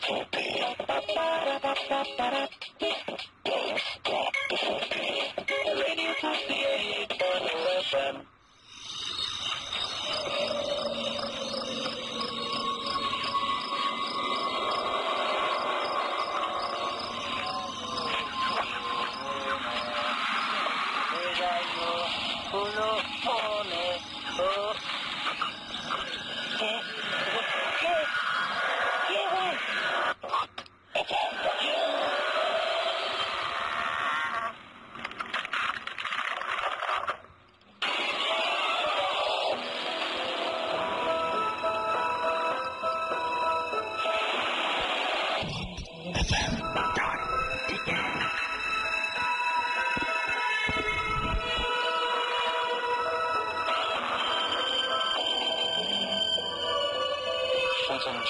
Radio 58 FM.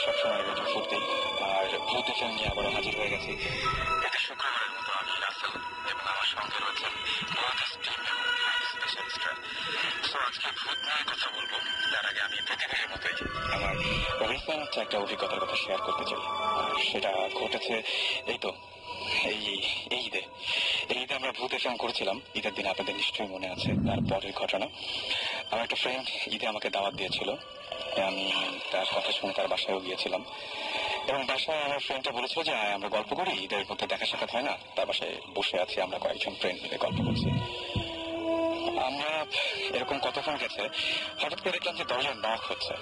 সবসময় radio ফুর্তি আর ভূত এফএম নিয়ে আবারও হাজির হয়ে গেছি। এতে শুক্রবারের মতো আমি রাসেল এবং আমার সঙ্গে রয়েছেন স্পেশালিস্টরা। তো আজকে ভূত নিয়ে কথা বলবো। তার আগে আমি প্রতিদিনের মতোই আমার রিসেন্ট একটা অভিজ্ঞতার কথা শেয়ার করতে চাই। সেটা ঘটেছে এই তো এই ঈদে আমরা ভূত এফএম করেছিলাম। ঈদের দিন আপনাদের নিশ্চয়ই মনে আছে। তারপরের ঘটনা, আমার একটা ফ্রেন্ড ঈদে আমাকে দাওয়াত দিয়েছিল। আমি তার কথা শুনে তার বাসায়ও গিয়েছিলাম এবং বাসায় আমার ফ্রেন্ডটা বলেছিল যে আমরা গল্প করি, ঈদের মধ্যে দেখা সাক্ষাৎ হয় না। তার বাসায় বসে আছি, আমরা কয়েকজন ফ্রেন্ড মিলে গল্প করছি। আমরা এরকম কতক্ষণ গেছে, হঠাৎ করে দেখলাম যে দরজা নক হচ্ছে।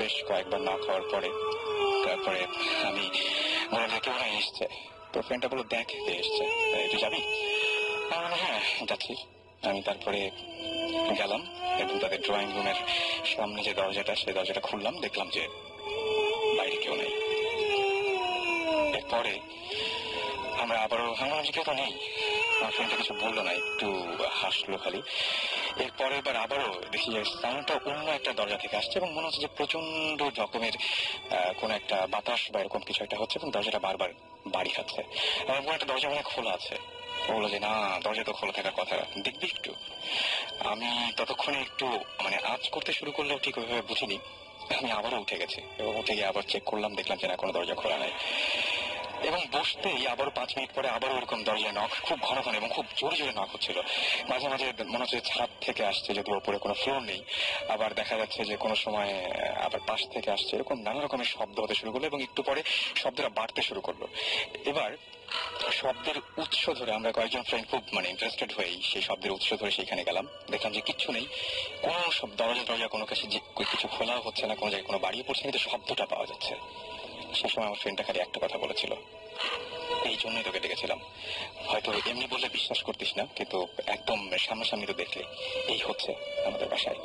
বেশ কয়েকবার নক হওয়ার পরে তারপরে আমি বললাম যে কেউ না এসছে। তো ফ্রেন্ডটা বললো দেখ কে এসছে, তুই যাবি? হ্যাঁ যাচ্ছি। আমি তারপরে গেলাম এবং তাদের ড্রয়িং রুমের সামনে যে দরজাটা, সেই দরজাটা খুললাম, দেখলাম যে বাইরে কেউ নেই। এরপরে আমরা আবারও ভাবলাম যে কেউ তো নেই। আমার ফ্রেন্ডটা কিছু বললো না, একটু হাসলো খালি। এরপরে এবার আবারও দেখি যে সাউন্ডটা অন্য একটা দরজা থেকে আসছে এবং মনে হচ্ছে যে প্রচন্ড রকমের কোন একটা বাতাস বা এরকম কিছু একটা হচ্ছে এবং দরজাটা বারবার বাড়ি খাচ্ছে। এবং একটা দরজা মানে খোলা আছে। বললো যে না, দরজা তো খোলা থাকার কথা, দেখবি একটু। আমি ততক্ষণে একটু আজ করতে শুরু করলেও ঠিক ওইভাবে বুঝিনি। আমি আবারও উঠে গেছি এবং উঠে গিয়ে আবার চেক করলাম, দেখলাম যে না, কোনো দরজা খোলা নাই। এবং বসতেই আবারও 5 মিনিট পরে আবারও ওরকম দরজায় নক, খুব ঘন ঘন এবং খুব জোরে জোরে নক হচ্ছিল। মাঝে মাঝে মনে হচ্ছে ছাদ থেকে আসছে, যদি ওপরে কোনো ফ্লোর নেই। আবার দেখা যাচ্ছে যে কোনো সময় আবার পাশ থেকে আসছে। এরকম নানা রকমের শব্দ হতে শুরু করলো এবং একটু পরে শব্দটা বাড়তে শুরু করলো। এবার শব্দের উৎস ধরে আমরা কয়েকজন ফ্রেন্ড খুব ইন্টারেস্টেড হয়েই সেই শব্দের উৎস ধরে সেখানে গেলাম। দেখলাম যে কিচ্ছু নেই, কোনো দরজা কোনো কাছে কিছু খোলাও হচ্ছে না, কোনো জায়গায় কোনো বাড়িয়ে পড়ছে, কিন্তু শব্দটা পাওয়া যাচ্ছে। সে সময় আমার ফ্রেন্ডটা খালি একটা কথা বলেছিল, এই জন্যই তোকে ডেকেছিলাম। হয়তো এমনি বললে বিশ্বাস করতিস না, কিন্তু একদম সামনাসামনি তো দেখলে এই হচ্ছে আমাদের বাসায়।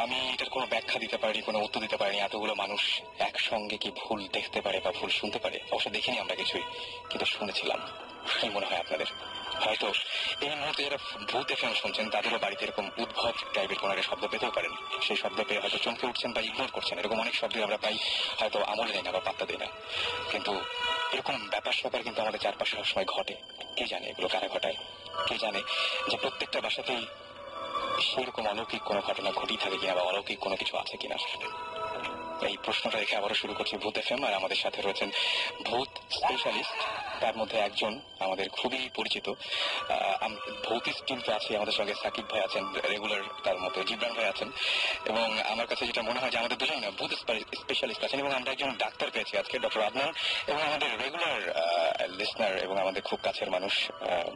আমি এটার কোনো ব্যাখ্যা দিতে পারিনি, কোনো উত্তর দিতে পারিনি। এতগুলো মানুষ একসঙ্গে কি ভুল দেখতে পারে বা ভুল শুনতে পারে? অবশ্য দেখিনি আমরা কিছুই, কিন্তু শুনেছিলাম। কি মনে হয় আপনাদের? হয়তো এই মুহূর্তে যারা ভূত এফএম শুনছেন তাদেরও বাড়িতে এরকম উদ্ভব টাইপের কোনো একটা শব্দ পেতেও পারেন। সেই শব্দ পেয়ে হয়তো চমকে উঠছেন বা ইগনোর করছেন। এরকম অনেক শব্দ আমরা পাই, হয়তো আমল নেই না বা পাত্তা দিই না। কিন্তু এরকম ব্যাপার স্যাপার কিন্তু আমাদের চারপাশে সবসময় ঘটে। কে জানে এগুলো কারা ঘটায়? কে জানে যে প্রত্যেকটা বাসাতেই সেরকম অলৌকিক কোনো ঘটনা ঘটেই থাকে কিনা বা অলৌকিক কোনো কিছু আছে কিনা? এই প্রশ্নটা রেখে আবারও শুরু করছি ভূত এফএম। আর আমাদের সাথে রয়েছেন ভূত স্পেশালিস্ট, তার মধ্যে একজন আমাদের খুবই পরিচিত ভৌতিস্ট টিম তো আছে আমাদের সঙ্গে। সাকিব ভাই আছেন রেগুলার, তার মতো জিবরান ভাই আছেন, এবং আমার কাছে যেটা মনে হয় যে আমাদের দুজন ভূত স্পেশালিস্ট আছেন। এবং আমরা একজন ডাক্তার পেয়েছি আজকে, ডক্টর আদনান, এবং আমাদের রেগুলার লিসনার এবং আমাদের খুব কাছের মানুষ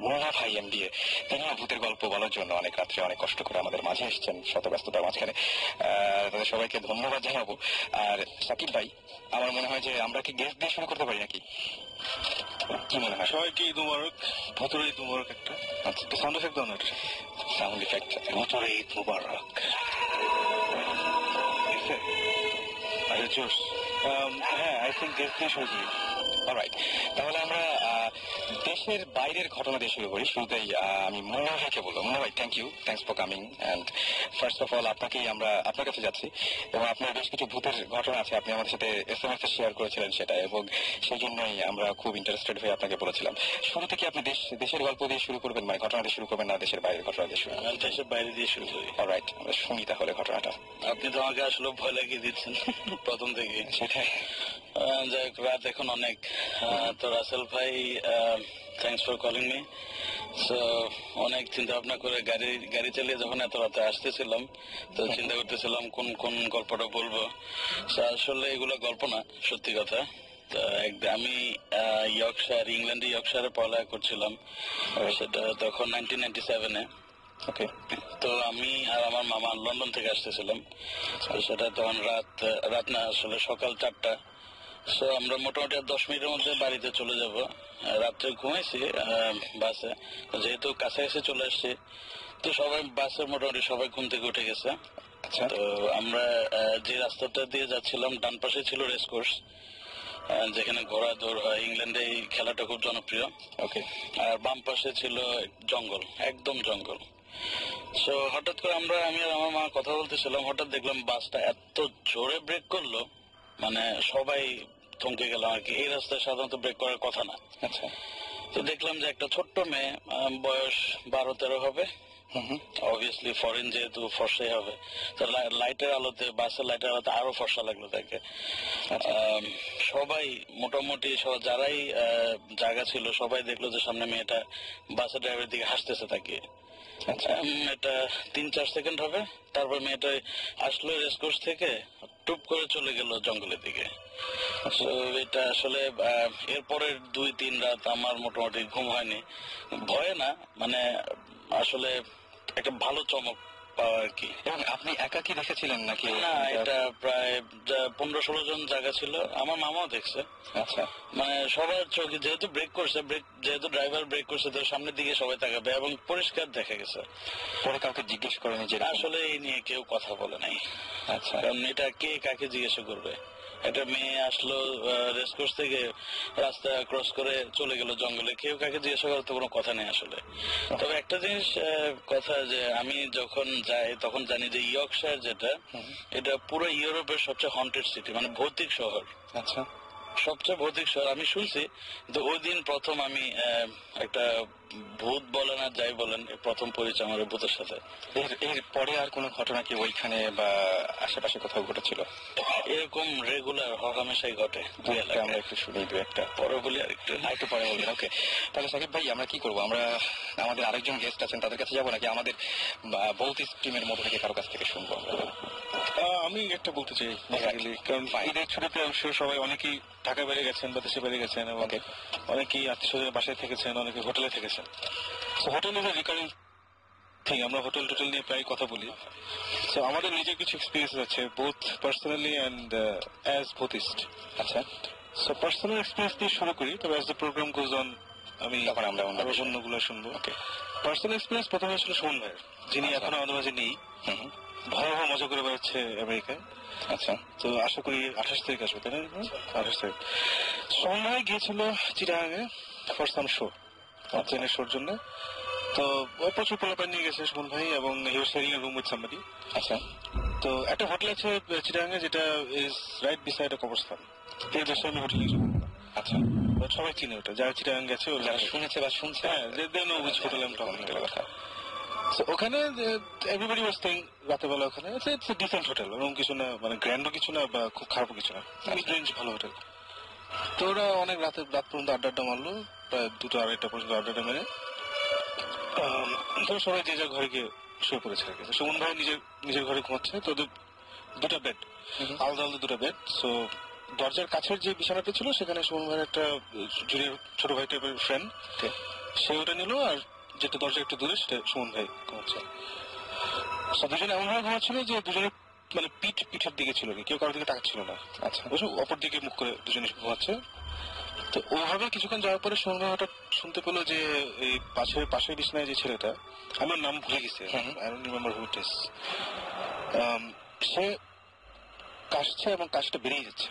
মুন্না ভাই এমবিএ। তিনিও ভূতের গল্প বলার জন্য অনেক রাত্রে অনেক কষ্ট করে আমাদের মাঝে এসছেন শত ব্যস্ততার মাঝখানে। তাদের সবাইকে ধন্যবাদ জানাবো। আর সাকিব ভাই, আমার মনে হয় যে আমরা কি গেস্ট দিয়ে শুরু করতে পারি নাকি? কি মনে হয়? সবাইকে ঈদ মুবারক। ভুতুরে ঈদ মুবারক একটা। আচ্ছা, সাউন্ড এফেক্ট দাও না, সাউন্ড এফেক্ট। ভুতুরে ঈদ মুবারক। আরে জোস। হ্যাঁ, আই থিঙ্ক গেস্ট দিয়ে শুরু করি। অলরাইট, তাহলে আমরা দেশের বাইরের ঘটনা দিয়ে শুরু করি। শুরুতেই আমি মুন্না ভাইকে বলবো। মুন্না ভাই, thanks for coming. And first of all আপনার কাছে যাচ্ছি, এবং আপনার বেশ কিছু ভূতের ঘটনা আছে, আপনি আমাদের সাথে SMS এ শেয়ার করেছিলেন সেটা, এবং সেই জন্যই আমরা খুব ইন্টারেস্টেড হয়ে আপনাকে বলেছিলাম। শুরু থেকে আপনি দেশের গল্প দিয়ে শুরু করবেন, ঘটনা দিয়ে শুরু করবেন, না দেশের বাইরের ঘটনা দিয়ে শুরু করবেন? দেশের বাইরে দিয়ে শুরু করি। অলরাইট, আমরা শুনি তাহলে ঘটনাটা। আপনি তো আমাকে আসলে ভয় লাগিয়ে দিচ্ছেন প্রথম থেকে। সেটাই। যাই হোক, রাত এখন অনেক। তো রাসেল ভাই, thanks for calling me. So অনেক চিন্তা ভাবনা করে গাড়ি চালিয়ে যখন এত রাতে আসতেছিলাম, তো চিন্তা করতেছিলাম কোন কোন গল্পটা বলবো। আসলে এগুলো গল্প না, সত্যি কথা। আমি ইংল্যান্ডে ইয়র্কশায়ারে পড়ালেখা করছিলাম, সেটা তখন 1997-এ। ওকে। তো আমি আর আমার মামা লন্ডন থেকে আসতেছিলাম। সেটা তখন রাত না, আসলে সকাল 4টা। সো আমরা মোটামুটি 10 মিনিটের মধ্যে বাড়িতে চলে যাব। রাত্রে ঘুমাইছি বাসে, যেহেতু কাছাকাছি চলে আসছি, তো সবাই বাসে মোটামুটি সবাই ঘুম থেকে উঠে গেছে। তো আমরা যে রাস্তাটা দিয়ে যাচ্ছিলাম, ডান পাশে ছিল রেসকোর্স, যেখানে ঘোড়া দৌড় হয়। ইংল্যান্ডে এই খেলাটা খুব জনপ্রিয়। ওকে। আর বাম পাশে ছিল জঙ্গল, একদম জঙ্গল। সো হঠাৎ করে আমি আর আমার মা কথা বলতেছিলাম, হঠাৎ দেখলাম বাসটা এত জোরে ব্রেক করলো, মানে সবাই থমকে গেলাম আর কি। এই রাস্তায় সাধারণত ব্রেক করার কথা না। আচ্ছা। তো দেখলাম যে একটা ছোট্ট মেয়ে, বয়স 12-13 হবে, অবভিয়াসলি ফরেন যেহেতু ফর্সাই হবে, তো লাইটের আলোতে, বাসের লাইটের আলোতে আরো ফর্সা লাগলো তাকে। সবাই মোটামুটি যারাই জায়গা ছিল সবাই দেখলো যে সামনে মেয়েটা বাসের ড্রাইভারের দিকে হাসতেছে তাকে। এটা 3-4 সেকেন্ড হবে, তারপর মেয়েটা আসলো রেসকোর্স থেকে, টুপ করে চলে গেল জঙ্গলের দিকে। এটা আসলে এরপরের 2-3 রাত আমার মোটামুটি ঘুম হয়নি। ভয়ে না, মানে আসলে একটা ভালো চমক পাওয়া আর কি। এবং আপনি একা কি দেখেছিলেন নাকি? না, এটা প্রায় 15-16 জন জায়গা ছিল, আমার মামাও দেখছে। আচ্ছা। মানে সবার চোখে, যেহেতু যেহেতু ড্রাইভার ব্রেক করছে, তো সামনের দিকে সবাই তাকাবে এবং পরিষ্কার দেখা গেছে। পরে কাউকে জিজ্ঞেস করেনি যে? আসলে এই নিয়ে কেউ কথা বলে নাই। আচ্ছা। কারণ এটা কে কাকে জিজ্ঞাসা করবে? একটা মেয়ে আসলো রেসকোর্স থেকে, রাস্তা ক্রস করে চলে গেল জঙ্গলে, কেউ কাকে জিজ্ঞাসা করার তো কোনো কথা নেই আসলে। তবে একটা জিনিস কথা, যে আমি যখন যাই তখন জানি যে ইয়র্কশায়ার যেটা, এটা পুরো ইউরোপের সবচেয়ে হন্টেড সিটি, মানে ভৌতিক শহর। আচ্ছা। সবচেয়ে ভৌতিক শহর আমি শুনছি। তো ওই দিন প্রথম আমি একটা ভূত বলেন আর যাই বলেন, প্রথম পরিচয় আমার ভূতের সাথে। এর পরে আর কোনো ঘটনা কি ওইখানে বা আশেপাশে কোথাও ঘটেছিল? এরকম রেগুলার হরহামেশাই ঘটে। আমরা একটু শুনি দু একটা, পরে বলি আর একটু পরে বলবেন। ওকে। তাহলে সাকিব ভাই, আমরা কি করবো? আমরা আমাদের আরেকজন গেস্ট আছেন, তাদের কাছে যাবো নাকি আমাদের ভৌতিক টিমের মধ্যে থেকে কারো কাছ থেকে শুনবো? আমি একটা বলতে চাই, কারণ ঈদের ছুটিতে অবশ্যই সবাই অনেকেই ঢাকায় বেড়ে গেছেন বা দেশে বেড়ে গেছেন, এবং অনেকেই আত্মীয় বাসায় থেকেছেন, অনেকে হোটেলে থেকেছেন। Hotel is recurring thing. আমরা হোটেল নিয়ে প্রায় কথা বলি। তো আমাদের নিজের কিছু এক্সপিরিয়েন্স আছে, বোথ পার্সোনালি অ্যান্ড অ্যাজ ভূতিস্ট। আচ্ছা। সো পার্সোনাল এক্সপিরিয়েন্স দিয়ে শুরু করি, তবে as the program goes on আমি আরো অন্যগুলো শুনবো। পার্সোনাল এক্সপিরিয়েন্স প্রথমে ছিল সুমন ভাইয়ের, যিনি এখন আমাদের মাঝে নেই। ভয়াবহ মজা করে বেড়াচ্ছে আমেরিকায়। আচ্ছা। তো আশা করি 28 তারিখ আসবে, তাই না? 28 তারিখ সুমন ভাই গিয়েছিল চিটাগাঙে ফর সাম শো, ট্রেনের শোর জন্য। তো প্রচুর পোলাপান নিয়ে গেছে সুমন ভাই, এবং he was sharing a room with somebody. আচ্ছা। তো একটা হোটেল আছে চিটাগাঙে, যেটা ইজ রাইট বিসাইড এ কবরস্থান। এর বেশি আমি হোটেল কিছু বলবো না। আচ্ছা। সবাই চিনে ওটা, যারা চিটাগাং গেছে, যারা শুনেছে বা শুনছে, হ্যাঁ, they know which hotel I am talking কথা। ওখানে এভরিবডি ওয়াজ স্টেইং রাতের বেলা ওখানে। ইটস এ ডিসেন্ট হোটেল, এরকম কিছু না, মানে গ্র্যান্ডও কিছু না বা খুব খারাপও কিছু না, মিড রেঞ্জ ভালো হোটেল। তো ওরা অনেক রাত পর্যন্ত আড্ডা মারলো, প্রায় 2-2-2:30 পর্যন্ত আড্ডাটা মেরে তো সবাই যে যার ঘরে গিয়ে শুয়ে পড়েছে আর কি। সুমন ভাই নিজের ঘরে ঘুমাচ্ছে। তো দুটা বেড, আলাদা আলাদা দুটা বেড। সো দরজার কাছের যে বিছানাটা ছিল, সেখানে সুমন ভাইয়ের একটা জুনিয়র ছোট ভাই টাইপের ফ্রেন্ড, সে ওটা নিল, আর যেটা দরজা একটু দূরে সেটা সুমন ভাই ঘুমাচ্ছে। দুজনে এমন ভাবে ঘুমাচ্ছিল যে দুজনে মানে পিঠের দিকে ছিল, কেউ কারোর দিকে তাকাচ্ছিল না। আচ্ছা। অপর দিকে মুখ করে দুজনে ঘুমাচ্ছে। তো ওভাবে কিছুক্ষণ যাওয়ার পরে সুমন ভাই হঠাৎ শুনতে পেলো যে এই পাশের বিছানায় যে ছেলেটা, আমার নাম ভুলে গেছে, I don't remember who it is, সে কাশছে এবং কাশটা বেরিয়ে যাচ্ছে।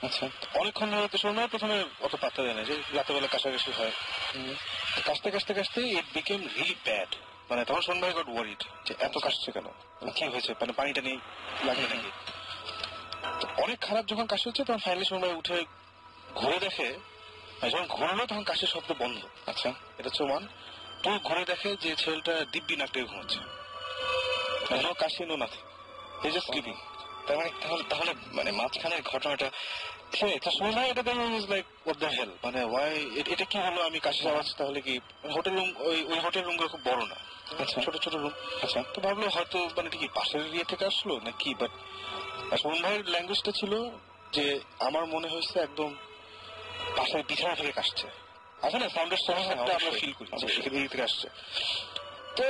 আচ্ছা। অনেকক্ষণ ধরে তো সুমন ভাই প্রথমে অত পাত্তা দেয় না, যে রাতের বেলা কাশাকাশি হয়। কাশতে ইট বিকেম রিয়েলি ব্যাড। মানে তখন সুমন ভাই গট ওয়ারিড যে এত কাশছে কেন, কি হয়েছে, মানে পানিটা নেই লাগবে নাকি। অনেক খারাপ যখন কাশি হচ্ছে, তখন ফাইনালি সুমন ভাই উঠে ঘুরে দেখে, যখন ঘুরলো তখন কাশির শব্দ বন্ধ। আচ্ছা। এটা হচ্ছে ওয়ান। তো ঘুরে দেখে যে ছেলেটা দিব্যি নাক ডেকে ঘুমাচ্ছে, নো কাশি, no nothing, he just sleeping. তার মানে তাহলে মানে মাঝখানের ঘটনাটা সুমন ভাই এটা দেখে লাইক হোয়াট দ্য হেল, মানে ওয়াই এটা কি হলো, আমি কাশি যাওয়াচ্ছি তাহলে কি হোটেল রুম, ওই হোটেল রুম গুলো খুব বড় না, ছোট ছোট রুম। আচ্ছা, তো ভাবলো হয়তো মানে এটা কি পাশের এরিয়া থেকে আসলো না কি, বাট সুমন ভাইয়ের ল্যাঙ্গুয়েজটা ছিল যে আমার মনে হয়েছে একদম পাশের বিছানা থেকে কাশছে, আছে না সাউন্ডের সাথে আমরা ফিল করি যে এদিক থেকে আসছে। তো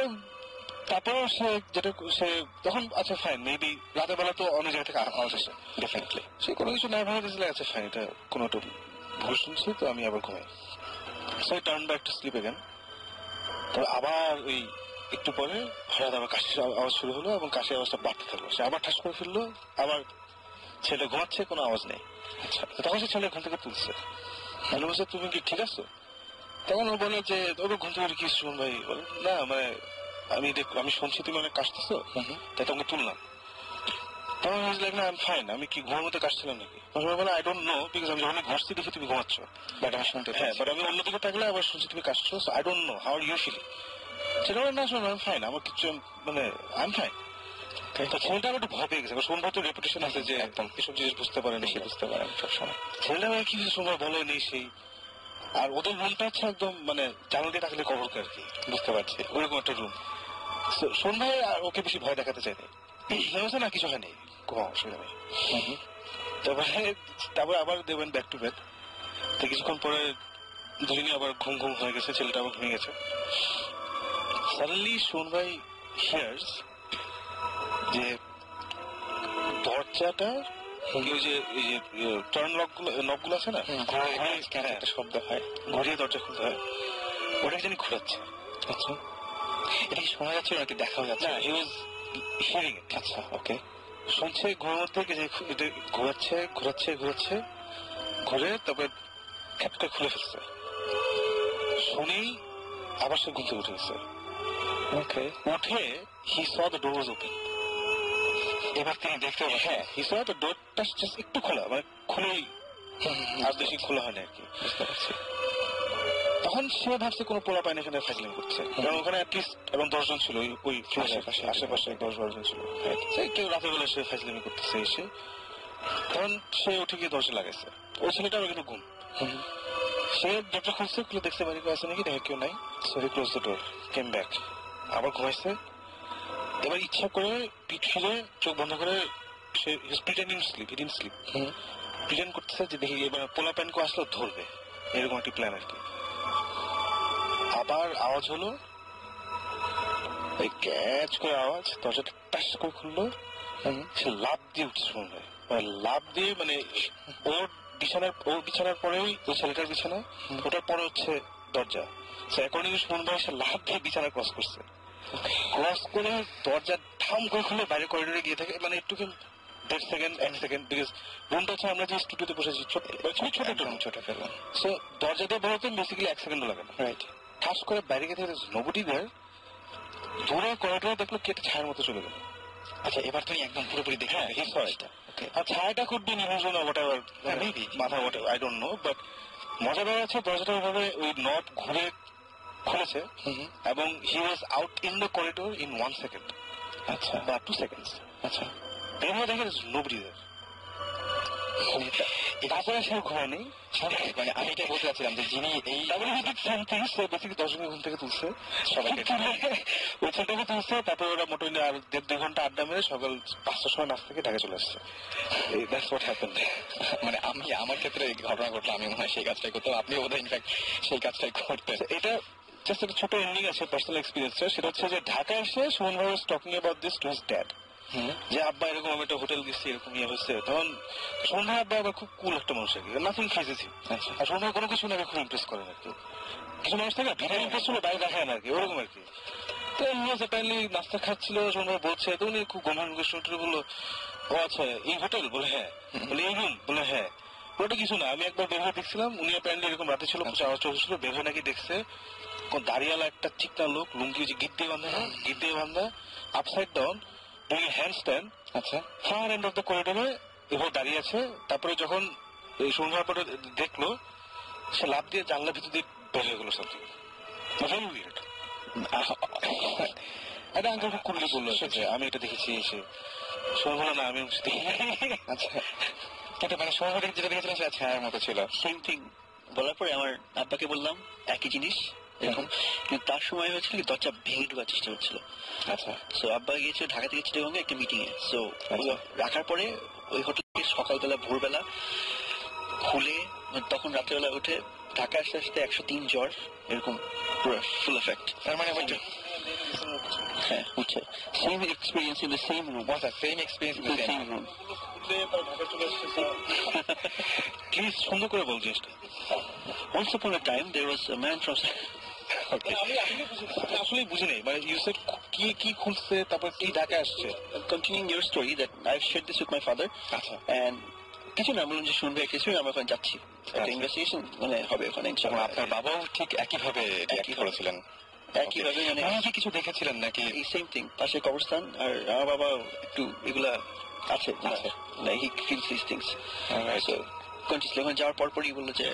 তারপরে সে যেটা সে তখন আচ্ছা ফাইন, মেবি রাতের বেলা তো অনেক জায়গা থেকে আওয়াজ আসে, ডেফিনেটলি সে কোনো কিছু না ভেবে দিয়েছিল আচ্ছা ফাইন এটা কোনো একটা ভুল শুনছি, তো আমি আবার ঘুমাই। So turn back to sleep again. তবে আবার ওই একটু পরে হঠাৎ আবার কাশির আওয়াজ শুরু হলো এবং কাশির আওয়াজটা বাড়তে থাকলো, সে আবার ঠাস করে ফিরলো, আবার ছেলে ঘুমাচ্ছে, কোনো আওয়াজ নেই। আচ্ছা, তখন সে ছেলে ঘুম থেকে তুলছে, মানে বলছে তুমি কি ঠিক আছো? তখন ও বলে যে ওর ঘুম থেকে কি শুন ভাই, বলে না মানে আমি শুনছি তুমি অনেক কাশতেছো, তাই তোমাকে তুললাম। তখন না আই এম ফাইন, আমি কি ঘুমের মধ্যে কাশছিলাম নাকি? বলে আই ডোন্ট নো, বিকজ আমি যখন ঘুরছি দেখি তুমি ঘুমাচ্ছ, বাট আমি শুনতে হ্যাঁ, বাট আমি অন্যদিকে থাকলে আবার শুনছি তুমি কাশছো, I don't know how are you feeling. সেটা বলে না শোনো আই এম ফাইন, আমার কিছু মানে আই এম ফাইন। ছেলেটা আমার একটু ভয় পেয়ে গেছে, সোমবার তো রেপুটেশন আছে যে একদম এসব জিনিস বুঝতে পারে, বেশি বুঝতে পারে সবসময়। ছেলেটা মানে কি সোমবার বলে নেই সেই, আর ওদের রুমটা হচ্ছে একদম মানে জানাল দিয়ে থাকলে কবর আর কি, বুঝতে পারছি ওরকম একটা রুম। সন্ধ্যায় আর ওকে বেশি ভয় দেখাতে চাইনি, না কিছু হয়নি, কোনো অসুবিধা নেই। তারপরে আবার দেবেন ব্যাক টু ব্যাক। তো কিছুক্ষণ পরে দুজনই আবার ঘুম ঘুম হয়ে গেছে, ছেলেটা আবার ঘুমিয়ে গেছে। সাডেনলি সন্ধ্যায় হিয়ার্স যে দরজাটা ওই যে টার্ন নকগুলো আছে না, একটা শব্দ হয়, ঘুরিয়ে দরজা খুলতে হয়, ওটা জানি ঘুরাচ্ছে। আচ্ছা, এটা কি শোনা যাচ্ছে নাকি দেখা যাচ্ছে? না, হি ওয়াজ হিয়ারিং ইট। আচ্ছা, ওকে। শুনছে ঘুমের মধ্যে ঘোরাচ্ছে ঘোরাচ্ছে ঘোরাচ্ছে, ঘুরে তারপরে খ্যাপ করে খুলে ফেলছে। শুনেই আবার সে ঘুম থেকে উঠে গেছে। ওকে, উঠে হি saw the door was open. এবার তিনি দেখতে হ্যাঁ, হি স দ্য ডোরটা জাস্ট একটু খোলা, মানে খুলেই, আর বেশি খোলা হয়নি আর কি। বুঝতে পারছি। তখন সে ভাবছে কোনো পোলা পায়নি এখানে ফাইজলিং করছে, কারণ ওখানে অ্যাটলিস্ট এবং 10 জন ছিল, ওই আশেপাশে 10-12 জন ছিল। কেউ রাতের বেলা সে ফাইজলিং করতেছে এসে, তখন সে উঠে গিয়ে দরজা লাগাইছে। ওই ছেলেটা আবার কিন্তু ঘুম, সে দরজা খুলছে, খুলে দেখতে বাড়ি কেউ আছে নাকি, দেখে কেউ নাই। So he close the door, came back, আবার ঘুমাইছে। এবার ইচ্ছা করে পিঠ ফিরে চোখ বন্ধ করে সে pretending sleep, he didn't sleep, pretend করতেছে যে দেখি এবার পোলা প্যান কেউ আসলেও ধরবে, এরকম একটি প্ল্যান আর কি। আবার আওয়াজ হলো, ওই ক্যাচ করে আওয়াজ, দরজাটা টাস করে খুললো, সে লাফ দিয়ে উঠছে শুনবে, লাফ দিয়ে মানে ওর বিছানার পরেই ওই ছেলেটার বিছানা, ওটার পরে হচ্ছে দরজা। অ্যাকর্ডিং টু সুমন ভাই সে লাফ দিয়ে বিছানা ক্রস করছে, ক্রস করে দরজা ঠাম করে খুলে বাইরে করিডোরে গিয়ে থাকে, মানে একটু 1 সেকেন্ড, বিকজ রুমটা হচ্ছে আমরা যে স্টুডিওতে বসেছি ছোট একটা রুম, ছোট একটা রুম। সো দরজা দিয়ে বেরোতে বেসিক্যালি 1 সেকেন্ডও লাগে না। রাইট। ঠাস করে বাইরে গিয়ে দেখে নোবডি দেয়ার, দূরে করিডোরে দেখলো কেটে ছায়ার মতো চলে গেল। আচ্ছা, এবার তুমি একদম পুরোপুরি দেখে আর ছায়াটা খুব দিন ইলুশন হোয়াট এভার, মাথা what I don't no, but মজা বেড়ে যাচ্ছে দরজাটা ওইভাবে ওই নট ঘুরে খুলেছে এবং he was out in the corridor in 1 second. আচ্ছা, বা 2 সেকেন্ডস। আচ্ছা, বের হয়ে দেখে নোবডি দেয়ার। তারপরে সে ঘুমায়নি, মানে আমি এটা বলতে চাচ্ছিলাম যে যিনি এই তারপরে সে বেসিক্যালি 10 জনের ঘুম থেকে তুলছে, সবাইকে ওই ছেলেটাকে তুলছে, তারপরে ওরা মোটামুটি আর 1.5-2 ঘন্টা আড্ডা মেরে সকাল 5টার সময় নাচ থেকে ঢাকা চলে আসছে। That's what happened. মানে আমার ক্ষেত্রে এই ঘটনা ঘটলো, আমি মনে হয় সেই কাজটাই করতাম, আপনি বোধহয় ইনফ্যাক্ট সেই কাজটাই করতেন। এটা জাস্ট একটা ছোট এন্ডিং আছে পার্সোনাল এক্সপিরিয়েন্সটা, সেটা হচ্ছে যে ঢাকা এসে সুমন ভাই was talking about this to his dad, যে আব্বা এরকম আমি একটা হোটেল গেছি, এরকম ইয়ে হয়েছে। তখন সুমন ভাই আব্বা আবার খুব কুল একটা মানুষ আর কি, নাথিং ফেজেস হিম। আর সুমন ভাই কোনো কিছু না খুব ইমপ্রেস করেন আর কি, কিছু মানুষ থাকে ভিতরে ইমপ্রেস হলে বাইরে দেখায় না আর কি, ওরকম আর কি। তো অ্যাপারেন্টলি নাস্তা খাচ্ছিল, সুমন ভাই বলছে, তো উনি খুব গম্ভীর মুখে বললো, ও আচ্ছা এই হোটেল, বলে হ্যাঁ, বলে এই রুম, বলে হ্যাঁ। ওটা কিছু না, আমি একবার বের হয়ে দেখছিলাম, উনি অ্যাপারেন্টলি এরকম রাতে ছিল, কিছু আওয়াজ চলছিল, বের হয়ে নাকি দেখছে কোন দাঁড়িয়ালা একটা চিকনা লোক, লুঙ্গি যে গিট দিয়ে বান্ধা, upside down, doing hand stand, আচ্ছা, ফার এন্ড অফ দ্য করিডোরে এভাবে দাঁড়িয়ে আছে। তারপরে যখন এই সন্ধ্যার পরে দেখলো, সে লাফ দিয়ে জানলার ভিতর দিয়ে বের হয়ে গেলো সামথিং ভেরি উইয়ার্ড। একটা আঙ্কেল খুব কুললি বললো যে আমি এটা দেখেছি এসে সুমন বললো না আমি আচ্ছা, কিন্তু মানে সময় যেটা দেখেছিলেন সেটা ছায়ার মতো ছিল। সেম থিং বলার পরে আমার আব্বাকে বললাম একই জিনিস এরকম, কিন্তু তার সময় হয়েছিল কি দরজা ভেঙে ঢোকার চেষ্টা হচ্ছিল। আচ্ছা, সো আব্বা গিয়েছিল ঢাকা থেকে চিটাগঙ্গে একটা মিটিং এ। সো আচ্ছা। রাখার পরে ওই হোটেলকে সকালবেলা ভোরবেলা খুলে তখন রাত্রেবেলা উঠে ঢাকা আসতে আসতে 103 জ্বর এরকম পুরো ফুল এফেক্ট। তার মানে ওই হ্যাঁ বুঝছে, same experience in the same room, same experience same room. Please সুন্দর করে বল জিনিসটা। Once upon a time there was a man from আমি আসলে বুঝি নাই মানে ইউ সেড কি কি খুলছে তারপর কি ঢাকা আসছে। continuing your story that I've shared this with my father, আচ্ছা, and কিছু না বললাম যে শুনবে কিছু আমরা ওখানে যাচ্ছি একটা ইনভেস্টিগেশন মানে হবে ওখানে এবং ইনশাআল্লাহ। আপনার বাবাও ঠিক একইভাবে রিঅ্যাক্ট করেছিলেন? একইভাবে মানে উনি কি কিছু দেখেছিলেন নাকি? এই সেম থিং, পাশে কবরস্থান, আর আমার বাবা একটু এগুলা আছে he feels this things. So continuously ওখানে যাওয়ার পরপরই বললো যে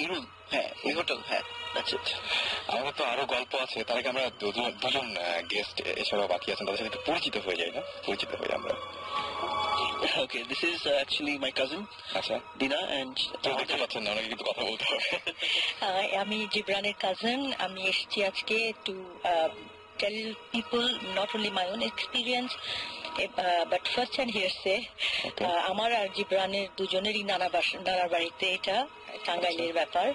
এই রুম, হ্যাঁ এই হোটেল, হ্যাঁ দ্যাটস ইট। আমাদের তো আরো গল্প আছে, তার আগে আমরা দুজন গেস্ট এছাড়াও বাকি আছেন, তাদের সাথে একটু পরিচিত হয়ে যাই না? পরিচিত হয়ে আমরা। Okay, this is actually my cousin আচ্ছা, Dina, and তো দেখতে পাচ্ছেন না, ওনাকে কিন্তু কথা বলতে হবে। আমি জিবরানের কাজিন। আমি এসেছি আজকে to tell people not only my own experience but first hand hearsay. আমার আর জিবরানের দুজনেরই নানার বাড়িতে এটা টাঙ্গাইলের ব্যাপার।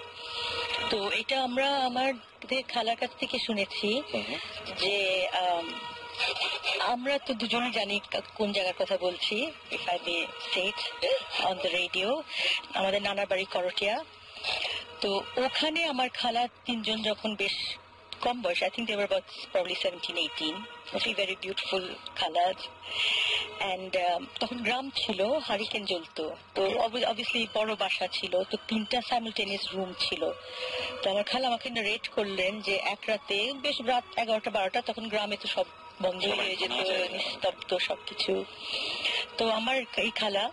তো এটা আমরা আমাদের খালার কাছ থেকে শুনেছি যে আমরা তো দুজনে জানি কোন জায়গার কথা বলছি, if I may say it on the radio. আমাদের নানার বাড়ি করটিয়া। তো ওখানে আমার খালা তিনজন যখন বেশ কম বয়স, I think they were about probably 17-18, very beautiful colour. And তখন গ্রাম ছিল, হারিকেন জ্বলতো। তো অবভিয়াসলি বড় বাসা ছিল, তো 3টা সাইমultaneous রুম ছিল। তো আমার খালা আমাকে রেট করলেন যে এক রাতে, বেশ রাত 11টা-12টা, তখন গ্রামে তো সব বন্ধ হয়ে যেত, নিস্তব্ধ সবকিছু। তো আমার এই খালা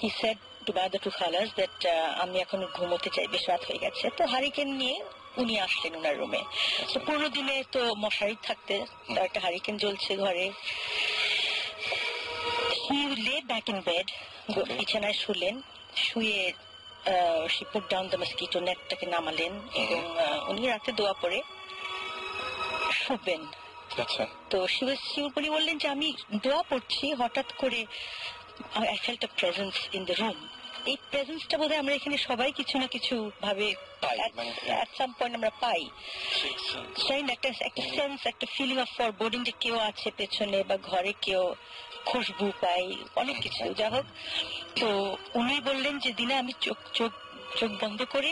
he said to my other two খালাস that আমি এখন ঘুমোতে চাই, বেশ রাত হয়ে গেছে। তো হারিকেন নিয়ে উনি আসলেন ওনার রুমে। তো পুরো দিনে তো মশারি থাকতে, তার একটা হারিকেন জ্বলছে ঘরে। he lay back in bed, বিছানায় শুলেন। শুয়ে she put down the mosquito netটাকে নামালেন এবং উনি রাতে দোয়া পড়ে শুবেন। আচ্ছা, তো উনি বললেন যে আমি দোয়া পড়ছি, হঠাৎ করে I felt a presence in the room. এই প্রেজেন্সটা বোধহয় আমরা এখানে সবাই কিছু না কিছু ভাবে পাই, মানে at some point আমরা পাই। সেই একটা সেন্স, একটা ফিলিং অফ ফরবোর্ডিং যে কেউ আছে পেছনে বা ঘরে, কেউ খুশবু পাই, অনেক কিছু। যাই হোক, তো উনি বললেন যে দিনে আমি চোখ বন্ধ করে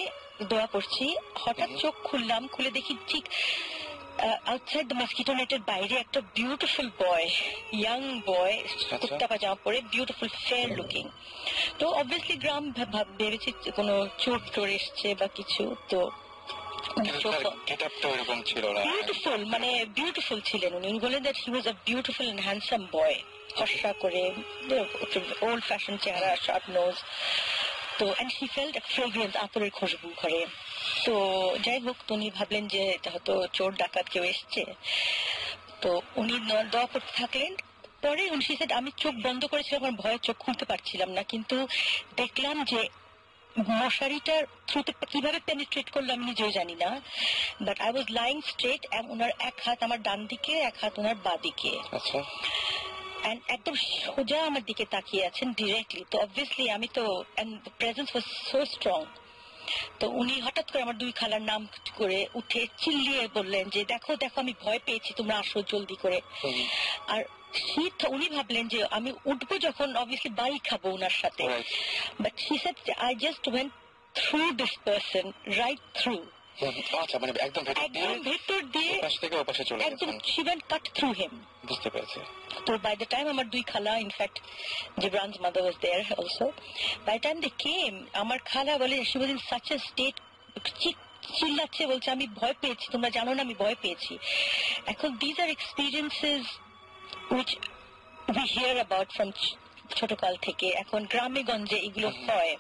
দোয়া পড়ছি, হঠাৎ চোখ খুললাম, খুলে দেখি ঠিক আউটসাইড দ্য মসকিটো নেটের বাইরে একটা বিউটিফুল বয়, ইয়াং বয়, কুর্তা পাজামা পরে, বিউটিফুল ফেয়ার লুকিং। তো অবভিয়াসলি গ্রাম ভেবেছি কোনো চোর টোর এসছে বা কিছু। তো গেটআপটা এরকম ছিল না, বিউটিফুল, মানে বিউটিফুল ছিলেন উনি। উনি বললেন that he was a beautiful and handsome boy, ফর্সা করে, ওল্ড ফ্যাশন চেহারা, শার্প নোজ। তো and he felt a fragrance, আতরের খুশবু ঘরে। তো যাই হোক, উনি ভাবলেন যে হয়তো চোর ডাকাত কেউ এসছে। তো উনি দোয়া করতে থাকলেন। পরে উনি said, আমি চোখ বন্ধ করেছিলাম, আমার ভয়ে চোখ খুলতে পারছিলাম না, কিন্তু দেখলাম যে মশারিটার থ্রুতে কিভাবে পেনিট্রেট করলো আমি নিজেও জানি না, but I was lying straight. ওনার এক হাত আমার ডান দিকে, এক হাত ওনার বাঁ দিকে, আচ্ছা, একদম সোজা আমার দিকে তাকিয়ে আছেন ডিরেক্টলি। তো অবভিয়াসলি আমি তো, and the presence was so strong. তো উনি হঠাৎ করে আমার দুই খালার নাম করে উঠে চিল্লিয়ে বললেন যে দেখো দেখো, আমি ভয় পেয়েছি, তোমরা আসো জলদি করে। আর উনি ভাবলেন যে আমি উঠবো যখন, অবভিয়াসলি বাই খাবো ওনার সাথে, but he said I just went through this person, right through. আচ্ছা, মানে একদম ভেতর দিয়ে পাশ থেকে ওপাশে চলে একদম, গেছেন। she went cut through him. বুঝতে পেরেছি। তো by the time আমার দুই খালা, in fact Jibran's mother was there also, by the time they came, আমার খালা বলে she was in such a state, চিল্লাচ্ছে, বলছে আমি ভয় পেয়েছি, তোমরা জানো না আমি ভয় পেয়েছি। এখন these are experiences which we hear about from ছোটকাল থেকে। এখন গ্রামে গঞ্জে এগুলো হয়।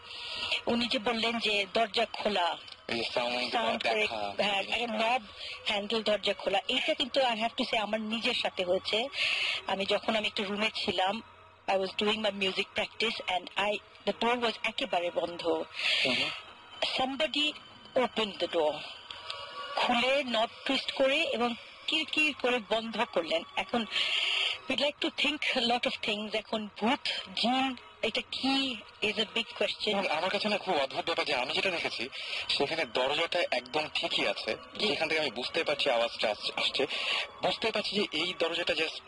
উনি যে বললেন যে দরজা খোলা, এই সাউন্ড সাউন্ড করে দেখা হ্যাঁ নব হ্যান্ডেল দরজা খোলা, এটা কিন্তু আই হ্যাভ টু সে আমার নিজের সাথে হয়েছে। আমি যখন একটা রুমে ছিলাম, I was doing my music practice and the door was একেবারে বন্ধ। Somebody opened the door, খুলে নব টুইস্ট করে এবং কিরকির করে বন্ধ করলেন। এখন we'd like to think a lot of things। এখন ভূত জিন এটা কি is a big question। আমার কাছে না খুব অদ্ভুত ব্যাপার যে আমি যেটা দেখেছি সেখানে দরজাটা একদম ঠিকই আছে, সেখান থেকে আমি বুঝতে পারছি আওয়াজটা আসছে, বুঝতে পারছি যে এই দরজাটা জাস্ট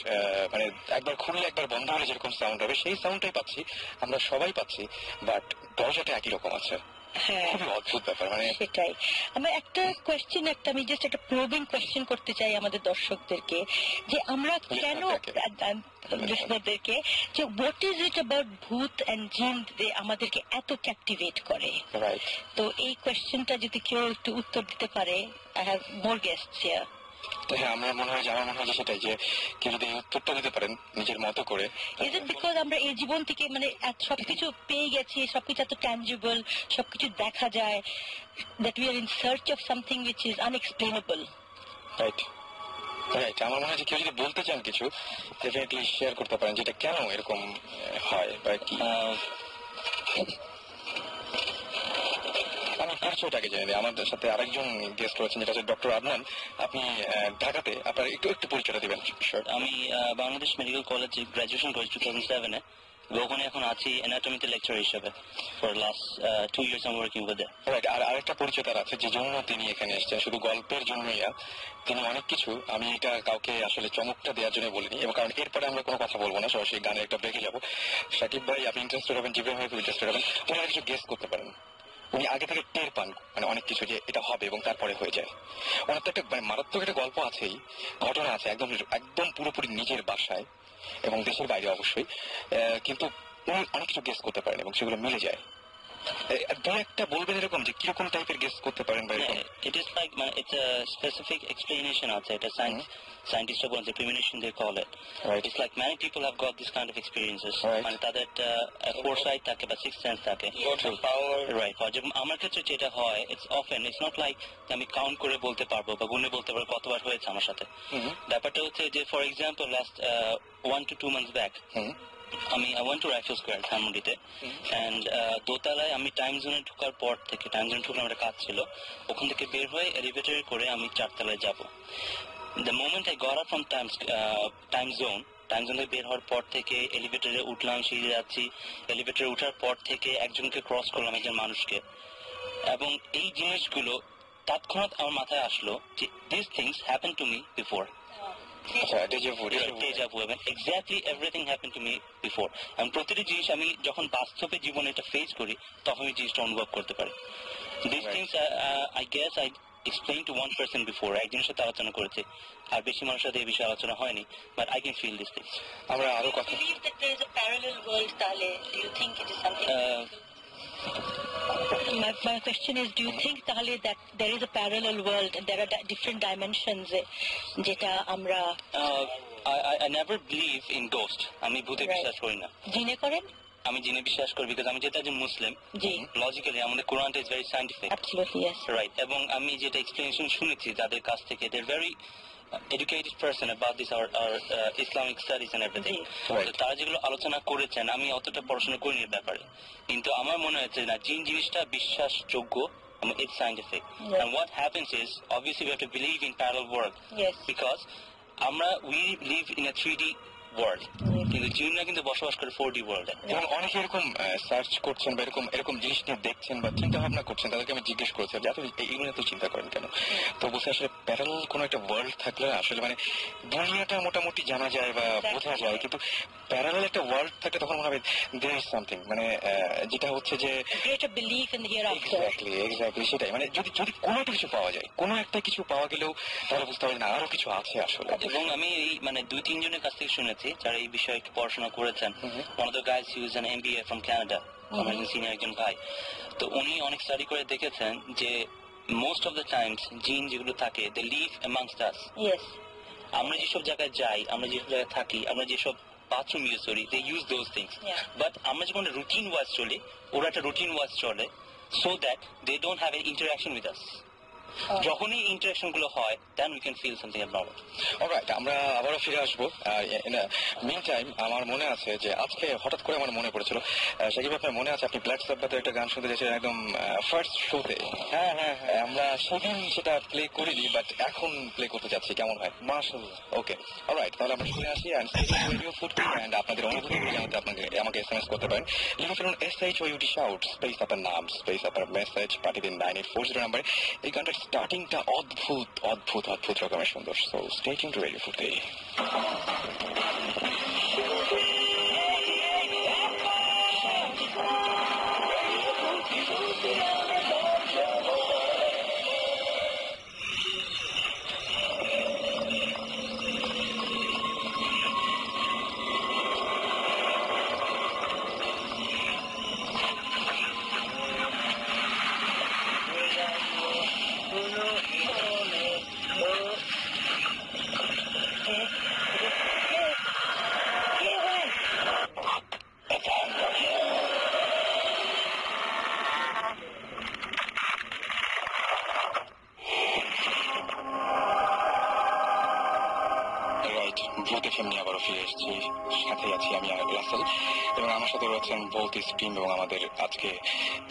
মানে একবার খুললে একবার বন্ধ হলে যেরকম সাউন্ড হবে সেই সাউন্ডটাই পাচ্ছি, আমরা সবাই পাচ্ছি, বাট দরজাটা একই রকম আছে। হ্যাঁ খুবই অদ্ভুত ব্যাপার। মানে সেটাই আমার একটা কোয়েশ্চেন, আমি জাস্ট একটা প্রবিং কোয়েশ্চেন করতে চাই আমাদের দর্শকদেরকে, যে আমরা কেন লিসনারদেরকে যে হোয়াট ইজ ইট অ্যাবাউট ভূত এন্ড জিন যে আমাদেরকে এত ক্যাপটিভেট করে। রাইট, তো এই কোয়েশ্চেনটা যদি কেউ একটু উত্তর দিতে পারে, I have more guests here. হ্যাঁ আমার মনে হয় যে সেটাই, যে কেউ যদি উত্তরটা দিতে পারেন নিজের মতো করে। ইজ ইট বিকজ আমরা এই জীবন থেকে সবকিছু পেয়ে গেছি, সবকিছু এত ট্যাঞ্জিবল, সবকিছু দেখা যায়, that we are in search of something which is unexplainable. Right right, আমার মনে হয় যে কেউ যদি বলতে চান কিছু ডেফিনেটলি শেয়ার করতে পারেন যেটা কেন এরকম হয় বা কি। আমি পরিচয়টাকে জেনে দিই, আমাদের সাথে আরেকজন গেস্ট রয়েছেন যেটা হচ্ছে ডক্টর আদনান। আপনি ঢাকাতে, আপনার একটু পরিচয়টা দিবেন। আমি বাংলাদেশ মেডিকেল কলেজে গ্রাজুয়েশন করেছি 2007-এ, ওখানে এখন আছি অ্যানাটমিতে লেকচার হিসেবে। For last 2 years I'm working with them. Right, আর আরেকটা পরিচয় তার আছে যে জন্য তিনি এখানে এসেছেন, শুধু গল্পের জন্যই না, তিনি অনেক কিছু, আমি এটা কাউকে আসলে চমকটা দেওয়ার জন্য বলিনি, এবং কারণ এরপরে আমরা কোনো কথা বলবো না, সরাসরি গানের একটা ব্রেকে যাবো। শাকিব ভাই আপনি ইন্টারেস্টেড হবেন, জিব্রাহিম ভাই খুব ইন্টারেস্টেড হবেন, ওনারা কিছু গেস করতে পারেন, উনি আগে থেকে টের পান মানে অনেক কিছু যে এটা হবে এবং তারপরে হয়ে যায়। ওনার তো একটা মানে মারাত্মক একটা গল্প আছেই, ঘটনা আছে একদম পুরোপুরি নিজের বাসায় এবং দেশের বাইরে অবশ্যই, কিন্তু উনি অনেক কিছু গেস করতে পারেন এবং সেগুলো মিলে যায়। দু একটা বলবেন এরকম যে কিরকম টাইপের গেস করতে পারেন বা এরকম? It is like it's a specific explanation আছে, এটা scientists বলেন যে premonition they call it. Right. It's like many people have got this kind of experiences. Right. মানে তাদের foresight থাকে বা sixth sense থাকে। Right. যেমন আমার ক্ষেত্রে যেটা হয়, it's not like আমি কাউন্ট করে বলতে পারবো বা গুণে বলতে পারবো কতবার হয়েছে আমার সাথে। ব্যাপারটা হচ্ছে যে for example last 1 to 2 months back I went to Rifle Square ধানমন্ডিতে, and দোতলায় আমি টাইম জোনে ঢোকার পর থেকে, টাইম জোনে ঢুকলে আমার কাজ ছিল, ওখান থেকে বের হয়ে এলিভেটরে করে আমি 4 তলায় যাব। The moment I got up from time zone থেকে বের হওয়ার পর থেকে এলিভেটরে উঠলাম, সিঁড়ি যাচ্ছি, এলিভেটরে ওঠার পর থেকে একজনকে ক্রস করলাম, একজন মানুষকে, এবং এই জিনিসগুলো তৎক্ষণাৎ আমার মাথায় আসলো যে these things happened to me before. আচ্ছা, ডেজা ভু। Exactly everything happened to me before. এবং প্রতিটি জিনিস আমি যখন বাস্তবে জীবনে এটা ফেস করি তখন এই জিনিসটা অনুভব করতে পারি। This things I guess I explained to one person before, একজনের সাথে আলোচনা করেছে, আর বেশি মানুষের সাথে এই বিষয়ে আলোচনা হয়নি, but I can feel this things. আমরা আরো কথা believe that there is a parallel world, তাহলে do you think it is something my question is, do you think তাহলে that there is a parallel world and there are different dimensions যেটা আমরা I never believe in ghost. আমি ভূতে বিশ্বাস করি না। জিনে করেন? আমি জিনে বিশ্বাস করি, বিকজ আমি যেটা একজন মুসলিম, জি লজিক্যালি আমাদের কোরআনটা is very scientific. Absolutely, yes. Right, এবং আমি যেটা এক্সপ্লেনেশন শুনেছি যাদের কাছ থেকে, they very educated person about this our Islamic studies and everything. তো তারা যেগুলো আলোচনা করেছেন, আমি অতটা পড়াশোনা করিনি এর ব্যাপারে, কিন্তু আমার মনে হচ্ছে না জিন জিনিসটা বিশ্বাসযোগ্য, it's scientific. And what happens is obviously we have to believe in parallel world, Yes. because we live in a 3D world, কিন্তু জিনরা কিন্তু বসবাস করে 4D ওয়ার্ল্ডে। এবং অনেকে এরকম সার্চ করছেন বা এরকম জিনিস নিয়ে দেখছেন বা চিন্তা ভাবনা করছেন, তাদেরকে আমি জিজ্ঞেস করেছিলাম যে আপনি এইগুলো তো চিন্তা করেন কেন? তো বলছে আসলে প্যারালাল কোনো একটা ওয়ার্ল্ড থাকলে আসলে মানে দুনিয়াটা মোটামুটি জানা যায় বা বোঝা যায়, কিন্তু প্যারালাল একটা ওয়ার্ল্ড থাকলে তখন মনে হবে দেয়ার ইজ সামথিং, মানে যেটা হচ্ছে যে greater belief in the hereafter. Exactly সেটাই, মানে যদি কোনো একটা কিছু পাওয়া যায়, কোনো একটা কিছু পাওয়া গেলেও তাহলে বুঝতে হবে না আরো কিছু আছে আসলে। এবং আমি এই মানে 2-3 জনের কাছ থেকে শুনেছি যারা এই বিষয়ে একটু পড়াশোনা করেছেন। one of the guys who is an MBA from Canada, আমার সিনিয়র একজন ভাই, তো উনি অনেক স্টাডি করে দেখেছেন যে মোস্ট অফ দ্য টাইমস জিন যেগুলো থাকে, they live amongst us. Yes. আমরা যেসব জায়গায় যাই, আমরা যেসব জায়গায় থাকি, আমরা যেসব বাথরুম ইউজ করি, they use those things. Yeah. But আমরা যখন রুটিন ওয়াইজ চলি, ওরা একটা রুটিন ওয়াইজ চলে, so that they don't have an interaction with us. যখনই ইন্টারাকশন গুলো হয় then we can feel something abnormal. Alright, আমরা আবারও ফিরে আসবো। মিন টাইম আমার মনে আছে যে আজকে হঠাৎ করে আমার মনে পড়েছিল, সাকিব আপনার মনে আছে আপনি ব্ল্যাক সাব্বাথের একটা গান শুনতে চেয়েছিলেন একদম ফার্স্ট শোতে? হ্যাঁ হ্যাঁ, আমরা সেদিন সেটা প্লে করিনি, বাট এখন প্লে করতে যাচ্ছি, কেমন হয়? মাশাআল্লাহ। ওকে, অলরাইট, তাহলে আমরা শুনে আসি রেডিও ফুডকি অ্যান্ড আপনাদের অনুভূতিগুলো জানাতে আমাকে SMS করতে পারেন। লিখে ফেলুন SHOUT শাউট স্পেস আপনার নাম স্পেস আপনার মেসেজ পাঠিয়ে দিন 9840 নাম্বারে। এই গানটার স্টার্টিংটা অদ্ভুত অদ্ভুত অদ্ভুত রকমের সুন্দর। So stay tuned to radio ফুডকি। ভূত এফএম নিয়ে আবারও ফিরে এসেছি, সাথে আছি আমি রাসেল এবং আমার সাথে রয়েছেন বলতিস টিম। এবং আমাদের আজকে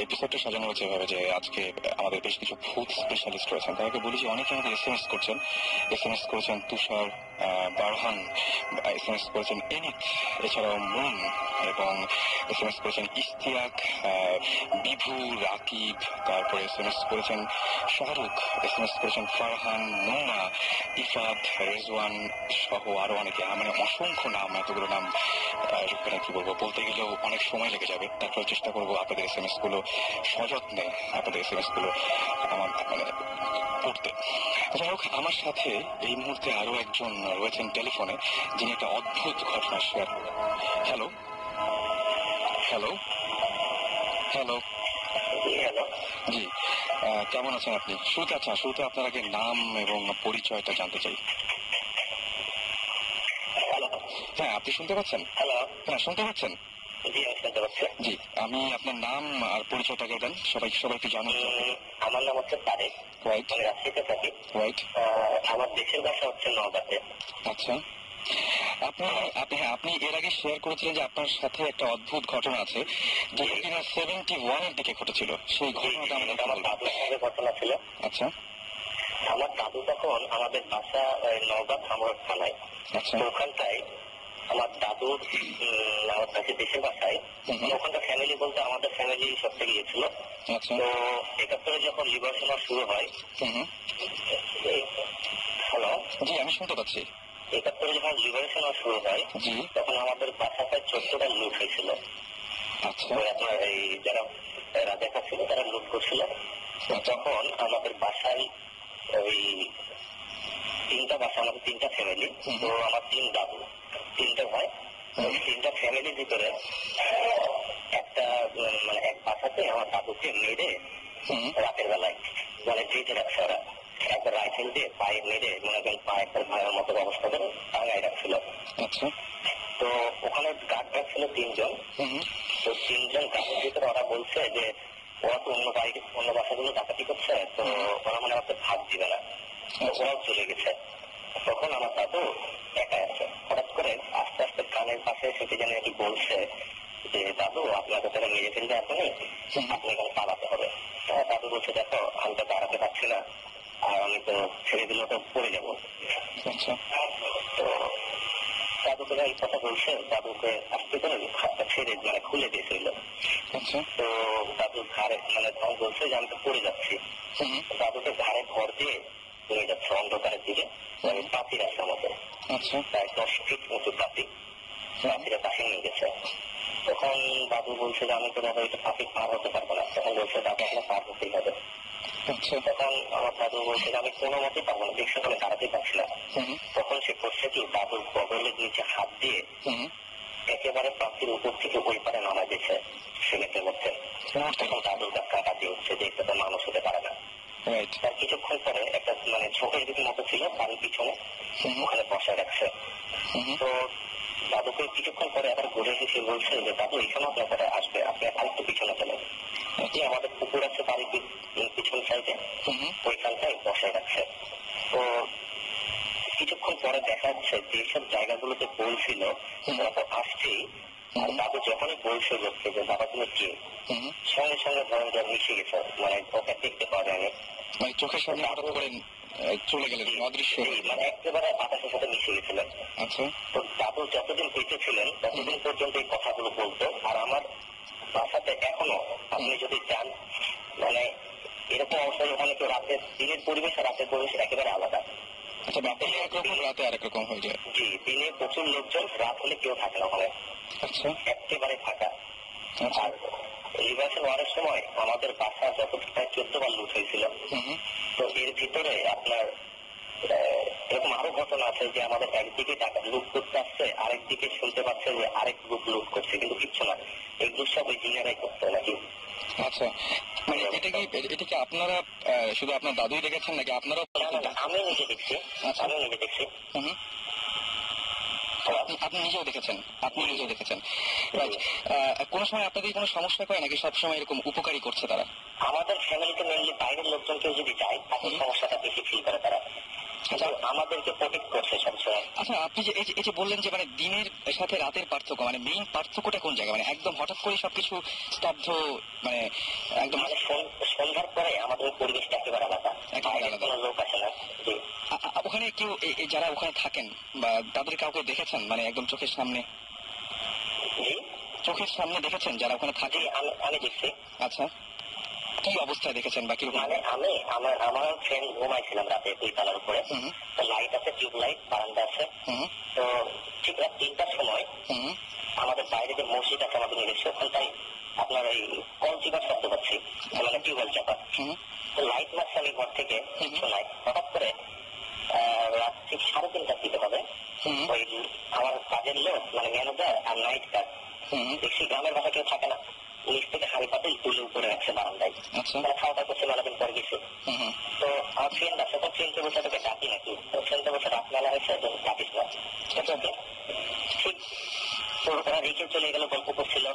এপিসোডটা সাজানো হয়েছে এভাবে যে আজকে আমাদের বেশ কিছু ভূত স্পেশালিস্ট রয়েছেন। তাদেরকে বলি যে অনেকে আমাদের SMS করেছেন তুষার, বারহান, SMS করেছেন এনিত, এছাড়াও মুন, এবং SMS করেছেন ইস্তিয়াক, বিভু, রাকিব, তারপরে SMS করেছেন শাহরুখ, SMS করেছেন ফারহান, মুন্না, ইফাত, রেজওয়ান সহ আরো অনেকে। মানে অসংখ্য নাম, এতগুলো নাম কি বলবো, বলতে গেলেও অনেক সময় লেগে যাবে। তারপরে চেষ্টা করবো আপনাদের SMS গুলো সযত্নে আপনাদের SMS গুলো আমার মানে পড়তে। যাই হোক, আমার সাথে এই মুহূর্তে আরো একজন রয়েছেন টেলিফোনে, যিনি একটা অদ্ভুত ঘটনা শেয়ার করবেন। হ্যালো হ্যালো হ্যালো হ্যালো, জি, কেমন আছেন আপনি? শুরুতে আপনার আগে নাম এবং পরিচয়টা জানতে চাই। হ্যাঁ, আপনি শুনতে পাচ্ছেন? হ্যালো, হ্যাঁ, শুনতে পাচ্ছেন? জি আমি শুনতে পাচ্ছি। জি, আমি আপনার নাম আর পরিচয়টাকে দেন, সবাইকে জানুন। আমার নাম হচ্ছে তারেক, রাইট আমি রাজশাহীতে থাকি। রাইট, আমার দেশের ভাষা হচ্ছে নওগাঁতে। আচ্ছা, আপনি এর আগে শেয়ার করেছিলেন যে আপনার সাথে একটা অদ্ভুত ঘটনা আছে, যেটা কিনা 71 এর দিকে ঘটেছিল। সেই ঘটনাটা আমাদের আমার দাদুর সঙ্গে ঘটনা ছিল। আচ্ছা আমার দাদু তখন আমাদের বাসা নওগাঁ ধামরাট থানায়। আচ্ছা ওখানটায় আমার দাদুর আমার কাছে দেশের বাসায় ওখানকার ফ্যামিলি বলতে আমাদের ফ্যামিলি সবথেকে গিয়েছিল। আচ্ছা, তো 71 যখন লিবারেশন শুরু হয়, হ্যালো, জি আমি শুনতে পাচ্ছি। 71 যখন লিবারেশন শুরু হয়, জি, তখন আমাদের বাসাটায় 14টা লুট হয়েছিল। আচ্ছা আপনার এই যারা রাজাকার ছিল তারা লুট করছিল। তখন আমাদের বাসায় ওই তিনটা বাসা, আমাদের তিনটা ফ্যামিলি, তো আমার তিনটা ভাই, তিনটা ফ্যামিলির ভিতরে একটা মানে এক বাসাতে আমার দাদুকে মেরে রাতের বেলায় মানে ড্রিটে রাখছে ওরা, একটা রাইফেল দিয়ে পায়ে মেরে মনে করেন পায়ে একটা ভাইয়ের মতো অবস্থা করে টাঙায় রাখছিল। আচ্ছা, তো ওখানে গার্ড ছিল 3 জন। তো 3 জন গার্ডের ভিতরে ওরা বলছে যে ওরা তো অন্য বাসাগুলো ডাকাতি করছে, তো ওরা মানে আমাকে ভাগ দিবে না, ওরাও চলে গেছে। তখন আমার দাদু একা আছে। হঠাৎ করে আস্তে আস্তে কানের পাশে সেটি যেন একটু বলছে যে দাদু আপনাকে তারা মেরে ফেলবে, আপনি এখানে পালাতে হবে। দাদু বলছে দেখো আমি তো দাঁড়াতে পারছি না, আর আমি তো ছেড়ে দিলে তো পড়ে যাবো। আচ্ছা, তো দাদুকে এই কথা বলছে, দাদুকে আস্তে করে হাতটা ছেড়ে মানে খুলে দিয়েছিল। আচ্ছা, তো দাদুর ঘাড়ে মানে তখন বলছে যে আমি তো পড়ে যাচ্ছি। দাদুকে ঘাড়ে ভর দিয়ে নিয়ে যাচ্ছে অন্ধকারের দিকে, পাখির আছে আমাদের আচ্ছা, প্রায় 10 ফিট উঁচু পাখিরা পাখি নিয়ে গেছে। তখন দাদু বলছে যে আমি তো দাদা এটা পাখি পার হতে পারবো না। তখন বলছে দাদু আপনার পার হতেই হবে। আচ্ছা, তখন আমার দাদু বলছে যে আমি কোনো মতেই পারবো না, দেখছি আমি দাঁড়াতেই পারছি না। তখন সে করছে কি দাদুর বগলের নিচে হাত দিয়ে একেবারে পাখির উপর থেকে ওই পারে নামা দিয়েছে সিলেটের মধ্যে। তখন দাদুর কাটা দিয়ে উঠছে যে এটা তো মানুষ হতে পারে না। তার কিছুক্ষণ পরে একটা মানে ঝোঁকের দিকে মতো ছিল বাড়ির পিছনে, ওখানে বসায় রাখছে। তো দাদুকে কিছুক্ষণ পরে আবার ঘুরে এসে বলছে যে দাদু এখানে আপনার পরে আসবে, আপনি আরেকটু পিছনে চলেন। যে আমাদের পুকুর আছে বাড়ির পিছন সাইডে, ওইখানটায় বসায় রাখছে। তো কিছুক্ষণ পরে দেখা যাচ্ছে যেসব জায়গাগুলোতে বলছিল ওরা তো আসছেই, আর দাদু যখনই বলছে লোককে যে বাবা তুমি কে, সঙ্গে সঙ্গে ধরেন যে মিশে গেছে, মানে ওকে দেখতে পাওয়া যায়নি, মানে চোখের সামনে হঠাৎ করে চলে গেলেন অদৃশ্য, মানে একেবারে বাতাসের সাথে মিশে গেছিলেন। আচ্ছা, তো দাদু যতদিন বেঁচে ছিলেন ততদিন পর্যন্ত এই কথাগুলো বলতো। আর আমার বাসাতে এখনো আপনি যদি চান, মানে এরকম অবস্থা ওখানে কেউ রাতের, দিনের পরিবেশ আর রাতের পরিবেশ একেবারে আলাদা। আচ্ছা, দিনে একরকম রাতে আরেক রকম হয়ে যায়। জি, দিনে প্রচুর লোকজন, রাত হলে কেউ থাকে না ওখানে, আচ্ছা, একেবারে ফাঁকা। আচ্ছা, আর লিবারেশন ওয়ারের সময় আমাদের বাসা যত প্রায় 14 বার লুট হয়েছিল। তো এর ভিতরে আপনার এরকম আরো ঘটনা আছে যে আমাদের একদিকে টাকা লুট করতে আসছে, আরেকদিকে শুনতে পাচ্ছে যে আরেক গ্রুপ লুট করছে, কিন্তু কিচ্ছু না, এগুলো সব ওই জিনেরাই করতে নাকি। আচ্ছা, মানে এটা কি আপনারা শুধু আপনার দাদুই দেখেছেন নাকি আপনারাও? আমি নিজে দেখছি, আমি নিজে দেখছি। আপনি নিজেও দেখেছেন? আপনি নিজেও দেখেছেন, রাইট। কোন সময় আপনাদের কোনো সমস্যা করে নাকি সবসময় এরকম উপকারী করছে তারা? আমাদের ফ্যামিলিতে মেনলি বাইরের লোকজন কেউ যদি যায় তাদের সমস্যাটা বেশি ফিল করে তারা, আমাদেরকে প্রোটেক্ট করছে সবসময়। আচ্ছা, আপনি যে এই যে বললেন যে মানে দিনের সাথে রাতের পার্থক্য, মানে মেইন পার্থক্যটা কোন জায়গায়? মানে একদম হঠাৎ করে সবকিছু স্তব্ধ, মানে একদম মানে সন্ধ্যার পরে আমাদের পরিবেশটা একেবারে আলাদা, কোনো লোক আসে না। ওখানে কেউ যারা ওখানে থাকেন বা তাদের কাউকে দেখেছেন, মানে একদম চোখের সামনে? চোখের সামনে দেখেছেন যারা ওখানে থাকে? আমি দেখছি। আচ্ছা, কি অবস্থায় দেখেছেন বা কিরকম? মানে আমি আমার ফ্রেন্ড ঘুমাইছিলাম রাতে 2 তলার উপরে, তো লাইট আছে, টিউব লাইট, বারান্দা আছে। তো ঠিক রাত 3টার সময় আমাদের বাইরে যে মসজিদ আছে আমাদের নিজস্ব, ওখানটায় আপনার ওই কল চিপার শব্দ পাচ্ছি, মানে টিউবওয়েল চাপা। তো লাইট মারছে আমি ঘর থেকে, কিছু নাই। হঠাৎ করে রাত ঠিক 3:30টার দিকে হবে, ওই আমার কাজের লোক মানে ম্যানেজার আর নাইট কাজ, দেখছি গ্রামের বাসা কেউ থাকে না, নিচ থেকে হাড়ি পাতিল তুলে উপরে রাখছে বারান্দায়, মানে খাওয়া দাওয়া করছে, মেলাদিন পরে গেছে। তো আমার ফ্রেন্ড আছে, তো ফ্রেন্ডকে বলছে তোকে ডাকি নাকি, তো ফ্রেন্ডকে বলছে রাত মেলা হয়েছে ডাকিস না, ঠিক। তো ওরা রেখে চলে গেল, গল্প করছিল।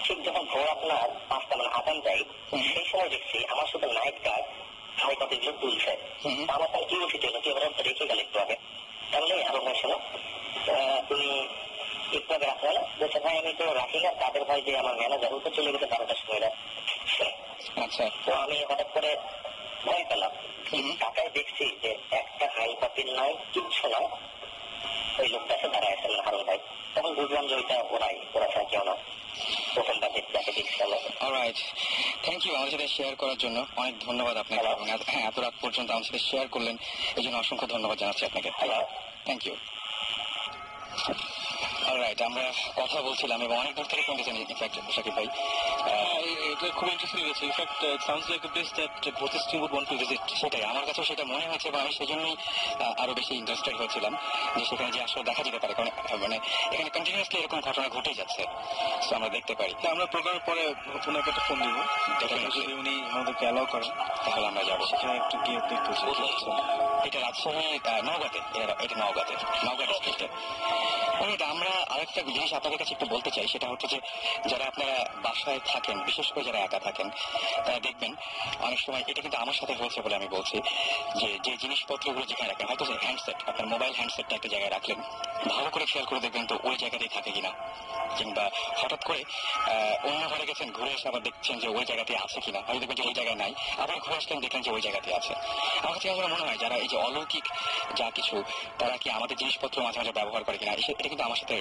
ঠিক যখন ভোর আপনার 5টা মানে আদান যায়, সেই সময় দেখছি আমার শুধু নাইট গার্ড হাড়ি পাতিল গুলো তুলছে। আমার তাহলে কিউরিসিটি হলো কি ওরা রেখে গেল একটু আগে, তাহলে আরো ভাই শোনো তুমি একটু আগে রাখলে না, বলছে ভাই আমি তো রাখি না, তাদের ভাই যে আমার ম্যানেজার ও তো চলে গেছে 12টার সময়। আচ্ছা, তো আমি হঠাৎ করে ভয় পেলাম, টাকায় দেখছি যে একটা হাই পাতিল নাই, কিচ্ছু না, ওই লোকটা এসে দাঁড়ায় আছে হারুন ভাই। তখন বুঝলাম যে ওইটা ওরা ছাড়া কেউ না, প্রথমবার যাকে দেখছিলাম। অলরাইট, থ্যাংক ইউ আমাদের সাথে শেয়ার করার জন্য, অনেক ধন্যবাদ আপনাকে। হ্যাঁ, এত রাত পর্যন্ত আমার সাথে শেয়ার করলেন, এই জন্য অসংখ্য ধন্যবাদ জানাচ্ছি আপনাকে। Thank you. অলরাইট, আমরা কথা বলছিলাম এবং অনেক দূর থেকে শুনতেছেন ইনফ্যাক্ট শাকিব ভাই। এটা খুব ইন্টারেস্টিং হয়েছে। In fact sounds like a place that both team would want to visit. সেটাই আমার কাছেও সেটা মনে হয়েছে এবং আমি সেজন্যই আরো বেশি ইন্টারেস্টেড হয়েছিলাম যে সেখানে যে আসলে দেখা যেতে পারে, কারণ মানে এখানে কন্টিনিউয়াসলি এরকম ঘটনা ঘটে যাচ্ছে, তো আমরা দেখতে পারি। আমরা প্রোগ্রামের পরে ওনাকে একটা ফোন দিব, যদি উনি আমাদেরকে অ্যালাউ করেন তাহলে আমরা যাবো সেখানে একটু গিয়ে দেখতে। এটা রাজশাহী নওগাঁতে, এটা নওগাঁ ডিস্ট্রিক্টে। আমরা আরেকটা জিনিস আপনাদের কাছে একটু বলতে চাই, সেটা হচ্ছে যে যারা আপনারা বাসায় থাকেন, বিশেষ করে যারা একা থাকেন, তারা দেখবেন অনেক সময়, এটা কিন্তু আমার সাথে হয়েছে বলে আমি বলছি, যে জিনিসপত্রগুলো যেখানে রাখেন, হয়তো হ্যান্ডসেট, আপনার মোবাইল হ্যান্ডসেটটা একটা জায়গায় রাখলেন, ভালো করে খেয়াল করে দেখবেন তো ওই জায়গাতেই থাকে কিনা, কিংবা হঠাৎ করে অন্য ঘরে গেছেন, ঘুরে এসে আবার দেখছেন যে ওই জায়গাতে আছে কিনা, হয়তো দেখবেন যে ওই জায়গায় নাই, আবার ঘুরে আসলেন দেখলেন যে ওই জায়গাতে আছে। আমার কাছে মনে হয় যারা এই যে অলৌকিক যা কিছু, তারা কি আমাদের জিনিসপত্র মাঝে মাঝে ব্যবহার করে কিনা, এটা কিন্তু আমার সাথে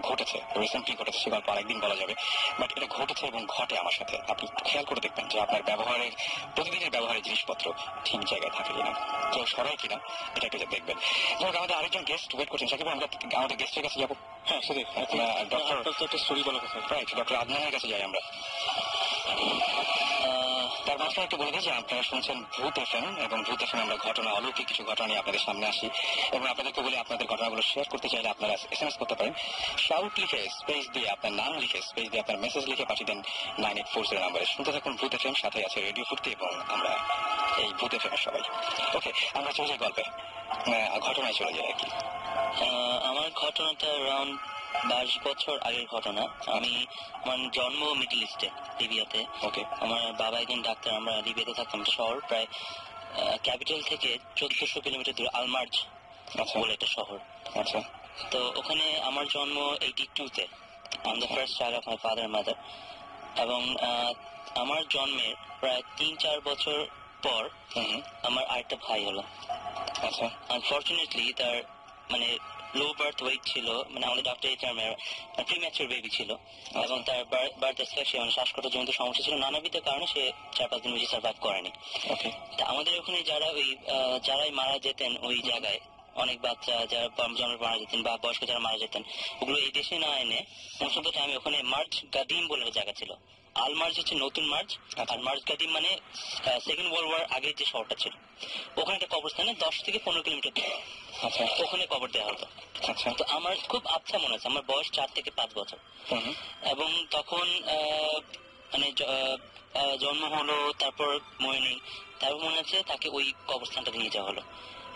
ঘটেছে, রিসেন্টলি ঘটেছে, সে গল্প আরেকদিন বলা যাবে, বাট এটা ঘটেছে এবং ঘটে আমার সাথে। আপনি খেয়াল করে দেখবেন যে আপনার ব্যবহারের, প্রতিদিনের ব্যবহারের জিনিসপত্র ঠিক জায়গায় থাকে কিনা, কেউ সরাই কিনা, এটা একটু দেখবেন। যেমন আমাদের আরেকজন গেস্ট ওয়েট করছেন, সাকিব আমরা আমাদের গেস্টের কাছে যাবো। হ্যাঁ, সেটাই, ডক্টর স্টোরি বলার কথা, রাইট, ডক্টর আদনানের কাছে যাই আমরা। তার মাঝখানে একটু বলে দিই যে আপনারা শুনছেন ভূত এফএম, এবং ভূত এফএম আমরা ঘটনা, অলৌকিক কিছু ঘটনা নিয়ে আপনাদের সামনে আসি এবং আপনাদেরকে বলি আপনাদের ঘটনাগুলো শেয়ার করতে চাইলে আপনারা SMS করতে পারেন, শাউট লিখে স্পেস দিয়ে আপনার নাম লিখে স্পেস দিয়ে আপনার মেসেজ লিখে পাঠিয়ে দেন 9840 নাম্বারে। শুনতে থাকুন ভূত এফএম, সাথে আছে রেডিও ফুর্তি এবং আমরা এই ভূত এফএম এর সবাই। ওকে, আমরা চলে যাই গল্পে, ঘটনায় চলে যাই আর কি। আমার ঘটনাটা অ্যারাউন্ড 22 বছর আগের ঘটনা। আমি আমার জন্ম মিডল ইস্টে, লিবিয়াতে। ওকে। আমার বাবা একজন ডাক্তার। আমরা লিবিয়াতে থাকতাম, শহর প্রায় ক্যাপিটাল থেকে 1400 কিলোমিটার দূরে, আলমার্জ বলে একটা শহর। আচ্ছা। তো ওখানে আমার জন্ম 82-তে। I am the first child of my father mother. এবং আমার জন্মের প্রায় 3-4 বছর পর আমার আরেকটা ভাই হলো। আচ্ছা। আনফরচুনেটলি তার মানে লো বার্থ ওয়েট ছিল, মানে আমাদের ডক্টর এই টার্মের প্রিম্যাচুর বেবি ছিল, এবং তার বার্থ অ্যাসফিক্সিয়া মানে শ্বাসকষ্টের জনিত সমস্যা ছিল নানাবিধ কারণে। সে 4-5 দিন বেশি সার্ভাইভ করেনি। ওকে। তা আমাদের ওখানে যারা যারাই মারা যেতেন ওই জায়গায়, অনেক বাচ্চা যারা জন্মের মারা যেতেন বা বয়স্ক যারা মারা যেতেন, ওগুলো এই দেশে না এনে মোস্ট অফ দ্য টাইম ওখানে মার্জ গাদিম বলে একটা জায়গা ছিল। আল মার্জ হচ্ছে নতুন মার্জ, আর মার্জ গাদিম মানে সেকেন্ড ওয়ার্ল্ড ওয়ার আগের যে শহরটা ছিল, ওখানে একটা কবরস্থানে 10 থেকে 15 কিলোমিটার দূরে। আচ্ছা। ওখানে কবর দেওয়া হতো। আচ্ছা। তো আমার খুব আচ্ছা মনে আছে, আমার বয়স 4 থেকে 5 বছর। এবং তখন মানে জন্ম হলো, তারপর মনে নেই, তারপর মনে আছে তাকে ওই কবরস্থানটাতে নিয়ে যাওয়া হলো।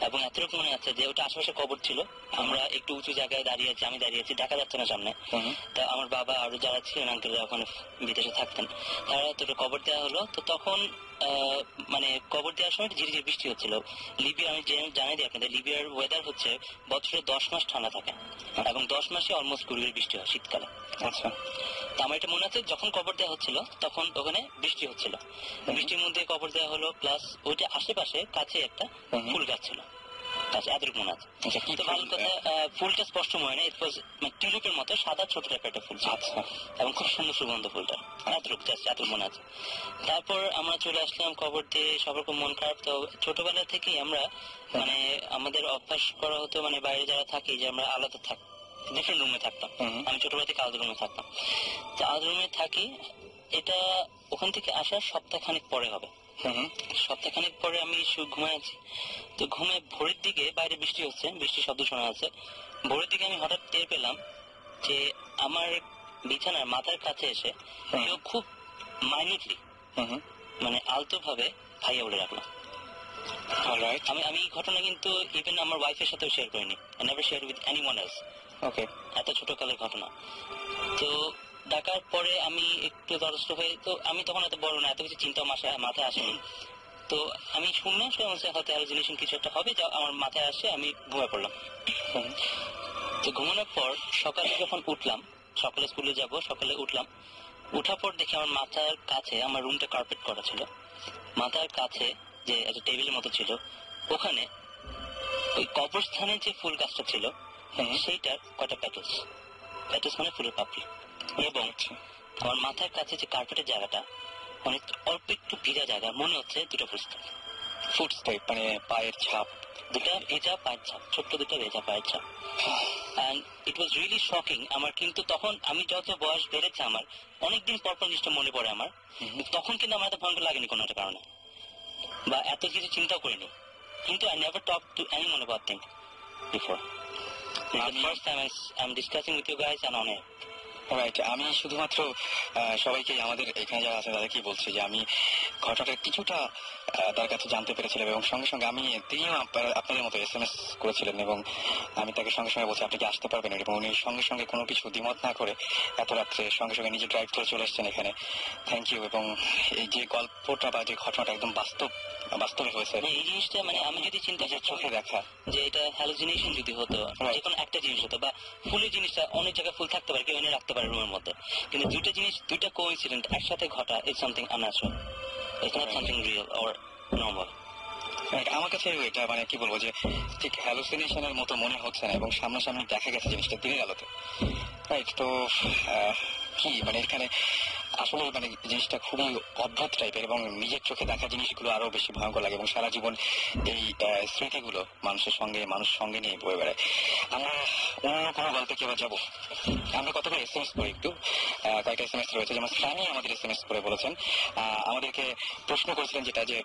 এবং এতটুকু মনে আছে যে ওটা আশেপাশে কবর ছিল, আমরা একটু উঁচু জায়গায় দাঁড়িয়ে আছি, আমি দাঁড়িয়ে আছি, দেখা যাচ্ছে না সামনে। তা আমার বাবা আরো যারা ছিলেন আঙ্কেলরা ওখানে বিদেশে থাকতেন, তারা তো কবর দেওয়া হলো। তো তখন মানে কবর দেওয়ার সময় ঝিরিঝিরি বৃষ্টি হচ্ছিল। লিবিয়া, আমি জানাই দিই আপনাদের, লিবিয়ার ওয়েদার হচ্ছে বছরে 10 মাস ঠান্ডা থাকে, এবং 10 মাসে অলমোস্ট 20 বৃষ্টি হয় শীতকালে। আচ্ছা। তো আমার এটা মনে আছে যখন কবর দেওয়া হচ্ছিল তখন ওখানে বৃষ্টি হচ্ছিল, বৃষ্টির মধ্যে কবর দেওয়া হলো, প্লাস ওইটা আশেপাশে কাছে একটা ফুল গাছ ছিল, এতটুকু মনে আছে। তো ভালো কথা, ফুলটা স্পষ্ট মনে নেই, টিউলিপের মতো সাদা ছোট টাইপের একটা ফুল ছিল, এবং খুব সুন্দর সুগন্ধ ফুলটা, এতটুকু মনে আছে। তারপর আমরা চলে আসলাম কবর দিয়ে, সবার খুব মন খারাপ। তো ছোটবেলা থেকেই আমরা মানে আমাদের অভ্যাস করা হতো, মানে বাইরে যারা থাকি যে আমরা আলাদা থাকি, ডিফারেন্ট রুমে থাকতাম। আমি ছোটবেলা থেকে আলাদা রুমে থাকতাম। তো আলাদা রুমে থাকি, এটা ওখান থেকে আসার সপ্তাহখানেক পরে হবে। সপ্তাহখানেক পরে আমি ঘুমায় আছি। তো ঘুমে ভোরের দিকে বাইরে বৃষ্টি হচ্ছে, বৃষ্টির শব্দ শোনা যাচ্ছে। ভোরের দিকে আমি হঠাৎ টের পেলাম যে আমার বিছানার মাথার কাছে এসে কেউ খুব মাইনিউটলি মানে আলতো ভাবে ভাইয়া বলে রাখলো। আমি এই ঘটনা কিন্তু ইভেন আমার ওয়াইফের সাথেও শেয়ার করিনি, never share with anyone else. Okay, এত ছোট কালের ঘটনা। তো ডাকার পরে আমি একটু তরস্ত হয়ে, তো আমি তখন এত বড় না, এত কিছু চিন্তা মাথায় আসেনি। তো আমি শুনলাম হয়তো হ্যালুসিনেশন কিছু একটা হবে, যা আমার মাথায় আসে, আমি ঘুমিয়ে পড়লাম। তো ঘুমানোর পর সকালে যখন উঠলাম, সকালে স্কুলে যাব, সকালে উঠলাম, উঠার পর দেখি আমার মাথার কাছে, আমার রুমটা কার্পেট করা ছিল, মাথার কাছে যে একটা টেবিলের মতো ছিল, ওখানে ওই কবরস্থানে যে ফুল গাছটা ছিল সেইটার কয়টা প্যাটেলস মানে ফুলের পাপড়ি, এবং আমার মাথার কাছে যে কার্পেটের জায়গাটা অনেক অল্প একটু ভিজা জায়গা, মনে হচ্ছে দুটো ফুটস্টেপ, মানে পায়ের ছাপ, দুটা ভেজা পায়ের ছাপ, ছোট্ট দুটো ভেজা পায়ের ছাপ। And it was really shocking আমার। কিন্তু তখন আমি যত বয়স বেড়েছে, আমার অনেকদিন পর পর জিনিসটা মনে পড়ে আমার, তখন কিন্তু আমার এত ভয়ঙ্কর লাগেনি কোনো একটা কারণে, বা এত কিছু চিন্তা করিনি। কিন্তু I never talked to anyone about things before. This is the first time I'm discussing with you guys and on air. Right. আমি শুধুমাত্র সবাইকে, আমাদের এখানে যারা আছে তাদেরকেই বলছি যে আমি ঘটনাটা কিছুটা তার কাছে জানতে পেরেছিলাম, এবং সঙ্গে সঙ্গে তিনিও আপনাদের মতো SMS করেছিলেন, এবং আমি তাকে সঙ্গে সঙ্গে বলছি আপনি কি আসতে পারবেন, এবং উনি সঙ্গে সঙ্গে কোনো কিছু দ্বিমত না করে এত রাত্রে সঙ্গে সঙ্গে নিজে ড্রাইভ করে চলে এসেছেন এখানে। Thank you. এবং এই যে গল্পটা বা যে ঘটনাটা একদম বাস্তবে হয়েছে, এই জিনিসটা মানে আমি যদি চিন্তা করছি চোখে দেখা যে এটা হ্যালুসিনেশন যদি হতো, যে কোনো একটা জিনিস হতো, বা ফুলের জিনিসটা অনেক জায়গায় ফুল থাকতে পারে, কেউ এনে রাখতে পারে রুমের মধ্যে, কিন্তু দুইটা জিনিস, দুইটা কোইন্সিডেন্ট একসাথে ঘটা, it's something unnatural, it's not something real or normal. আমার কাছে এটা মানে কি বলবো, যে ঠিক হ্যালুসিনেশনের মতো মনে হচ্ছে না, এবং সামনাসামনি দেখা গেছে জিনিসটা দিনের আলোতে। রাইট। তো কি মানে এখানে আসলে মানে জিনিসটা খুবই অদ্ভুত টাইপের, এবং নিজের চোখে দেখা জিনিসগুলো আরো বেশি ভয়ঙ্কর লাগে, এবং সারা জীবন এই স্মৃতিগুলো মানুষ সঙ্গে নিয়ে বয়ে বেড়ায়। আমরা অন্য কোনো গল্পে কি আবার যাবো? আমরা কতগুলো SMS করি, একটু কয়েকটা SMS রয়েছে, যেমন সানি আমাদের SMS করে বলেছেন, আমাদেরকে প্রশ্ন করেছিলেন যেটা যে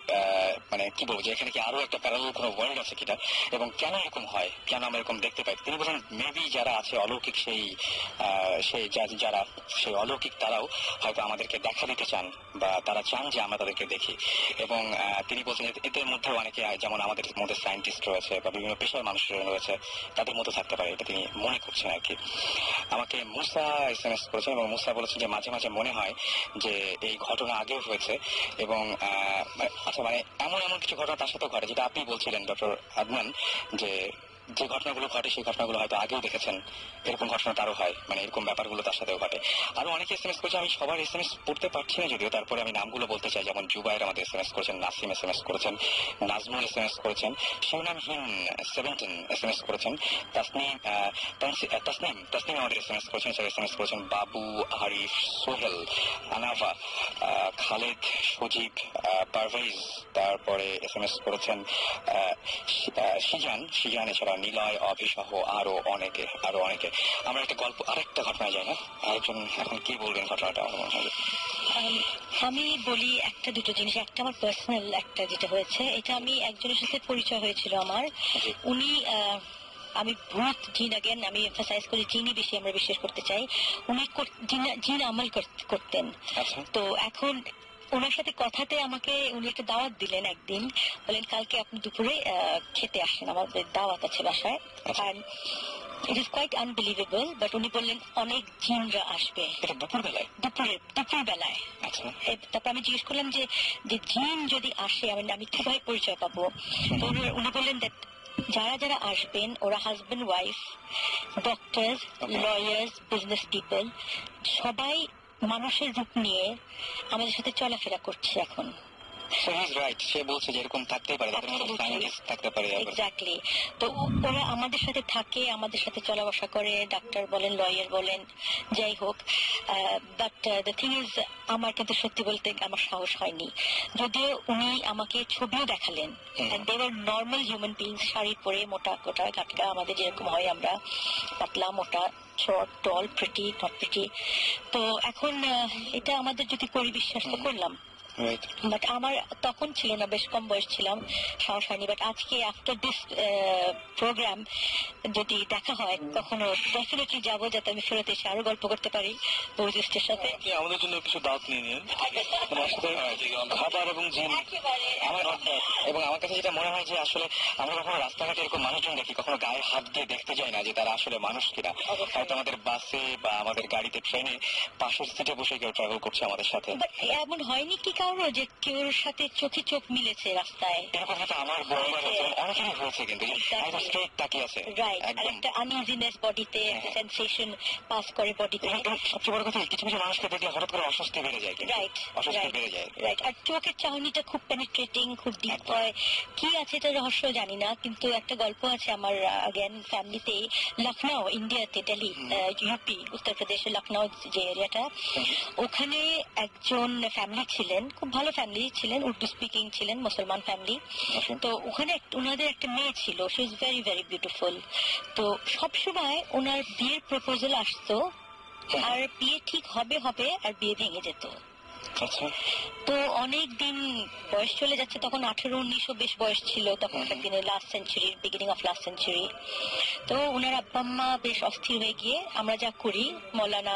মানে কি বলবো, যে এখানে কি আরো একটা প্যারালাল কোনো ওয়ার্ল্ড আছে কিনা, এবং কেন এরকম হয়, কেন আমরা এরকম দেখতে পাই। তিনি বলেন মেবি যারা আছে অলৌকিক, যারা সেই অলৌকিক তারাও হয়তো আমাদেরকে দেখা দিতে চান বা তারা চান যে আমরা তাদেরকে দেখি। এবং তিনি বলছেন যে এদের মধ্যে অনেকে যেমন আমাদের মধ্যে সায়েন্টিস্ট রয়েছে বা বিভিন্ন পেশার মানুষ রয়েছে, তাদের মধ্যে থাকতে পারে, এটা তিনি মনে করছেন আর কি। আমাকে মুসা SMS করেছেন এবং মুসা বলেছেন যে মাঝে মাঝে মনে হয় যে এই ঘটনা আগেও হয়েছে এবং আচ্ছা মানে এমন এমন কিছু ঘটনা তার সাথেও ঘটে, যেটা আপনি বলছিলেন ডক্টর আদনান, যে ঘটনাগুলো ঘটে সেই ঘটনাগুলো হয়তো আগেও দেখেছেন, এরকম ঘটনা তারও হয়, মানে এরকম ব্যাপারগুলো তার সাথেও ঘটে। আরো অনেকে SMS করেছে, আমি সবার SMS পড়তে পারছি না যদিও, তারপরে আমি নামগুলো বলতে চাই। যেমন জুবাইর আমাদের SMS করেছেন, নাসিম SMS করেছেন, নাজমুল SMS করেছেন, শিরোনামহীন 17 SMS করেছেন, তাসনিম আমাদের SMS করেছেন, SMS করেছেন বাবু, আরিফ, সোহেল, আনাফা, খালেদ, সজীব, পারভেজ, তারপরে SMS করেছেন সিজান, এছাড়া নিলয়, অভিসহ আরো অনেকে। আমরা একটা গল্প আরেকটা ঘটনা যাই না, আরেকজন এখন কি বলবেন ঘটনাটা আমার মনে হয়। আমি বলি একটা দুটো জিনিস। একটা আমার পার্সোনাল একটা যেটা হয়েছে, এটা আমি একজনের সাথে পরিচয় হয়েছিল আমার। উনি আমি ভূত জিন, আগেন আমি এমফাসাইজ করি জিনই বেশি আমরা বিশ্বাস করতে চাই। উনি জিন আমল করতেন। তো এখন ওনার সাথে কথাতে আমাকে উনি একটা দাওয়াত দিলেন একদিন, বলেন কালকে আপনি দুপুরে খেতে আসেন, আমাদের দাওয়াত আছে বাসায়। আর it is quite unbelievable, but উনি বললেন অনেক জিনরা আসবে দুপুর বেলায়। তারপর আমি জিজ্ঞেস করলাম যে জিন যদি আসে আমি কিভাবে পরিচয় পাবো? তো উনি বললেন দ্যাট যারা যারা আসবেন ওরা husband wife, doctor, lawyers, business people, সবাই মানুষের রূপ নিয়ে আমাদের সাথে চলাফেরা করছে এখন। সে বলছে যে এরকম থাকতেই পারে, থাকতে পারে। এক্স্যাক্টলি। তো ওরা আমাদের সাথে থাকে, আমাদের সাথে চলা বসা করে, ডাক্তার বলেন, লয়ার বলেন, যাই হোক। বাট দ্য থিং ইজ, আমার কিন্তু সত্যি বলতে আমার সাহস হয়নি। যদিও উনি আমাকে ছবিও দেখালেন, they were normal human beings, sari পরে, মোটা কোটা গাটকা, আমাদের যেরকম হয় আমরা, পাতলা মোটা, short, tall, pretty, not pretty. তো এখন এটা আমাদের যদি পরিবিশ্বাস তো করলাম, বাট আমার তখন ছিল না, বেশ কম বয়স ছিলাম, সাহস হয়নি। বাট আজকে আফটার দিস প্রোগ্রাম যদি দেখা হয় কখনো ডেফিনেটলি যাবো, যাতে আমি ফেরত এসে আরো গল্প করতে পারি বৌদিষ্টের সাথে। আমাদের জন্য কিছু দাওয়াত নিয়ে নিন, খাবার এবং জিন এবং আমার কাছে যেটা মনে হয় যে আসলে আমরা কখনো রাস্তাঘাটে এরকম মানুষজন দেখি, কখনো গায়ে হাত দিয়ে দেখতে যাই না যে তারা আসলে মানুষ কিনা। হয়তো আমাদের বাসে বা আমাদের গাড়িতে, ট্রেনে পাশের সিটে বসে কেউ ট্রাভেল করছে আমাদের সাথে। এমন হয়নি কি কারো যে কেউর সাথে চোখে চোখ মিলেছে রাস্তায়? এরকম হয়তো আমার অনেকেরই হয়েছে, কিন্তু তাকিয়ে আছে। রাইট, আর একটা আনইজিনেস বডিতে, সেন্সেশন পাস করে বডিতে। সবচেয়ে বড় কথা, কিছু কিছু মানুষকে দেখলে হঠাৎ করে অস্বস্তি বেড়ে যায়। রাইট। আর চোখের চাহনিটা খুব পেনিট্রেটিং, খুব ডিপ হয়। কি আছে এটা রহস্য জানি না, কিন্তু একটা গল্প আছে আমার আগেন ফ্যামিলিতে, লখনৌ, ইন্ডিয়াতে, দিল্লি, ইউপি, উত্তরপ্রদেশে লখনৌ যে এরিয়াটা, ওখানে একজন ফ্যামিলি ছিলেন, খুব ভালো ফ্যামিলি ছিলেন, উর্দু স্পিকিং ছিলেন, মুসলমান ফ্যামিলি। তো ওখানে ওনাদের একটা মেয়ে ছিল, she is very very beautiful. তো সবসময় ওনার বিয়ের প্রপোজাল আসতো, আর বিয়ে ঠিক হবে আর বিয়ে ভেঙে যেত। তো অনেক দিন বয়স চলে যাচ্ছে, তখন 18-19 বেশ বয়স ছিল তখনকার দিনে, last century, beginning of last century. তো ওনার আব্বা আম্মা বেশ অস্থির হয়ে গিয়ে, আমরা যা করি মৌলানা,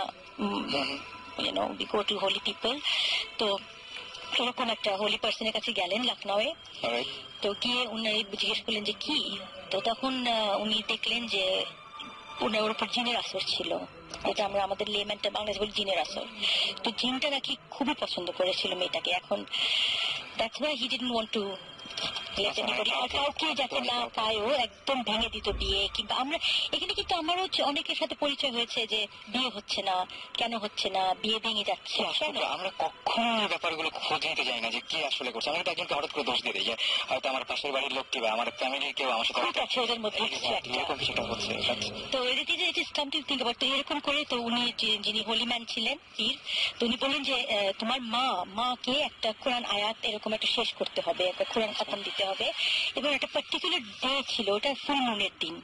we go to holy people, তো এরকম একটা হোলি পার্সনের কাছে গেলেন লখনৌয়ে। তো গিয়ে উনি জিজ্ঞেস করলেন যে কি, তো তখন উনি দেখলেন যে ওনার উপর জিনের আসর ছিল, যেটা আমরা আমাদের লেম্যানটা বাংলাদেশ বলি জিনের আসর। তো জিনটা নাকি খুবই পছন্দ করেছিল মেয়েটাকে। এখন that's why he didn't want to let anybody, কাউকে যাতে না পায়, ও একদম ভেঙে দিত বিয়ে। কিংবা আমরা এখানে কিন্তু আমারও অনেকের সাথে পরিচয় হয়েছে যে বিয়ে হচ্ছে না, কেন হচ্ছে না, বিয়ে ভেঙে যাচ্ছে। আমরা কখনো ব্যাপারগুলো খোঁজ নিতে যাই না যে কি আসলে করছে। আমরা একজনকে হঠাৎ করে দোষ দিয়ে দিই যে হয়তো আমার পাশের বাড়ির লোক কিংবা আমার ফ্যামিলির কেউ আমার সাথে ওদের মধ্যে এরকম কিছুটা হচ্ছে। তো it is something think about. তো এরকম করে তো উনি যিনি হোলি ম্যান ছিলেন, পীর, তো উনি বললেন যে তোমার মাকে একটা কোরআন আয়াত এরকম একটা শেষ করতে হবে, একটা কোরআন খতম দিতে হবে, এবং একটা পার্টিকুলার ডে ছিল, ওটা ফুল মুনের দিন,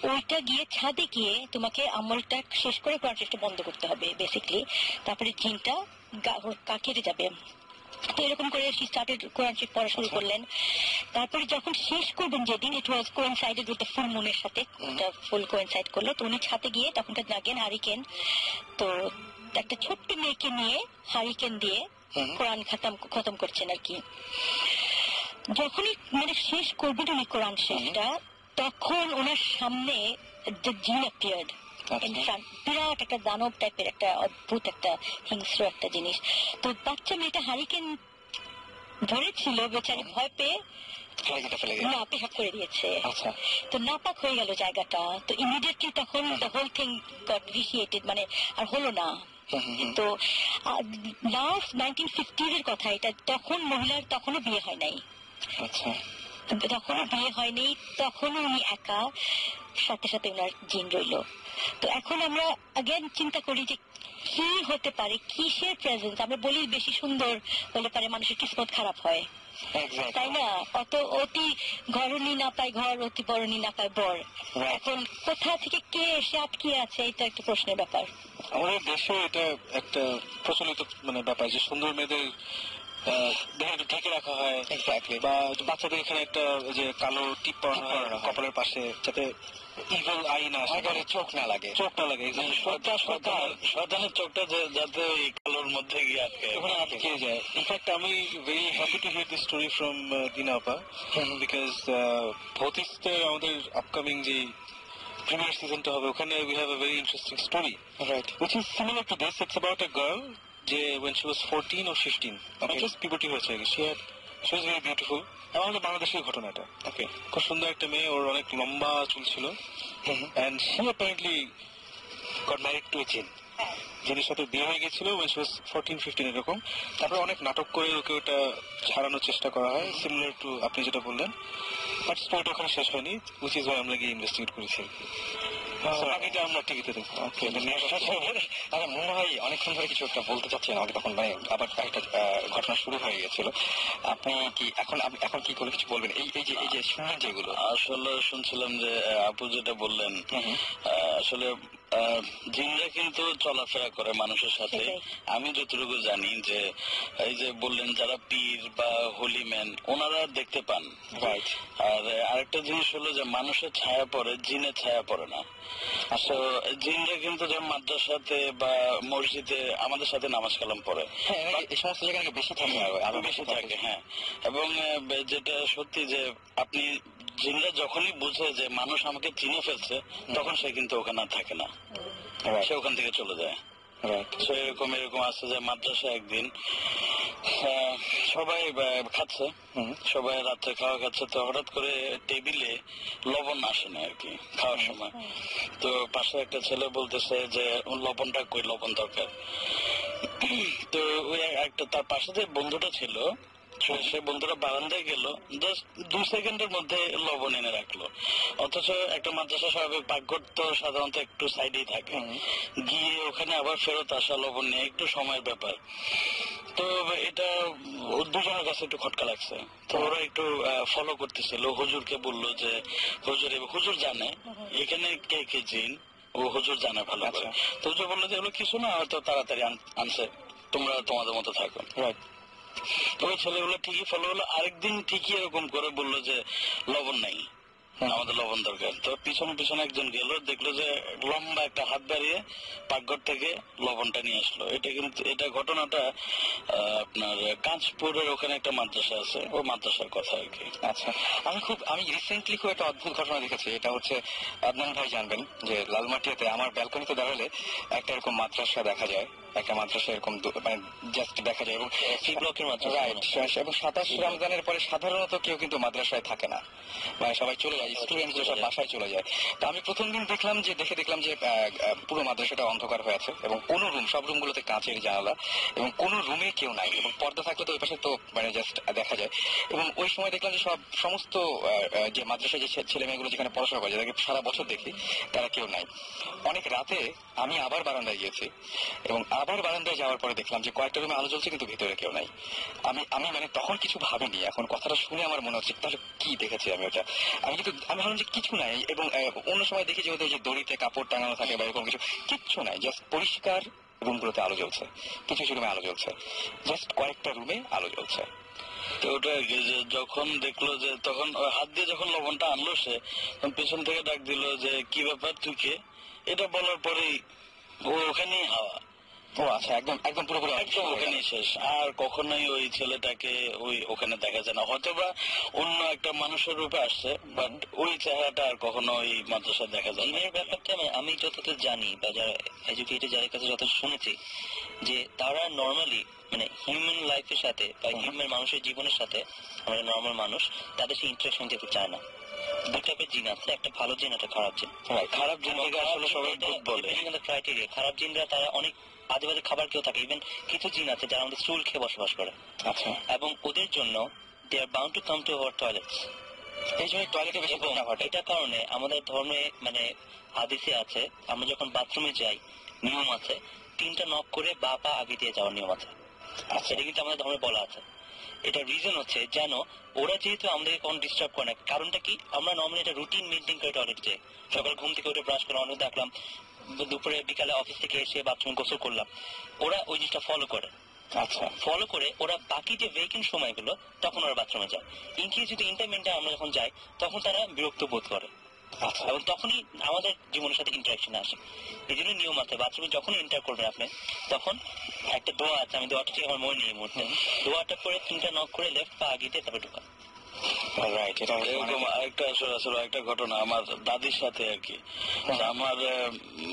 ওইটা গিয়ে ছাদে গিয়ে তোমাকে আমলটা শেষ করে কোরআন শরীফটা বন্ধ করতে হবে বেসিক্যালি, তারপরে জিনটা কেটে যাবে। তো এরকম করে স্টার্টেড কোরআন শরীফ পড়া শুরু করলেন। তারপরে যখন শেষ করবেন যেদিন, ইট ওয়াজ কোইনসাইডেড উইথ দ্য ফুল মুনের সাথে, ফুল কোইনসাইড করলো। তো উনি ছাদে গিয়ে তখন নাগেন হারিকেন, তো একটা ছোট্ট মেয়েকে নিয়ে হারিকেন দিয়ে কোরআন খতম করছেন আর কি। যখনই মানে শেষ করবেন উনি কোরআন শেষটা, তখন ওনার সামনে দ্য জিন অ্যাপিয়ার্ড ইন ফ্রন্ট। বিরাট একটা দানব টাইপের একটা অদ্ভুত একটা হিংস্র একটা জিনিস। তো বাচ্চা মেয়েটা হারিকেন ধরেছিল, বেচারি ভয় পেয়ে পেশাব করে দিয়েছে। তো নাপাক হয়ে গেল জায়গাটা। তো ইমিডিয়েটলি তখন দ্য হোল থিং গট ভিসিয়েটেড, মানে আর হলো না। তো লাস্ট 1950s এর কথা এটা। তখন মহিলার তখনও বিয়ে হয় নাই, তখনও বিয়ে হয়নি, তখনও উনি একা, সাথে সাথে ওনার জিন রইল। তো এখন আমরা আগেন চিন্তা করি যে কি হতে পারে, কিসের প্রেজেন্স। আমরা বলি বেশি সুন্দর হলে পারে মানুষের কিসমত খারাপ হয়, তাই না? অতি ঘরণী না পায় ঘর, অতি বরণী না পায় বর। এখন কোথা থেকে কে এসে আটকে আছে, এটা একটা প্রশ্নের ব্যাপার। আমাদের দেশে এটা একটা প্রচলিত মানে ব্যাপার যে সুন্দর মেয়েদের দেহটা ঢেকে রাখা হয়, বা বাচ্চাদের এখানে একটা যে কালো টিপ পরানো হয় কপালের পাশে, যাতে ইভিল আই না আসে, চোখ না লাগে। শয়তানের চোখটা যাতে ওই কালোর মধ্যে গিয়ে আটকে যায়। ইনফ্যাক্ট আমি very happy to here this story from দিনা আপা, বিকজ ভৌতিকতে আমাদের আপকামিং যে প্রিমিয়ার সিজনটা হবে, ওখানে we have a very interesting story, which is similar to this. It's about a girl যে when she was 14 or 15, just puberty হয়েছে, she was very beautiful. আমাদের বাংলাদেশের ঘটনাটা, খুব সুন্দর একটা মেয়ে, ওর অনেক লম্বা চুল ছিল, and she apparently got married to a jinn, যিনির সাথে বিয়ে হয়ে গেছিল when she was 14-15 এরকম। তারপরে অনেক নাটক করে ওকে ওটা ছাড়ানোর চেষ্টা করা হয়, সিমিলার টু আপনি যেটা বললেন, বাট স্টোরিটা ওখানে শেষ হয়নি, which is why আমরা গিয়ে ইনভেস্টিগেট করেছি। বাকিটা আমরা টিভিতে দেখবো। মনে হয় অনেকক্ষণ ধরে কিছু একটা বলতে চাচ্ছেন আমাকে, তখন মানে আবার একটা ঘটনা শুরু হয়ে গেছিল। আপনি কি এখন কি করে কিছু বলবেন? এই যে শুনলেন যেগুলো, আসলে শুনছিলাম যে আপু যেটা বললেন, আসলে জিনরা কিন্তু চলাফেরা করে মানুষের সাথে। আমি যতটুকু জানি যে এই যে বললেন যারা পীর বা হোলিম্যান, ওনারা দেখতে পান। আর আরেকটা জিনিস হলো যে মানুষের ছায়া পড়ে, জিনের ছায়া পড়ে না। তো জিনরা কিন্তু যেমন মাদ্রাসাতে বা মসজিদে আমাদের সাথে নামাজ কালাম পড়ে, এই সমস্ত জায়গায় বেশি থাকে, আরো বেশি থাকে। হ্যাঁ, এবং যেটা সত্যি যে আপনি জিনরা যখনই বুঝে যে মানুষ আমাকে চিনে ফেলছে, তখন সে কিন্তু ওখানে থাকে না, সে ওখান থেকে চলে যায়। এরকম আছে যে মাদ্রাসা একদিন সবাই খাচ্ছে, সবাই রাত্রে খাওয়া খাচ্ছে, তো হঠাৎ করে টেবিলে লবণ আসে না আর কি খাওয়ার সময়। তো পাশে একটা ছেলে বলতেছে যে লবণটা কই, লবণ দরকার। তো ওই একটা তার পাশে যে বন্ধুটা ছিল, সে বন্ধুরা বারান্দায় গেল, জাস্ট 2 সেকেন্ডের মধ্যে লবণ এনে রাখলো। অথচ একটা মাদ্রাসা স্বাভাবিক পাকঘর তো সাধারণত একটু সাইডেই থাকে, গিয়ে ওখানে আবার ফেরত আসা লবণ নিয়ে একটু সময়ের ব্যাপার। তো এটা দুজনের কাছে একটু খটকা লাগছে। তো ওরা একটু ফলো করতেছিল, হুজুরকে বললো যে হুজুর জানে এখানে কে কে জিন, ও হুজুর জানে ভালো করে। তো হুজুর বললো যে এগুলো কিছু না, হয়তো তাড়াতাড়ি আনছে, তোমরা তোমাদের মতো থাকো। তবে ছেলেগুলো ঠিকই ফলো হলো। আরেকদিন ঠিকই এরকম করে বললো যে লবণ নাই, আমাদের লবণ দরকার। তো পিছনে পিছনে একজন গেল, দেখলো যে লম্বা একটা হাত বাড়িয়ে পাকঘর থেকে লবণটা নিয়ে আসলো। এটা ঘটনাটা আপনার কাঁচপুরের ওখানে একটা মাদ্রাসা আছে, ওই মাদ্রাসার কথা আর কি। আচ্ছা, আমি রিসেন্টলি খুব একটা অদ্ভুত ঘটনা দেখেছি। এটা হচ্ছে আদনান ভাই জানবেন যে লালমাটিয়াতে আমার ব্যালকনিতে দাঁড়ালে একটা এরকম মাদ্রাসা দেখা যায়, একটা মাদ্রাসা এরকম মানে জাস্ট দেখা যায়, এবং সি ব্লকের মাদ্রাসা। এবং 27 রমজানের পরে সাধারণত কেউ কিন্তু মাদ্রাসায় থাকে না, মানে সবাই চলে যায়, স্টুডেন্টরা সব বাসায় চলে যায়। তো আমি প্রথম দিন দেখলাম যে পুরো মাদ্রাসাটা অন্ধকার হয়ে আছে, এবং কোনো সব রুমগুলোতে কাঁচের জানালা, এবং কোনো রুমে কেউ নাই, এবং পর্দা থাকলে তো ওই পাশে তো মানে জাস্ট দেখা যায়। এবং ওই সময় দেখলাম যে সমস্ত যে মাদ্রাসায় যে ছেলে মেয়েগুলো যেখানে পড়াশোনা করে, যাদেরকে সারা বছর দেখি, তারা কেউ নাই। অনেক রাতে আমি আবার বারান্দায় গিয়েছি, এবং আবার বারান্দায় যাওয়ার পরে দেখলাম যে কয়েকটা রুমে আলো জ্বলছে, কিন্তু ভিতরে কেউ নাই। আমি মানে তখন কিছু ভাবিনি, এখন কথাটা শুনে আমার মনে হচ্ছে তাহলে কি দেখেছি আমি ওটা। আমি ভাবলাম যে কিছু নাই, এবং অন্য সময় দেখি যে ওদের যে দড়িতে কাপড় টাঙানো থাকে বা এরকম কিচ্ছু নাই, জাস্ট পরিষ্কার রুমগুলোতে আলো জ্বলছে, কিছু রুমে আলো জ্বলছে, জাস্ট কয়েকটা রুমে আলো জ্বলছে। তো ওটা যখন দেখলো যে তখন হাত দিয়ে যখন লবণটা আনলো, সে পেছন থেকে ডাক দিল যে কি ব্যাপার, তুই কে? এটা বলার পরেই ও ওখানেই হাওয়া ও আচ্ছা, একদম একদম পুরোপুরি একদম ওখানেই শেষ। আর কখনোই ওই ছেলেটাকে ওখানে দেখা যায় না, হয়তো বা অন্য একটা মানুষের রূপে আসছে, বাট ওই চেহারাটা আর কখনো ওই মাদ্রাসায় দেখা যায় না। জিনের ব্যাপারটা আমি যতটা জানি বা যারা এডুকেটেড যাদের কাছে যত শুনেছি, যে তারা নর্মালি মানে হিউম্যান লাইফের সাথে বা হিউম্যান মানুষের জীবনের সাথে, আমরা নর্মাল মানুষ, তাদের সে ইন্টারাকশন যেতে চায় না। দু টাইপের জিন আছে, একটা ভালো জিন, একটা খারাপ জিন। খারাপ জিনকে আসলে সবাই ভূত বলে। ক্রাইটেরিয়া, খারাপ জিনরা তারা অনেক আজে বাজে খাবার খেয়েও থাকে। ইভেন কিছু জিন আছে যারা আমাদের চুল খেয়ে বসবাস করে, আচ্ছা, এবং ওদের জন্য they are bound to come to our toilets. এই জন্য টয়লেটে বেশি এবং ঘটনা ঘটে। এটার কারণে আমাদের ধর্মে মানে হাদিসে আছে, আমরা যখন বাথরুমে যাই নিয়ম আছে 3টা নক করে বা পা আগে দিয়ে যাওয়ার নিয়ম আছে। আচ্ছা, এটা কিন্তু আমাদের ধর্মে বলা আছে। এটা রিজন হচ্ছে যেন ওরা যেহেতু আমাদেরকে কোনো ডিস্টার্ব করে না। কারণটা কি, আমরা নর্মালি এটা রুটিন মেনটেন করে টয়লেট যাই। সকাল ঘুম থেকে উঠে ব্রাশ করে অনেক দেখলাম, দুপুরে বিকালে অফিস থেকে এসে বাথরুমে গোসল করলাম, ওরা ওই জিনিসটা ফলো করে। আচ্ছা, ফলো করে ওরা বাকি যে ভেকেন্ট সময়গুলো তখন ওরা বাথরুমে যায়। ইনকেস যদি ইন্টারমেন্টে আমরা যখন যাই তখন তারা বিরক্ত বোধ করে, আচ্ছা, এবং তখনই আমাদের জীবনের সাথে ইন্টারাকশন আসে। এই জন্য নিয়ম আছে, বাথরুমে যখন এন্টার করবেন আপনি তখন একটা দোয়া আছে, আমি দোয়াটা ঠিক আমার মনে নেই এই মুহূর্তে। দোয়াটা করে 3টা নক করে লেফট পা আগে দিয়ে তারপরে ঢোকান। রাইট। এটা এরকম আরেকটা আসলে একটা ঘটনা আমার দাদির সাথে আর কি। আমার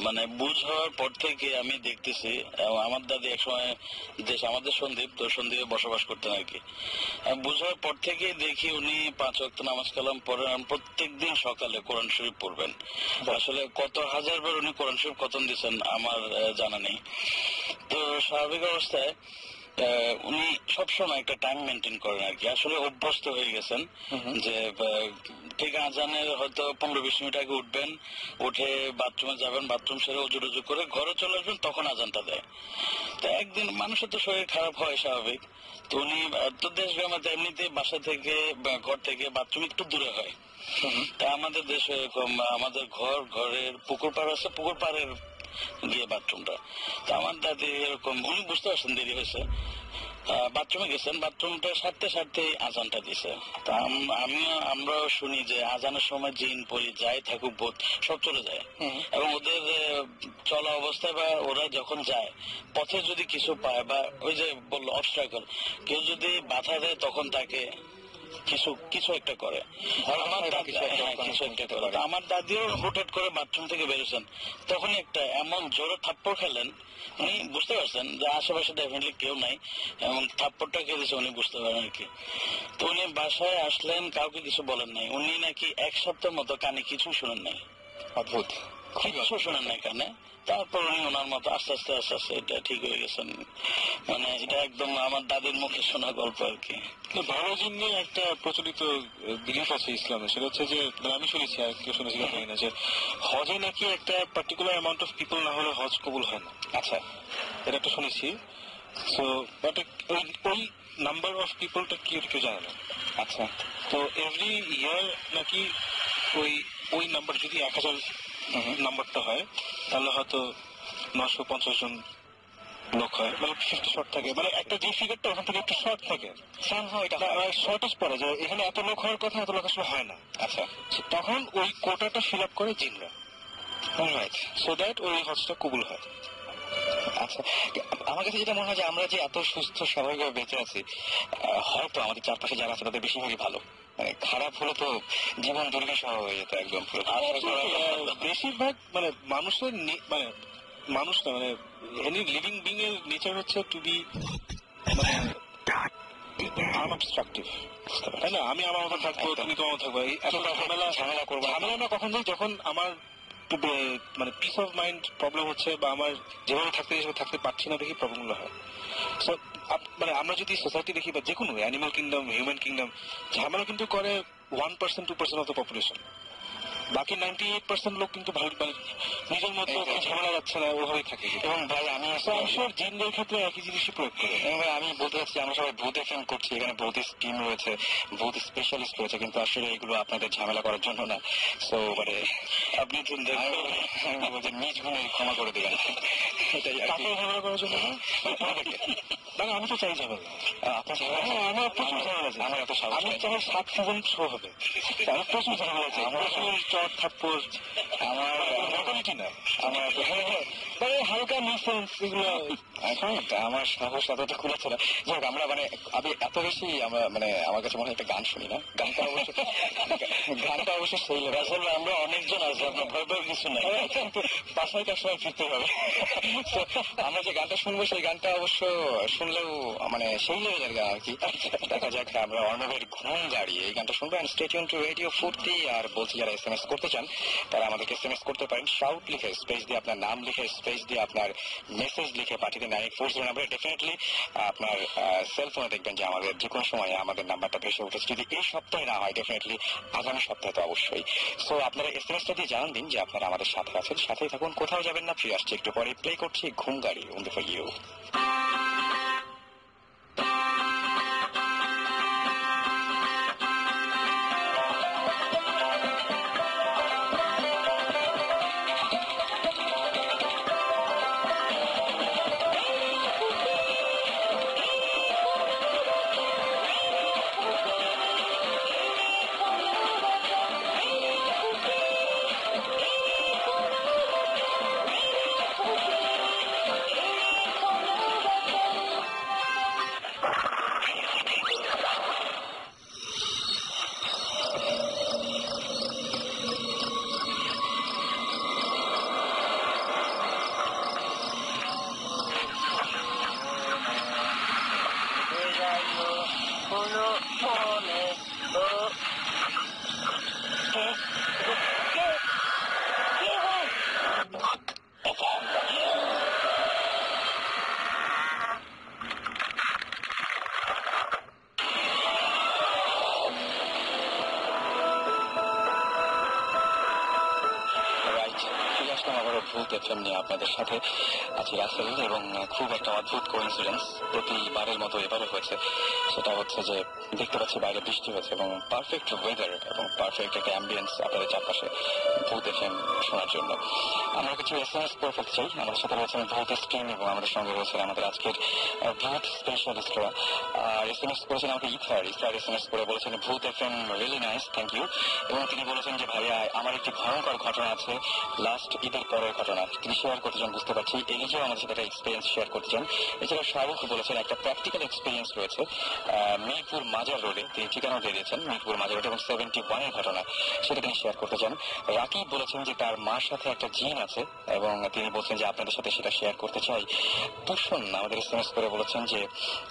মানে বুঝ হওয়ার পর থেকে আমি দেখতেছি, আমার দাদি একসময় আমাদের সন্দীপ, তো সন্দীপে বসবাস করতেন আর কি। বুঝ হওয়ার পর থেকে দেখি উনি 5 ওয়াক্ত নামাজ কালাম পড়েন, প্রত্যেক দিন সকালে কোরআন শরীফ পড়বেন। আসলে কত হাজারবার উনি কোরআন শরীফ খতম দিয়েছেন আমার জানা নেই। তো স্বাভাবিক অবস্থায় উনি সবসময় একটা টাইম মেনটেন করেন আর কি। আসলে অভ্যস্ত হয়ে গেছেন যে ঠিক আজানের হয়তো 15-20 মিনিট আগে উঠবেন, উঠে বাথরুমে যাবেন, বাথরুম সেরে উজু টুজু করে ঘরে চলে আসবেন, তখন আজানটা দেয়। তো একদিন মানুষের তো শরীর খারাপ হয় স্বাভাবিক, তো উনি তো দেশ গ্রামে এমনিতে বাসা থেকে ঘর থেকে বাথরুম একটু দূরে হয়। তা আমাদের দেশে এরকম আমাদের ঘরের পুকুর পাড় আছে, পুকুর পাড়ের গিয়ে বাথরুমটা। তো আমার দাদি এরকম, উনি বুঝতে পারছেন দেরি হয়েছে, বাথরুমে গেছেন, বাথরুমটা সারতে আজানটা দিছে। তা আমরাও শুনি যে আজানের সময় জিন পরি যাই থাকুক ভূত সব চলে যায়, এবং ওদের চলা অবস্থায় বা ওরা যখন যায় পথে যদি কিছু পায় বা ওই যে বললো অবস্ট্রাকল, কেউ যদি বাধা দেয় তখন তাকে কিছু একটা করে। আমার দাদিও হুটহাট করে বাথরুম থেকে বেরোছেন, তখনই একটা এমন জোরে থাপ্পড় খেলেন, উনি বুঝতে পারছেন যে আশেপাশে ডেফিনেটলি কেউ নাই, এবং থাপ্পড়টা খেয়ে দিয়েছে উনি বুঝতে পারেন আর কি। তো উনি বাসায় আসলেন, কাউকে কিছু বলেন নাই। উনি নাকি 1 সপ্তাহের মতো কানে কিছু শুনেন নাই, অদ্ভুত, কিছু শোনেন নাই কানে। তারপর উনি ওনার মতো আস্তে আস্তে এটা ঠিক হয়ে গেছেন। মানে এটা একদম আমার দাদির মুখে শোনা গল্প আর কি। ভালো জিন নিয়ে একটা প্রচলিত বিলিফ আছে ইসলামে, সেটা হচ্ছে যে মানে আমি শুনেছি, আর কেউ শুনেছি জানি না, যে হজে নাকি একটা পার্টিকুলার অ্যামাউন্ট অফ পিপল না হলে হজ কবুল হয় না। আচ্ছা, এটা একটা শুনেছি। সো বাট ওই নাম্বার অফ পিপলটা কি কেউ জানে না। আচ্ছা, তো এভরি ইয়ার নাকি ওই নাম্বার যদি 1000 নাম্বারটা হয় তাহলে হয়তো 950 জন লোক হয়, মানে 50 শর্ট থাকে, মানে একটা যে ফিগারটা ওখান থেকে একটু শর্ট থাকে, শর্টেজ পড়ে যে এখানে এত লোক হওয়ার কথা, এত লোক আসলে হয় না। আচ্ছা, তখন ওই কোটাটা ফিল আপ করে জিনরা, রাইট, সো দ্যাট ওই হজটা কবুল হয়। আচ্ছা, আমার কাছে যেটা মনে হয় যে আমরা যে এত সুস্থ স্বাভাবিকভাবে বেঁচে আছি, হয়তো আমাদের চারপাশে যারা আছে তাদের বেশিরভাগই ভালো। মানে খারাপ হলে তো জীবন দুর্বিষহ হয়ে যেত একদম। বেশিরভাগ মানে মানুষের মানে মানুষ না, মানে এনি লিভিং বিং এর নেচার হচ্ছে টু বি মানে আনঅবস্ট্রাকটিভ, তাই না? আমি আমার মতো থাকবো, তুমি তোমার মতো থাকবো, ঝামেলা করবো। ঝামেলা না কখন যাই, যখন আমার মানে পিস অফ মাইন্ড প্রবলেম হচ্ছে, বা আমার যেভাবে থাকতে পারছি না, দেখি প্রবলেমগুলো হয়। সো মানে আমরা যদি সোসাইটি দেখি, বা যে কোনো অ্যানিমাল কিংডম, হিউম্যান কিংডম, ঝামেলা কিন্তু করে 1%, 2% অফ দ্য পপুলেশন। বাকি 98% লোক কিন্তু ভালো, মানে নিজের মতো ঝামেলা যাচ্ছে না, ওভাবেই থাকে। এবং ভাই আমি জিনদের ক্ষেত্রে একই জিনিসই প্রয়োগ করে। আমি বলতে চাচ্ছি আমরা সবাই ভূতে ফেম করছি, এখানে ভূত টিম রয়েছে, ভূত স্পেশালিস্ট রয়েছে, কিন্তু আসলে এগুলো আপনাদের ঝামেলা করার জন্য না। সো মানে আপনি নিজ গুণে ক্ষমা করে দেবেন, এটাই ঝামেলা করার জন্য না, আমি তো চাই ঝামেলা। আপনার আমার প্রচুর ঝামেলা আছে, আমার এত সাহস আমি চাই 7 সিজন শো হবে, আমার প্রচুর ঝামেলা আছে, প্রচুর চট থাপ্পড়, আমার মোটামুটি না, আমার মানে হালকা মিসেন্স এগুলো আমার সাহস এতটা খুলেছে না। যাক, আমরা মানে আমি এত বেশি আমরা মানে আমার কাছে মনে হয় একটা গান শুনি না, গানটা অবশ্য সেই আসলে আমরা অনেকজন আছি, আপনার ভয় ভয় কিছু নাই, বাসায় তার সময় ফিরতে হবে। আমরা যে গানটা শুনবো সেই গানটা অবশ্য শুনলেও মানে সেই লেভেলের গান আর কি। দেখা যাক, আমরা অর্ণবের ঘুম দাঁড়িয়ে এই গানটা শুনবো। স্টে টিউন টু রেডিও ফুর্তি। আর বলছি, যারা SMS করতে চান তারা আমাদেরকে SMS করতে পারেন, শাউট লিখে স্পেস দিয়ে আপনার নাম লিখে স্পেস দিয়ে আপনার মেসেজ লিখে পাঠিয়ে দিন 9840 নাম্বারে। ডেফিনেটলি আপনার সেলফোনে দেখবেন যে আমাদের যে কোনো সময় আমাদের নাম্বারটা ভেসে উঠেছে। যদি এই সপ্তাহে না হয়, ডেফিনেটলি আগামী সপ্তাহে তো অবশ্যই। সো আপনারা SMS-টা দিয়ে জানান দিন যে আপনারা আমাদের সাথে আছেন, সাথেই থাকুন, কোথাও যাবেন না। ফিরে আসছি একটু পরে, প্লে করছি ঘুম গাড়ি অনলি ফর ইউ। ভূত এফএম নিয়ে আপনাদের সাথে আছি রাসেল, এবং খুব একটা অদ্ভুত কোইন্সিডেন্স প্রতিবারের মতো এবারও হয়েছে। সেটা হচ্ছে যে দেখতে পাচ্ছি বাইরে বৃষ্টি হয়েছে এবং পারফেক্ট ওয়েদার এবং পারফেক্ট একটা অ্যাম্বিয়েন্স আপনাদের চারপাশে ভূত এফএম শোনার জন্য। আমরা কিছু SMS করে ফেলতে চাই। আমাদের সাথে রয়েছেন ভূত স্ট্রিম এবং আমাদের সঙ্গে রয়েছেন আমাদের আজকের ভূত স্পেশালিস্টরা। আর SMS করেছেন আমাকে ইথার SMS করে বলেছেন ভূত FM really nice, thank you. এবং তিনি বলেছেন যে ভাইয়া, আমার একটি ভয়ঙ্কর ঘটনা আছে, লাস্ট ঈদের পরের ঘটনা, তিনি শেয়ার করতে চান। বুঝতে পারছি এলিজও আমাদের সাথে একটা এক্সপিরিয়েন্স শেয়ার করতে চান। এছাড়া শাহরুখ বলেছেন একটা প্র্যাকটিক্যাল এক্সপিরিয়েন্স রয়েছে মিরপুর মাজার রোডে, তিনি ঠিকানা দিয়ে দিয়েছেন মিরপুর মাজার রোড এবং 71-এর ঘটনা, সেটা তিনি শেয়ার করতে চান। রাকিব বলেছেন যে তার মার সাথে একটা জিন আছে এবং তিনি বলছেন যে আপনাদের সাথে সেটা শেয়ার করতে চাই। তুষন আমাদের SMS করে বলেছেন যে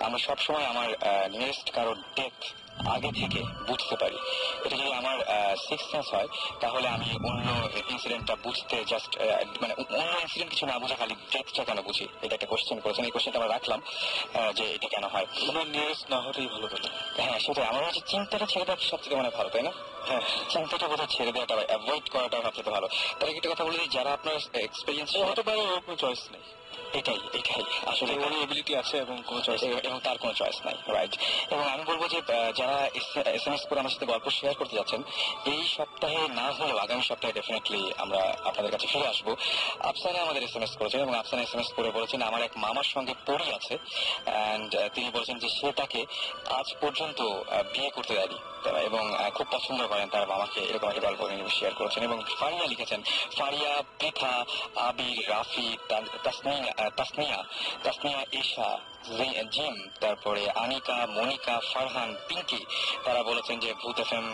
আমরা সবসময় আমার নিয়ারেস্ট কারোর ডেথ আগে থেকে বুঝতে পারি। এটা যদি আমার সিক্স সেন্স হয় তাহলে আমি অন্য ইনসিডেন্টটা বুঝতে জাস্ট মানে অন্য ইনসিডেন্ট কিছু না বুঝে খালি ডেথটা কেন বুঝি, এটা একটা কোশ্চেন করেছেন। এই কোশ্চেনটা আমরা রাখলাম যে এটা কেন হয়, কোনো নিউজ না হলেই ভালো পেল। হ্যাঁ সেটাই, আমার হচ্ছে চিন্তাটা ছেড়ে দেওয়া সবথেকে মানে ভালো, তাই না? হ্যাঁ, চিন্তাটা বোধহয় ছেড়ে দেওয়াটা অ্যাভয়েড করাটা সবথেকে ভালো। তাহলে একটা কথা বলে দিই, যারা আপনার এক্সপিরিয়েন্স হতে পারে ওর কোনো চয়েস নেই, এটাই আসলে ওর এবিলিটি আছে এবং কোনো চয়েস এবং তার কোনো চয়েস নাই, রাইট। এবং আমি বলবো যে যারা SMS করে আমার সাথে গল্প শেয়ার করতে যাচ্ছেন, এই সপ্তাহে না হলেও আগামী সপ্তাহে ডেফিনেটলি আমরা আপনাদের কাছে ফিরে আসবো। আফসানা আমাদের SMS করেছেন এবং আফসানা SMS করে বলেছেন আমার এক মামার সঙ্গে পরি আছে অ্যান্ড তিনি বলেছেন যে সে তাকে আজ পর্যন্ত বিয়ে করতে দেয়নি এবং খুব পছন্দ করেন তার মামাকে, এরকম একটা গল্প শেয়ার করেছেন। এবং ফারিয়া লিখেছেন, ফারিয়া, পৃথা, আবির, রাফি, তাসনিয়া, ঈশা, জিম, তারপরে আনিকা, মনিকা, ফারহান, পিঙ্কি, তারা বলেছেন যে ভূত এফএম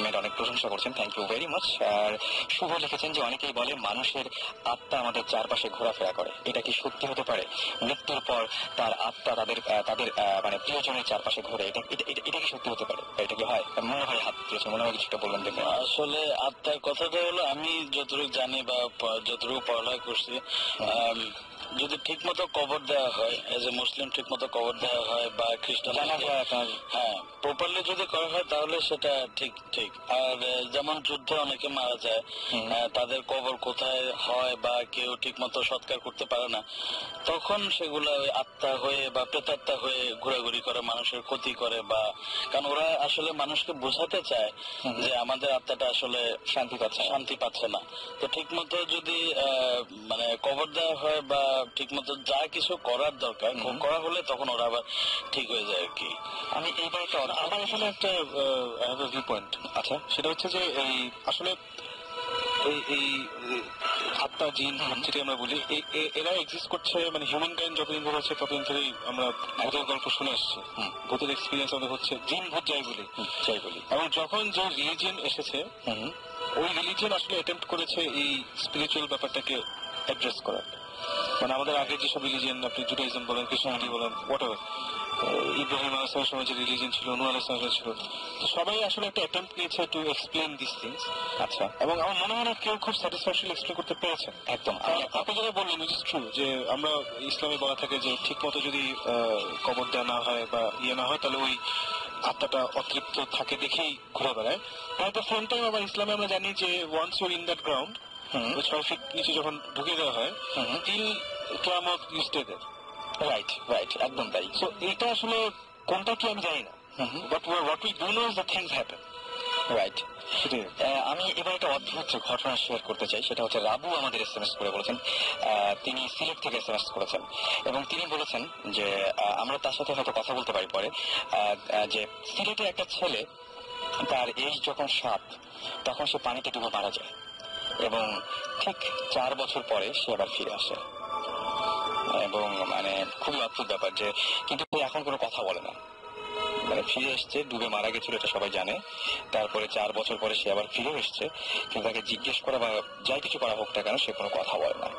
এর অনেক প্রশংসা করছেন, থ্যাংক ইউ ভেরি মাচ। আর শুভ লিখেছেন যে অনেকেই বলে মানুষের আত্মা আমাদের চারপাশে ঘোরাফেরা করে, এটা কি সত্যি হতে পারে? মৃত্যুর পর তার আত্মা তাদের মানে প্রিয়জনের চারপাশে ঘোরে, এটা কি সত্যি হতে পারে? এটা কি হয়? মনে হয় হাত তুলেছে, মনে হয় কিছুটা বললেন দেখে। আসলে আত্মার কথাটা হলো, আমি যতটুকু জানি বা যতটুকু পড়ালেখা করছি, যদি ঠিক মতো কবর দেওয়া হয়, এজ এ মুসলিম ঠিক মতো কবর দেওয়া হয় বা খ্রিস্টান, হ্যাঁ প্রপারলি যদি করা হয় তাহলে সেটা ঠিক। আর যেমন যুদ্ধে অনেকে মারা যায়, তাদের কবর কোথায় হয় বা কেউ ঠিক মতো সৎকার করতে পারে না, তখন সেগুলা ওই আত্মা হয়ে বা প্রেতাত্মা হয়ে ঘোরাঘুরি করে, মানুষের ক্ষতি করে, বা কারণ ওরা আসলে মানুষকে বোঝাতে চায় যে আমাদের আত্মাটা আসলে শান্তি পাচ্ছে না। তো ঠিক মতো যদি মানে কবর দেওয়া হয় বা ঠিক মতো যা কিছু করার দরকার করা হলে তখন ওরা আবার ঠিক হয়ে যায় আর কি। আমি এইবার আমার এখানে একটা ভিউ পয়েন্ট, আচ্ছা, সেটা হচ্ছে যে এই আসলে এই আত্মা জিন যেটি আমরা বলি এরা এক্সিস্ট করছে, মানে হিউম্যান কাইন্ড যতদিন ধরে আছে ততদিন ধরেই আমরা ভূতের গল্প শুনে আসছি, ভূতের এক্সপিরিয়েন্স আমাদের হচ্ছে, জিন ভূত যাই বলি। এবং যখন যে রিলিজিয়ন এসেছে ওই রিলিজিয়ন আসলে অ্যাটেম্প্ট করেছে এই স্পিরিচুয়াল ব্যাপারটাকে অ্যাড্রেস করার। মানে আমাদের আগে যেসব রিলিজিয়ন, আপনি জুডাইজম বলেন, খ্রিস্টানিটি বলেন, হোয়াটএভার, ইব্রাহিম আলাইহিস সালামের যে রিলিজিয়ন ছিল, নূহ আলাইহিস সালাম ছিল, তো সবাই আসলে একটা অ্যাটেম্প্ট নিয়েছে টু এক্সপ্লেন দিস থিংস। আচ্ছা, এবং আমার মনে হয় না কেউ খুব স্যাটিসফ্যাকশনলি এক্সপ্লেন করতে পেরেছেন। একদম। আপনি যেটা বললেন ইট ইজ ট্রু, যে আমরা ইসলামে বলা থাকে যে ঠিক মতো যদি কবর দেওয়া না হয় বা না হয় তাহলে ওই আত্মাটা অতৃপ্ত থাকে দেখেই ঘুরে বেড়ায়। অ্যাট দ্য সেম টাইম আবার ইসলামে আমরা জানি যে once you're in that ground, 6 feet নিচে যখন ঢুকে দেওয়া হয়, টিল কিয়ামত ইউ স্টে দেয়ার। রাইট, একদম তাই। সো এটা আসলে কোনটা কি আমি জানি না, but what we do know is the things happen. Right. আমি এবার একটা অদ্ভুত ঘটনা শেয়ার করতে চাই, সেটা হচ্ছে রাবু আমাদের SMS করে বলেছেন, তিনি সিলেট থেকে SMS করেছেন এবং তিনি বলেছেন যে আমরা তার সাথে হয়তো কথা বলতে পারি পরে, যে সিলেটের একটা ছেলে, তার এজ যখন 7 তখন সে পানিতে ডুবে মারা যায় এবং ঠিক 4 বছর পরে সে আবার ফিরে আসে। এবং মানে খুবই অদ্ভুত ব্যাপার, যে কিন্তু এখন কোনো কথা বলে না, মানে ফিরে এসছে, ডুবে মারা গেছিল এটা সবাই জানে, তারপরে 4 বছর পরে সে আবার ফিরে এসছে, কিন্তু তাকে জিজ্ঞেস করা বা যাই কিছু করা হোক না কেন সে কোনো কথা বলে না।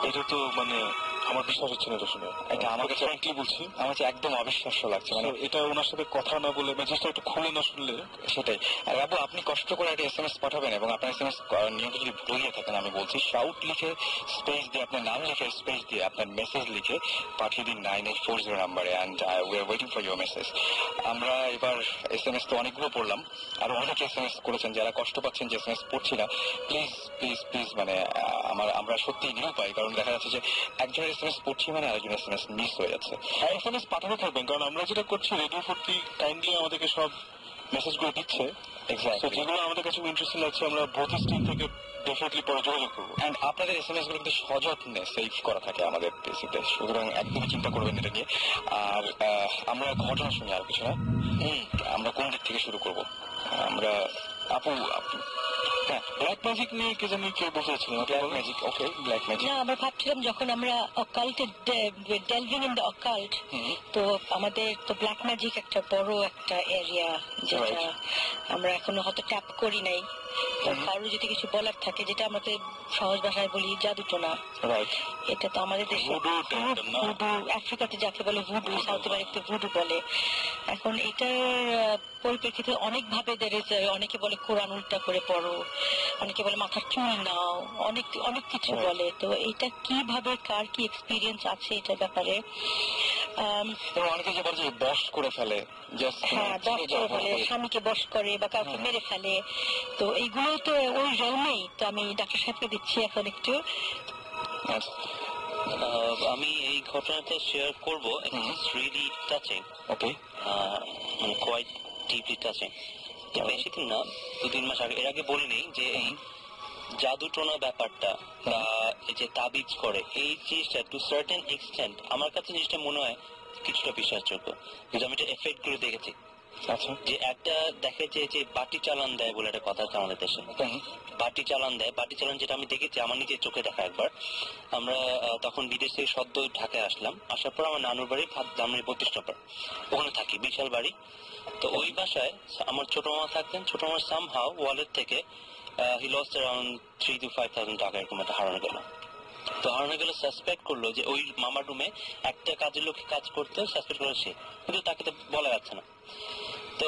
এটা তো মানে আমার বিশ্বাস হচ্ছে না এটা শুনে, এটা আমার কাছে ফ্র্যাঙ্কলি বলছি, আমার কাছে একদম অবিশ্বাস্য লাগছে। মানে এটা ওনার সাথে কথা না বলে বা জিনিসটা একটু খুলে না শুনলে। সেটাই। আর বাবু, আপনি কষ্ট করে একটা SMS পাঠাবেন এবং আপনার SMS নিয়মিত যদি ভুলে গিয়ে থাকেন, আমি বলছি শাউট লিখে স্পেস দিয়ে, আপনার নাম লিখে স্পেস দিয়ে আপনার মেসেজ লিখে পাঠিয়ে দিন 9840 নাম্বারে, and we are waiting for your message. আমরা এবার SMS তো অনেকগুলো পড়লাম, আর অনেকে SMS করেছেন যারা কষ্ট পাচ্ছেন যে SMS পড়ছি না, প্লিজ প্লিজ প্লিজ, মানে আমরা সত্যি নিরুপায়, কারণ দেখা যাচ্ছে যে একজনের SMS পড়ছি মানে আরেকজনের SMS মিস হয়ে যাচ্ছে। SMS পাঠানো থাকবেন, কারণ আমরা যেটা করছি রেডিও 40 কাইন্ডলি আমাদেরকে সব মেসেজগুলো দিচ্ছে, যেগুলো আমাদের কাছে ইন্টারেস্টিং লাগছে আমরা ভৌতিক স্টিম থেকে ডেফিনেটলি পরে যোগাযোগ করবো। অ্যান্ড আপনাদের SMS গুলো কিন্তু সযত্নে সেভ করা থাকে আমাদের পেসিতে, সুতরাং একদমই চিন্তা করবেন এটা নিয়ে। আর আমরা ঘটনা শুনি আর কিছু না, আমরা কোন দিক থেকে শুরু করবো? আমরা আপনি হ্যাঁ, ব্ল্যাক ম্যাজিক নিয়ে কে জানি কেউ বসেছিলেন। ব্ল্যাক ম্যাজিক, ওকে, ব্ল্যাক ম্যাজিক। না, আমরা ভাবছিলাম যখন আমরা অকাল্টে ডেলভিং ইন দ্য অকাল্ট, তো আমাদের তো ব্ল্যাক ম্যাজিক একটা বড় একটা এরিয়া, যেটা আমরা এখনো হয়তো ট্যাপ করি নাই। কারো যদি কিছু বলার থাকে, যেটা আমাদের সহজ ভাষায় বলি জাদুটোনা, এটা তো আমাদের দেশে ভুডু, আফ্রিকাতে যাকে বলে ভুডু, সাউথ আমেরিকাতে ভুডু বলে। এখন এটার পরিপ্রেক্ষিতে অনেক ভাবে অনেকে বলে কোরআন উল্টা করে পড়ো, অনেকে বলে মাথার চুল নাও, অনেক অনেক কিছু বলে। তো এটা কিভাবে কার কি এক্সপিরিয়েন্স আছে এটার ব্যাপারে, অনেকে যে বলে যে বশ করে ফেলে, হ্যাঁ বশ করে ফেলে, স্বামীকে বশ করে বা কাউকে মেরে ফেলে, তো এইগুলো তো ওই জন্মেই। তো আমি ডাক্তার সাহেবকে দিচ্ছি এখন একটু। আমি এই ঘটনাটা শেয়ার করবো, রিয়েলি টাচিং, ওকে, কোয়াইট ডিপলি টাচিং। বেশি দিন না, 2-3 মাস আগে, এর আগে বলিনি যে এই জাদুটোনা ব্যাপারটা বা এই যে তাবিজ করে, এই জিনিসটা টু সার্টেন এক্সটেন্ট আমার কাছে জিনিসটা মনে হয় কিছুটা বিশ্বাসযোগ্য, কিন্তু আমি এটা এফেক্ট করে দেখেছি। আচ্ছা, যে একটা দেখে যে বাটি চালান দেয় বলে একটা কথা আছে আমাদের দেশে, বাটি চালান দেয়, বাটি চালান যেটা আমি দেখেছি আমার নিজের চোখে দেখা একবার। আমরা তখন বিদেশ থেকে সদ্য ঢাকায় আসলাম, আসার পর আমার নানুর বাড়ি ধামরাই 32 নম্বর, ওখানে থাকি, বিশাল বাড়ি। তো ওই বাসায় আমার ছোট মামা থাকতেন, ছোট মামার সামহাও ওয়ালেট থেকে হি লস্ট অ্যারাউন্ড 3,000 to 5,000 টাকা এরকম একটা হারানো গেল। তো হারানো গেলে সাসপেক্ট করলো যে ওই মামার রুমে একটা কাজের লোক কাজ করতে, সাসপেক্ট করলো সে, কিন্তু তাকে তো বলা যাচ্ছে না। তো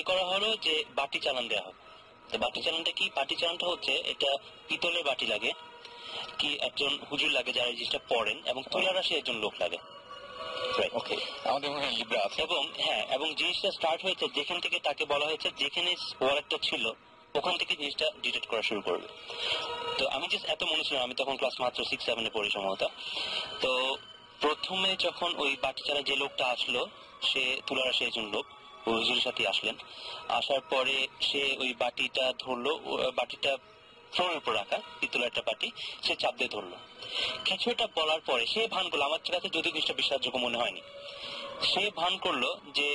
করা হলো যে বাটি চালান দেওয়া হবে। তো বাটি চালানটা কি? বাটি চালানটা হচ্ছে, এটা পিতলের বাটি লাগে, কি একজন হুজুর লাগে যারা এই জিনিসটা পড়েন, এবং তুলার আসে একজন লোক লাগে। ওকে, আমাদের মনে হয় লিব্রা আছে। এবং হ্যাঁ, এবং জিনিসটা স্টার্ট হয়েছে যেখান থেকে তাকে বলা হয়েছে যেখানে ওয়ালেটটা ছিল ওখান থেকে জিনিসটা ডিটেক্ট করা শুরু করবে। তো আমি জাস্ট এত মনে ছিল, আমি তখন ক্লাস মাত্র 6-7 পড়ি সম্ভবত। তো প্রথমে যখন ওই বাটি চালা যে লোকটা আসলো, সে তুলার আসে একজন লোক, হুজুরের সাথে আসলেন। আসার পরে সে ওই বাটিটা ধরলো, বাটিটা ফ্লোরের উপর রাখা পিতলের একটা বাটি, সে চাপ দিয়ে ধরলো। কিছুটা বলার পরে সে ভান করলো, আমার কাছে যদি জিনিসটা বিশ্বাসযোগ্য মনে হয়নি, সে ভান করলো যে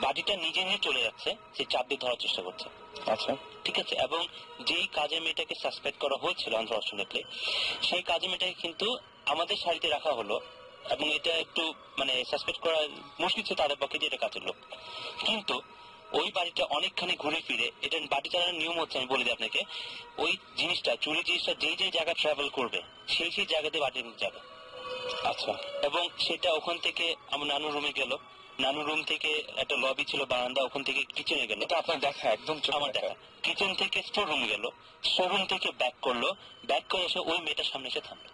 বাটিটা নিজে নিয়ে চলে যাচ্ছে, সে চাপ দিয়ে ধরার চেষ্টা করছে। আচ্ছা, ঠিক আছে। এবং যেই কাজের মেয়েটাকে সাসপেক্ট করা হয়েছিল আনফরচুনেটলি, সেই কাজের মেয়েটাকে কিন্তু আমাদের সারিতে রাখা হলো, এবং এটা একটু মানে সাসপেক্ট করা মুশকিল ছিল তাদের পক্ষে যে এটা কাজের লোক। কিন্তু ওই বাড়িটা অনেকখানি ঘুরে ফিরে, এটা বাড়ি চালানোর নিয়ম হচ্ছে, আমি বলে দিই আপনাকে, ওই জিনিসটা চুরি জিনিসটা যেই যেই জায়গায় ট্রাভেল করবে সেই সেই জায়গাতে বাড়ির মুখ যাবে। আচ্ছা, এবং সেটা ওখান থেকে আমার নানুর রুমে গেল, নানুর রুম থেকে একটা লবি ছিল বারান্দা, ওখান থেকে কিচেনে গেল, এটা আপনার দেখা একদম আমার দেখা। কিচেন থেকে স্টোর রুম গেল, স্টোর রুম থেকে ব্যাক করলো, ব্যাক করে এসে ওই মেয়েটার সামনে এসে থামলো।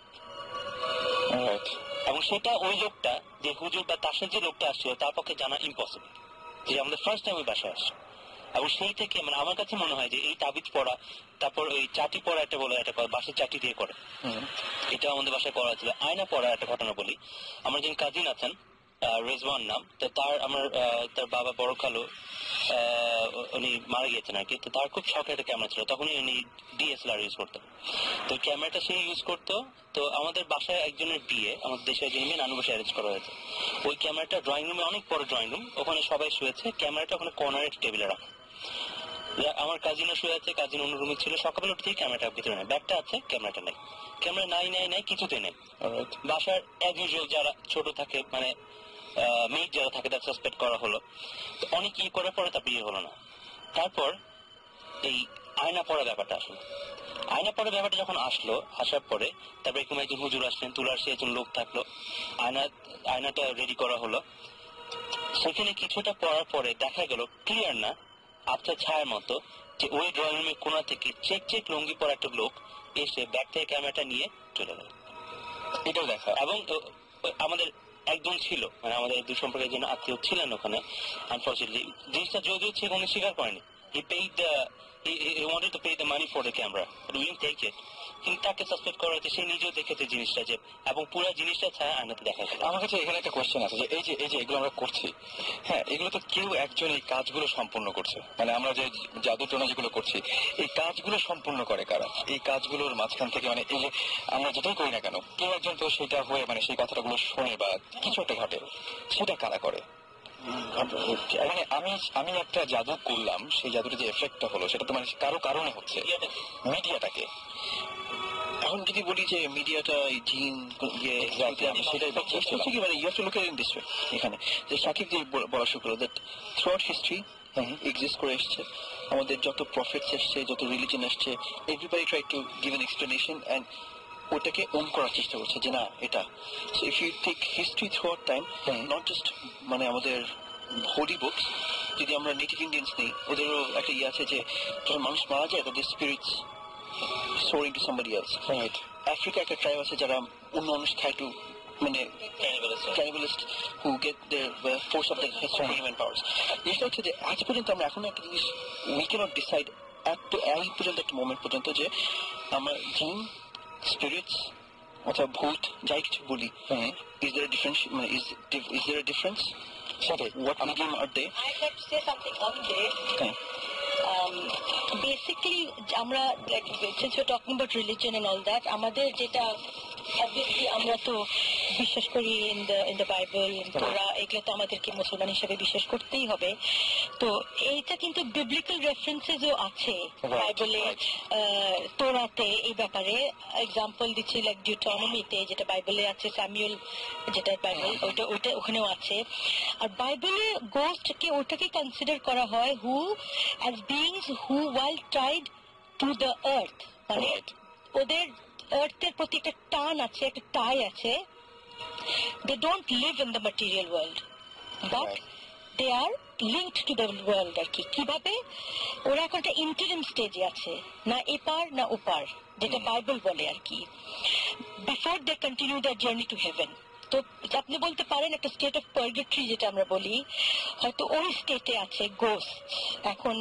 এবং সেটা ওই লোকটা যে হুজুর বা তার সাথে যে লোকটা আসছিল তার পক্ষে জানা ইম্পসিবল, যে আমাদের ফার্স্ট টাইম ওই বাসায় আসছে। এবং সেই থেকে মানে আমার কাছে মনে হয় যে এই তাবিজ পড়া, তারপর ওই চাটি পড়া, একটা বলে একটা বাসায় চাটি দিয়ে করে, এটা আমাদের বাসায় করা ছিল। আয়না পড়ার একটা ঘটনা বলি। আমার যিনি কাজিন আছেন, রেজওয়ান নাম, তো তার বাবা বড় খালু উনি মারা গিয়েছেন আর কি। তো তার খুব শখের একটা ক্যামেরা ছিল, তখনই উনি ডিএসএলআর ইউজ করতেন। তো ক্যামেরাটা সে ইউজ করতো। তো আমাদের বাসায় একজনের বিয়ে, আমাদের দেশের একজন মেয়ে নানু বাসায় অ্যারেঞ্জ করা হয়েছে। ওই ক্যামেরাটা ড্রয়িং রুমে, অনেক বড় ড্রয়িং রুম, ওখানে সবাই শুয়েছে, ক্যামেরাটা ওখানে কর্নারের টেবিলে রাখা। আমার কাজিনও শুয়ে আছে, কাজিন অন্য রুমে ছিল। সকালবেলা উঠে ক্যামেরাটা ভিতরে নেই, ব্যাগটা আছে, ক্যামেরাটা নেই। ক্যামেরা নাই কিছুতে নেই। বাসার অ্যাজ ইউজুয়াল যারা ছোট থাকে, মানে মেয়ে যারা থাকে, তার সাসপেক্ট করা হলো। তো অনেক করার পরে তার বিয়ে হলো না। তারপর এই আয়না পড়া ব্যাপারটা আসলো। আয়না পড়া ব্যাপারটা যখন আসলো, আসার পরে তারপরে এরকম একজন হুজুর আসলেন, তুলার সে একজন লোক থাকলো, আয়নাটা রেডি করা হলো। সেখানে কিছুটা পড়ার পরে দেখা গেল ক্লিয়ার না, আপনার ছায়ার মতো, যে ওই ড্রয়িং রুমের কোণা থেকে চেক লুঙ্গি পরা একটা লোক এসে ব্যাগ থেকে ক্যামেরাটা নিয়ে চলে গেল। এটাও দেখা। এবং আমাদের একজন ছিল, মানে আমাদের দুঃসম্পর্কের জন্য আত্মীয় ছিলেন ওখানে। আনফর্চুনেটলি জিনিসটা যদিও সে উনি স্বীকার করেনি, he wanted to pay the money for the camera but we didn't take it, কিন্তু তাকে সাসপেক্ট করা হয়েছে, সে নিজেও দেখেছে জিনিসটা, যে এবং পুরো জিনিসটা ছায়া আয়নাতে দেখা গেল। আমার কাছে এখানে একটা কোয়েশ্চেন আছে, যে এই যে এগুলো আমরা করছি, হ্যাঁ, এগুলো তো কেউ একজন এই কাজগুলো সম্পূর্ণ করছে, মানে আমরা যে জাদু টোনা যেগুলো করছি, এই কাজগুলো সম্পূর্ণ করে কারা? এই কাজগুলোর মাঝখান থেকে, মানে এই যে আমরা যেটাই করি না কেন, কেউ একজন তো সেটা হয়ে মানে সেই কথাগুলো শোনে বা কিছু একটা ঘটে, সেটা কারা করে? মানে আমি একটা জাদু করলাম, সেই জাদুটা যে এফেক্টটা হলো সেটা তো মানে কারো কারণে হচ্ছে, মিডিয়াটাকে। এখন যদি বলি যে মিডিয়াটা এই জিন আমি সেটাই বলছিলাম। কি মানে you have to look at in this way, এখানে যে সাকিব যে বলা শুরু করলো that throughout history exist করে এসছে, আমাদের যত প্রফেটস এসছে, যত রিলিজন এসছে, everybody try to give an explanation and ওটাকে ওন করার চেষ্টা করছে যে না এটা। So if you take history throughout time, not just মানে আমাদের হোলি বুকস, যদি আমরা নেটিভ ইন্ডিয়ান্স নেই, ওদেরও একটা ইয়ে আছে যে যখন মানুষ মারা যায় তাদের spirits soaring to somebody else. Right. Africa একটা ট্রাইব আছে যারা অন্য মানুষ খায় টু, মানে ক্যানিবালিস্ট who get their force of their superhuman powers. যেটা হচ্ছে যে আজ পর্যন্ত আমরা এখনো একটা জিনিস we cannot decide এই পর্যন্ত একটা মোমেন্ট পর্যন্ত যে আমরা জিন, স্পিরিটস অথবা ভূত যাই কিছু বলি, is there a difference, is there a difference? What medium are they? I'd like to say something on this. Okay. Basically আমরা like since we're talking about religion and all that, আমাদের যেটা obviously আমরা তো বিশ্বাস করি in the Bible, তোরা, এগুলো তো আমাদেরকে মুসলমান হিসেবে বিশ্বাস করতেই হবে। তো এইটা কিন্তু biblical references ও আছে বাইবেলে, তোরাতে এই ব্যাপারে এক্সাম্পল দিচ্ছি, লাইক ডিউটোনমিতে যেটা বাইবেলে আছে, স্যামুয়েল যেটা বাইবেল, ওইটা ওখানেও আছে। আর বাইবেলে গোস্টকে ওটাকে কনসিডার করা হয় who as beings who while tied to the earth, মানে ওদের আর্থের প্রতি একটা টান আছে, একটা টাই আছে। they don't live in the material world but they are linked to the world আর কি। কিভাবে? ওরা এখন একটা ইন্টারিম স্টেজে আছে, না এপার না ওপার, যেটা বাইবেল বলে আর কি, before they continue their journey to heaven. তো আপনি বলতে পারেন একটা স্টেট অফ পার্গেটরি যেটা আমরা বলি, হয়তো ওই স্টেটে আছে গোস্ট। এখন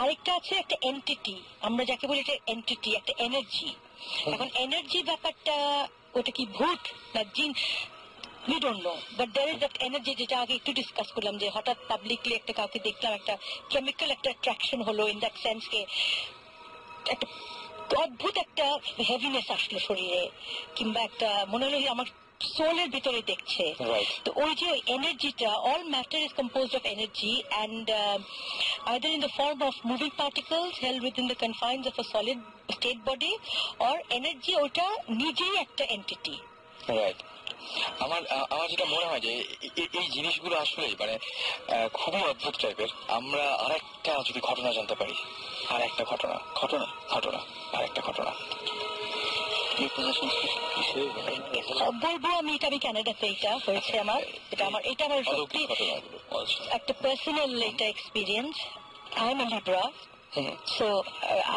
আরেকটা আছে একটা এন্টিটি, আমরা যাকে বলি একটা এন্টিটি, একটা এনার্জি। এখন এনার্জি ব্যাপারটা ওটা কি ভূত না জিন, we don't know, but there is that energy যেটা আগে একটু ডিসকাস করলাম, যে হঠাৎ পাবলিকলি একটা কাউকে দেখলাম, একটা কেমিক্যাল একটা অ্যাট্রাকশন হলো, ইন দ্যাট সেন্স কে একটা অদ্ভুত একটা হেভিনেস আসলো শরীরে, কিংবা একটা মনে হলো আমার সোলের ভিতরে দেখছে। Right. তো ওই যে এনার্জিটা, all matter is composed of energy and either in the form of moving particles held within the confines of a solid state body or energy ওটা নিজেই একটা এন্টিটি। রাইট। আমার আমার যেটা মনে হয় যে এই জিনিসগুলো আসলে মানে খুবই অদ্ভুত টাইপের। আমরা আরেকটা যদি ঘটনা জানতে পারি, আর একটা ঘটনা ঘটনা ঘটনা আর একটা ঘটনা বলবো আমি এটা, আমি ক্যানাডাতে এটা হয়েছে আমার, এটা আমার সত্যি একটা পার্সোনাল এটা experience. I am a Libra, so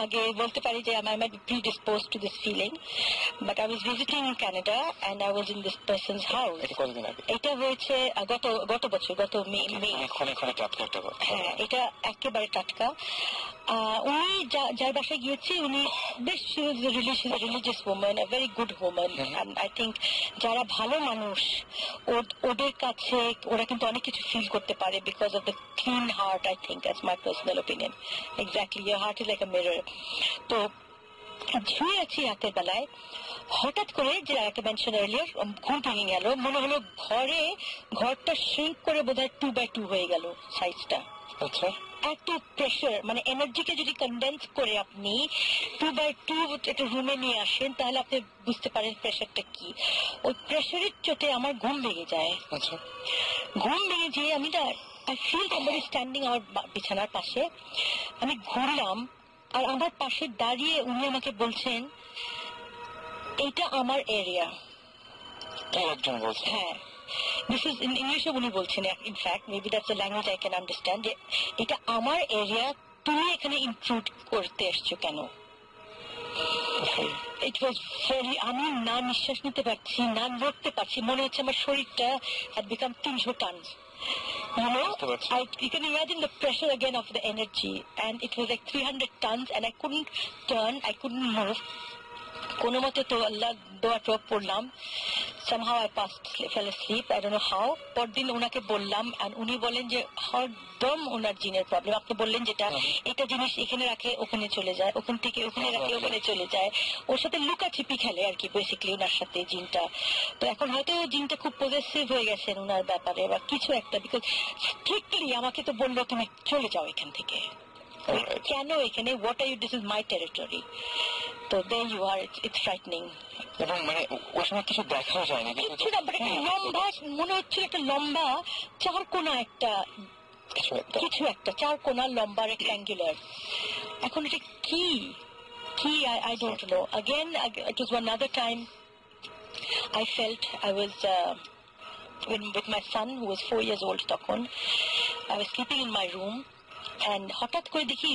আগে বলতে পারি যে I might be predisposed to this feeling, but I was visiting Canada and I was in this person's house. এটা কতদিন আগে? এটা হয়েছে গত বছর, গত মে। হ্যাঁ, এটা একেবারে টাটকা। উনি যার বাসায় গিয়েছি উনি বেশ religious woman, a very good woman, and I think যারা ভালো মানুষ ওদের কাছে ওরা কিন্তু অনেক কিছু ফিল করতে পারে because of the clean heart, I think, that's my personal opinion. Exactly, your heart is like a mirror. তো শুয়ে আছি রাতের বেলায়, হঠাৎ করে যে আগে মেনশন আর্লিয়ার ঘুম ভেঙে গেল, মনে হলো ঘরটা শ্রিঙ্ক করে বোধহয় 2x2 হয়ে গেল সাইজটা। আচ্ছা, এত প্রেশার, মানে এনার্জিকে যদি কনডেন্স করে আপনি 2x2 একটা রুমে নিয়ে আসেন তাহলে আপনি বুঝতে পারেন প্রেশারটা কি। ওই প্রেশারের চোটে আমার ঘুম ভেঙে যায়। আচ্ছা, ঘুম ভেঙে যেয়ে আমি না I feel somebody standing আমার বিছানার পাশে। আমি ঘুরলাম আর আমার পাশে দাঁড়িয়ে উনি আমাকে বলছেন এটা আমার এরিয়া। একজন বলছে? হ্যাঁ, দিস ইজ ইন ইংলিশে উনি বলছেন, in fact maybe that's the language I can understand, যে এটা আমার এরিয়া, তুমি এখানে ইন্ট্রুড করতে এসছো কেন? ইট ওয়াজ ভেরি, আমি না নিঃশ্বাস নিতে পারছি না লড়তে পারছি, মনে হচ্ছে আমার শরীরটা had become 300 tons. You know, you can imagine the pressure again of the energy, and it was like 300 tons, and I couldn't turn, I couldn't move. কোনো মতে তো আল্লাহ দোয়া টোয়া পড়লাম, somehow I fell asleep, I don't know how. পরদিন ওনাকে বললাম, and উনি বলেন যে হরদম ওনার জিনের প্রবলেম। আপনি বললেন যেটা, এটা জিনিস এখানে রাখে ওখানে চলে যায়, ওখান থেকে ওখানে রাখে ওখানে চলে যায়, ওর সাথে লুকাছিপি খেলে আর কি বেসিক্যালি ওনার সাথে জিনটা। তো এখন হয়তো জিনটা খুব পজেসিভ হয়ে গেছেন ওনার ব্যাপারে বা কিছু একটা, বিকজ স্ট্রিক্টলি আমাকে তো বললো তুমি চলে যাও এখান থেকে। কেন এখানে? What are you, this is my territory. তো there you are, it's frightening. এবং মানে ওই সময় কিছু দেখাও যায়নি, কিছু না, বাট একটা লম্বা, মনে হচ্ছিল একটা লম্বা চার কোনা একটা কিছু একটা চার কোনা লম্বা রেক্ট্যাঙ্গুলার। এখন এটা কি I don't know. Again, it was one other time I felt I was with my son who was 4 years old তখন। I was sleeping in my room and হঠাৎ করে দেখি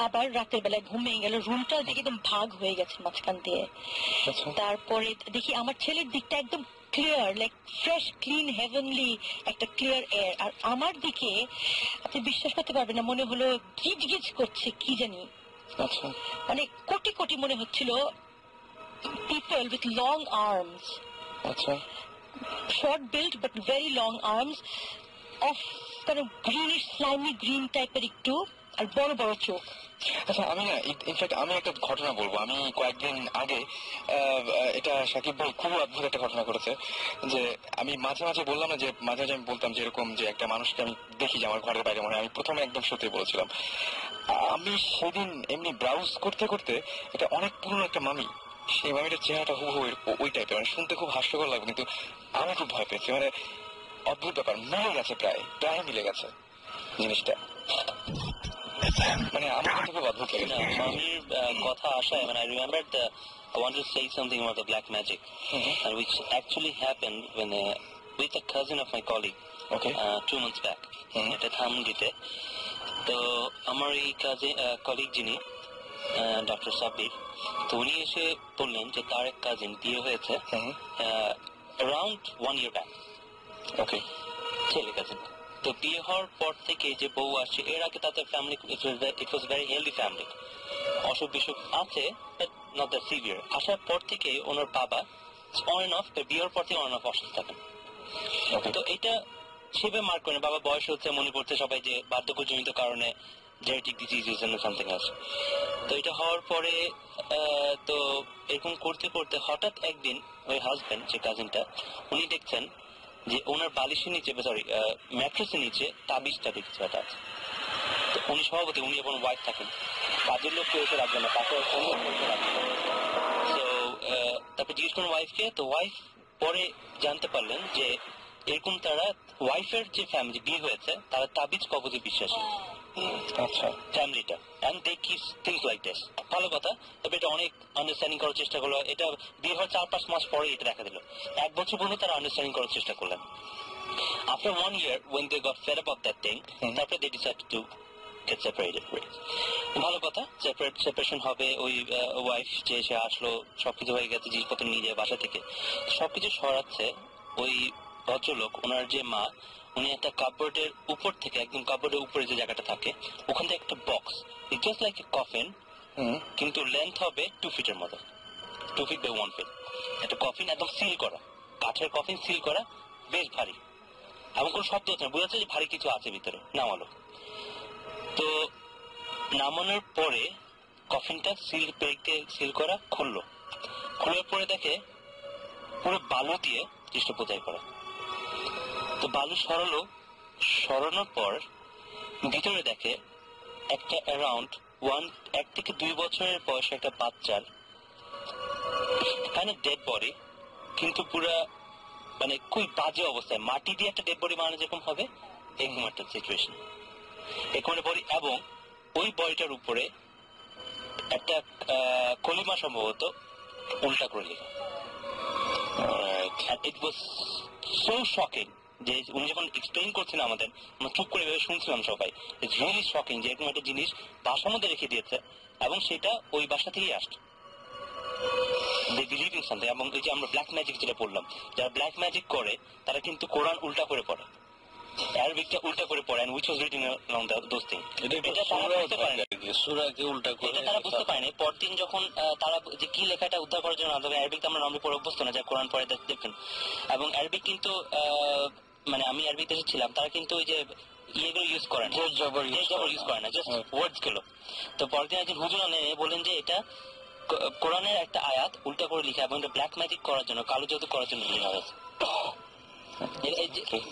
আবার রাতের বেলায় ঘুম ভেঙে গেল, রুমটা দেখি একদম ভাগ হয়ে গেছে মাঝখান দিয়ে। তারপরে দেখি আমার ছেলের দিকটা একদম clear, like fresh clean heavenly একটা ক্লিয়ার এয়ার, আর আমার দিকে আপনি বিশ্বাস করতে পারবেন না, মনে হলো গিজ গিজ করছে কি জানি, মানে কোটি কোটি মনে হচ্ছিল people with long arms, short built but very long arms of kind of greenish slimy green টাইপের একটু, আর বড় বড় চোখ। আচ্ছা, আমি না ইনফ্যাক্ট আমি একটা ঘটনা বলবো। আমি কয়েকদিন আগে এটা সাকিব ভাই খুব অদ্ভুত একটা ঘটনা করেছে, যে আমি মাঝে মাঝে বললাম না, যে মাঝে মাঝে আমি বলতাম যে এরকম যে একটা মানুষকে আমি দেখি যে আমার ঘরের বাইরে মনে হয়, আমি প্রথমে একদম সত্যি বলেছিলাম। আমি সেদিন এমনি ব্রাউজ করতে করতে এটা অনেক পুরনো একটা মামি, সেই মামিটার চেহারাটা হুবহু ওই টাইপের, মানে শুনতে খুব হাস্যকর লাগবে, কিন্তু আমি খুব ভয় পেয়েছি। মানে অদ্ভুত ব্যাপার, মিলে গেছে, প্রায় মিলে গেছে জিনিসটা, মানে আমার কাছে খুব অদ্ভুত লাগে। মামির কথা আসায়, মানে I remember I want to say something about the black magic, which actually happened when with a cousin of my colleague, 2 months back, এটা ধামগিতে। তো আমার এই কলিগ যিনি ডক্টর সাব্বির, তো উনি এসে বললেন যে তার এক কাজিন বিয়ে হয়েছে around 1 year back, ছেলে কাজিন। তো বিয়ে হওয়ার পর থেকে যে বউ আসছে, এর আগে তাদের family it was very healthy family, অসুখ বিসুখ আছে বাট নট দ্যাট সিভিয়ার। আসার পর থেকে ওনার বাবা অন এন্ড অফ, বিয়ের পর থেকে অন এন্ড অফ অসুস্থ থাকেন। তো এটা সেভাবে মার্ক করেন, বাবা বয়স হচ্ছে, মনে পড়ছে সবাই যে বার্ধক্যজনিত কারণে জেনেটিক ডিজিজেস এন্ড সামথিং আছে। তো এটা হওয়ার পরে তো এরকম করতে করতে হঠাৎ একদিন ওই হাজবেন্ড, যে কাজিনটা, উনি দেখছেন যে ওনার বালিশের নিচে, সরি ম্যাট্রেসের নিচে তাবিজটা দেখছে হঠাৎ। তো উনি স্বভাবতই, উনি যখন ওয়াইফ থাকেন, কাজের লোক কেউ এসে রাখবেন না, তাকে তো তারপরে জিজ্ঞেস করেন ওয়াইফকে। তো ওয়াইফ পরে জানতে পারলেন যে এরকম তারা, ওয়াইফের যে ফ্যামিলি বিয়ে হয়েছে তারা তাবিজ কবজে বিশ্বাসী। আচ্ছা, ফ্যামিলিটা and they keep things like this. ভালো কথা। তবে এটা অনেক আন্ডারস্ট্যান্ডিং করার চেষ্টা করলো। এটা বিয়ে হওয়ার 4-5 মাস পরে এটা দেখা দিল। 1 বছর পর্যন্ত তারা আন্ডারস্ট্যান্ডিং করার চেষ্টা করলেন। After 1 year, when they got fed up of that thing, তারপরে they decided to get separated. ভালো কথা, সেপারেশন হবে। ওই ওয়াইফ যে সে আসলো, সবকিছু হয়ে গেছে, জিনিসপত্র নিয়ে যায় বাসা থেকে, সবকিছু সরাচ্ছে। ওই ভদ্রলোক, ওনার যে মা, উনি একটা কাপড়ের উপর থেকে, একদম কাপড়ের উপরে যে জায়গাটা থাকে, ওখান থেকে একটা box, just like a coffin, কিন্তু লেন্থ হবে 2 ফিটের মতো, 2 ফিট বাই 1 ফিট। একটা কফিন একদম সিল করা, কাঠের কফিন সিল করা, বেশ ভারী, এমন কোন শব্দ হচ্ছে না, বোঝা যাচ্ছে যে ভারী কিছু আছে ভিতরে। নামালো। তো নামানোর পরে কফিনটা সিল করা খুললো। খোলার পরে দেখে পুরো বালু দিয়ে জিনিসটা পোতাই করা। তো বালু সরানোর পর ভিতরে দেখে একটা অ্যারাউন্ড 1 থেকে 2 বছরের বয়সে একটা বাচ্চার এখানে ডেড বডি, কিন্তু পুরা মানে খুবই বাজে অবস্থায়, মাটি দিয়ে একটা ডেড বডি বানানো যেরকম হবে এরকম একটা সিচুয়েশন, এরকম একটা বডি। এবং ওই বডিটার উপরে একটা কলিমা সম্ভবত উল্টা করে লেখা। ইট ওয়াজ সো শকিং যে উনি যখন এক্সপ্লেইন করছেন আমাদের, আমরা চুপ করে ভেবে শুনছিলাম সবাই। ইটস রিয়েলি শকিং যে এরকম একটা জিনিস বাসার মধ্যে রেখে দিয়েছে, এবং সেটা ওই বাসা থেকেই আসছে। They believe in something. এবং এই যে আমরা ব্ল্যাক ম্যাজিক যেটা বললাম, যারা ব্ল্যাক ম্যাজিক করে তারা কিন্তু কোরআন উল্টা করে পড়ে, অ্যারাবিকটা উল্টা করে পড়ে, and which was written along those things. এটা তারা বুঝতে পারেনি, সূরাকে উল্টা করে এটা তারা বুঝতে পারেনি। পরদিন যখন তারা যে কি লেখাটা উদ্ধার করার জন্য, অ্যারাবিক আমরা নর্মালি পড়ে অভ্যস্ত না, যা কোরআন পড়ে দেখবেন। এবং অ্যারাবিক কিন্তু মানে আমি অ্যারাবিক দেশে ছিলাম, তারা কিন্তু ওই যে ইয়েগুলো ইউজ করে না, জবর ইউজ করে না, জাস্ট ওয়ার্ডস গুলো। তো পরদিন একজন হুজুর বললেন যে এটা কোরআনের একটা আয়াত উল্টা করে লিখা, এবং এটা ব্ল্যাক ম্যাজিক করার জন্য, কালো জাদু করার জন্য লেখা হয়েছে।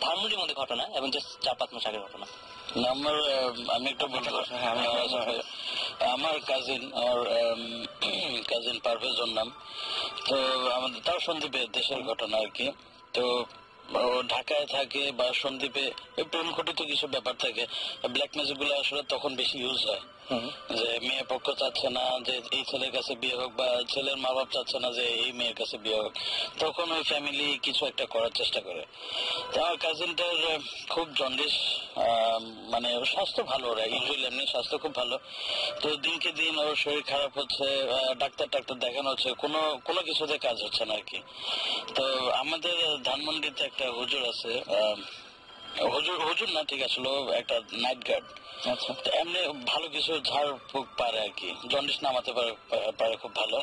ধানমন্ডির মধ্যে ঘটনা, এবং জাস্ট 4-5 মাস আগের ঘটনা। আমি একটু বলতে আমার কাজিন পারভেজর নাম, তো আমাদের তাও সন্দীপে দেশের ঘটনা আর কি। তো ঢাকায় থাকে বা সন্দীপে প্রেম ঘটিত কিছু ব্যাপার থাকে। ব্ল্যাক ম্যাজিক গুলো আসলে তখন বেশি ইউজ হয়, যে মেয়ে পক্ষ চাচ্ছে না যে এই ছেলের কাছে বিয়ে হোক, বা ছেলের মা বাপ চাচ্ছে না যে এই মেয়ের কাছে বিয়ে হোক, তখন ওই ফ্যামিলি কিছু একটা করার চেষ্টা করে। তো আমার কাজিনটার খুব জন্ডিস, মানে স্বাস্থ্য ভালো, ওরা ইউজুয়ালি এমনি স্বাস্থ্য খুব ভালো। তো দিনকে দিন ওর শরীর খারাপ হচ্ছে, ডাক্তার দেখানো হচ্ছে, কোনো কিছুতে কাজ হচ্ছে না আর কি। তো আমাদের ধানমন্ডিতে একটা হুজুর আছে, হুজুর না ঠিক আসলে একটা নাইট গার্ড। আচ্ছা, এমনি ভালো কিছু ঝাড় ফুঁক পারে আর কি, জন্ডিস নামাতে পারে খুব ভালো।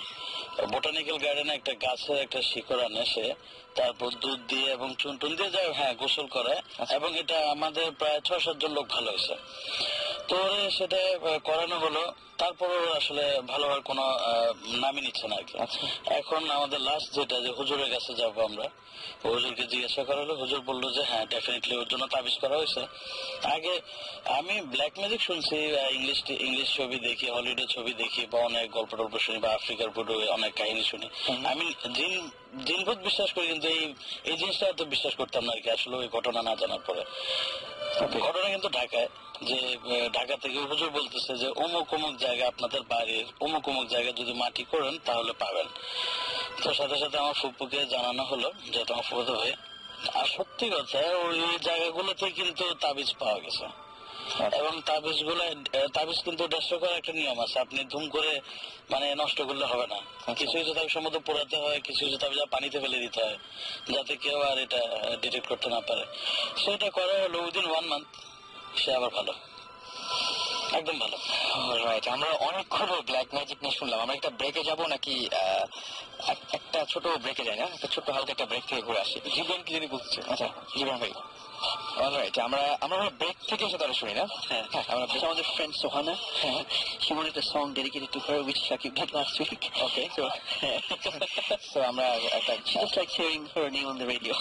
বোটানিক্যাল গার্ডেনে একটা গাছের একটা শিকড় আনে সে, তারপর দুধ দিয়ে এবং চুন টুন দিয়ে যায়, হ্যাঁ, গোসল করে। এবং এটা আমাদের প্রায় 6-7 জন লোক ভালো হয়েছে। তো সেটা করানো হলো, তারপরও আসলে ভালো হওয়ার কোনো নামই নিচ্ছে না আর কি। এখন আমাদের লাস্ট যেটা, যে হুজুরের কাছে যাবো আমরা, হুজুরকে জিজ্ঞাসা করা হলো, হুজুর বললো যে হ্যাঁ ডেফিনেটলি ওর জন্য তাবিজ করা হয়েছে। আগে আমি ব্ল্যাক ম্যাজিক শুনছি, ইংলিশ ছবি দেখি, হলিউডের ছবি দেখি, বা অনেক গল্প টল্প শুনি, বা আফ্রিকার পুরো অনেক কাহিনী শুনি। আমি জিনভূত বিশ্বাস করি, কিন্তু এই জিনিসটা এত বিশ্বাস করতাম না আর কি, আসলে ওই ঘটনা না জানার পরে। ঘটনা কিন্তু ঢাকায়, যে ঢাকা থেকে হুজুর বলতেছে যে অমুক জায়গা, আপনাদের বাড়ির অমুক জায়গায় যদি মাটি করেন তাহলে পাবেন। তো সাথে সাথে আমার ফুপুকে জানানো হলো, যে তোমার ফুপুতে ভাই, আর সত্যি কথা ওই জায়গাগুলোতে কিন্তু তাবিজ পাওয়া গেছে। এবং তাবিজ কিন্তু নষ্ট করার একটা নিয়ম আছে, আপনি ধুম করে মানে নষ্ট করলে হবে না। কিছু কিছু তাবিজ সম্ভবত পোড়াতে হয়, কিছু কিছু তাবিজ পানিতে ফেলে দিতে হয়, যাতে কেউ আর এটা ডিটেক্ট করতে না পারে। সেটা করা হলো উইদিন 1 মান্থ, সে আবার ভালো, একদম ভালো। রাইট, আমরা অনেকক্ষণ ব্ল্যাক ম্যাজিক নিয়ে শুনলাম। আমরা একটা ব্রেকে যাব নাকি? একটা ছোট ব্রেকে যাই না, একটা ছোট্ট হালকা একটা ব্রেক থেকে ঘুরে আসি। জীবন কি যদি বুঝছে? আচ্ছা জীবন ভাই, অলরাইট, আমরা ব্রেক থেকে এসে তারা শুনি না? হ্যাঁ, আমরা it's আমাদের friend Sohana. She wanted a song dedicated to her, which Shakib did last week. Okay. So আমরা একটা she just likes hearing her name on the radio.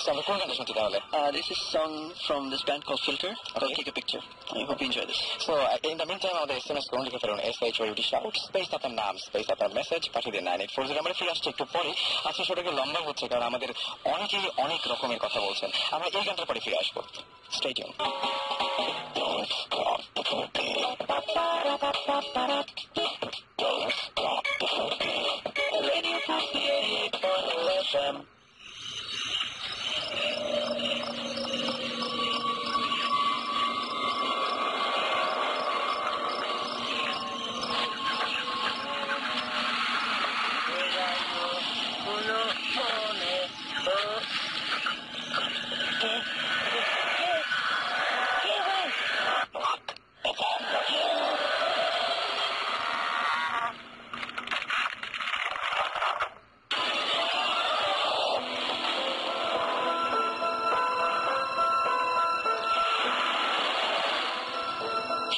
So আমরা কোন গানটা শুনছি তাহলে? This is a song from this band called Filter. Okay. Take a picture. I hope you enjoy this. So in the meantime আমাদের SMS করুন, লিখে ফেলুন SHOUT shout space আপনার নাম স্পেস আপনার মেসেজ পাঠিয়ে দিন 9840। আমরা ফিরে আসছি একটু পরে। আজকে শোটাকে লম্বা হচ্ছে কারণ আমাদের অনেকেই অনেক রকমের কথা বলছেন। আমরা এই গানটার পরে ফিরে আসবো। Stay tuned.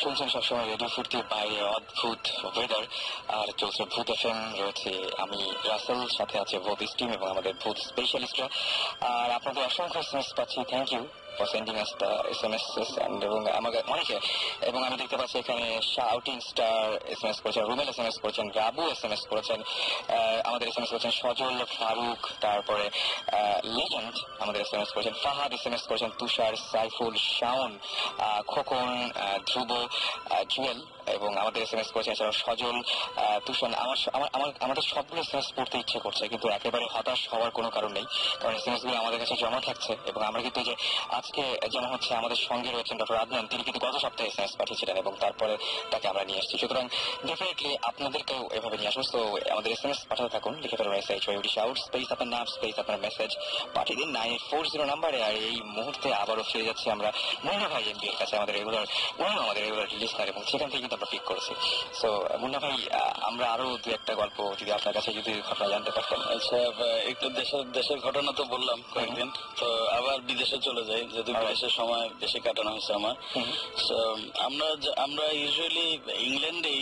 শুনছেন সবসময় রেডিও ফুর্তি, বাইরে অদ্ভুত ওয়েদার আর চলছে ভূত FM। রয়েছে আমি রাসেল, সাথে আছে ভূত টিম এবং আমাদের ভূত স্পেশালিস্টরা। আর আপনাদের অসংখ্য SMS পাচ্ছি, thank you for sending us the SMS এবং আমাকে অনেকে, এবং আমি দেখতে পাচ্ছি এখানে শাউটিং স্টার SMS করেছেন, রুমেল SMS করেছেন, রাবু SMS করেছেন, আমাদের SMS করেছেন সজল, ফারুক, তারপরে লেজেন্ড আমাদের SMS করেছেন, ফাহাদ SMS করেছেন, তুষার, সাইফুল, শাওন, খোকন, ধ্রুব, জুয়েল এবং আমাদের SMS করেছেন এছাড়াও সজল, তুষার। আমাদের সবগুলো SMS পড়তে ইচ্ছে করছে কিন্তু একেবারে হতাশ হওয়ার কোনো কারণ নেই, কারণ SMS গুলো আমাদের কাছে জমা থাকছে এবং আমরা কিন্তু যে আজকে যেমন হচ্ছে আমাদের সঙ্গে রয়েছেন ডক্টর আদনান, তিনি কিন্তু গত সপ্তাহে SMS পাঠিয়েছিলেন এবং তারপরে তাকে আমরা নিয়ে এসেছি। সুতরাং ডেফিনেটলি আপনাদেরকেও এভাবে নিয়ে আসবো। তো আমাদের SMS পাঠাতে থাকুন, লিখে ফেলুন SHOUT shout স্পেস আপনার নাম স্পেস আপনার মেসেজ পাঠিয়ে দিন 9840 নাম্বারে। আর এই মুহূর্তে আবারও ফিরে যাচ্ছি আমরা মুন্না ভাই এমপি এর কাছে, আমাদের রেগুলার লিসনার, এবং সেখান থেকে কিন্তু আমরা পিক করেছি। সো মুন্না ভাই, আমরা আরো দু একটা গল্প যদি আপনার কাছে যদি ঘটনা জানতে পারতাম। আচ্ছা, একটু দেশের ঘটনা তো বললাম কয়েকদিন, তো আবার বিদেশে চলে যাই, যেহেতু বিদেশের সময় বেশি কাটানো হয়েছে আমার। আমরা ইউজুয়ালি ইংল্যান্ডেই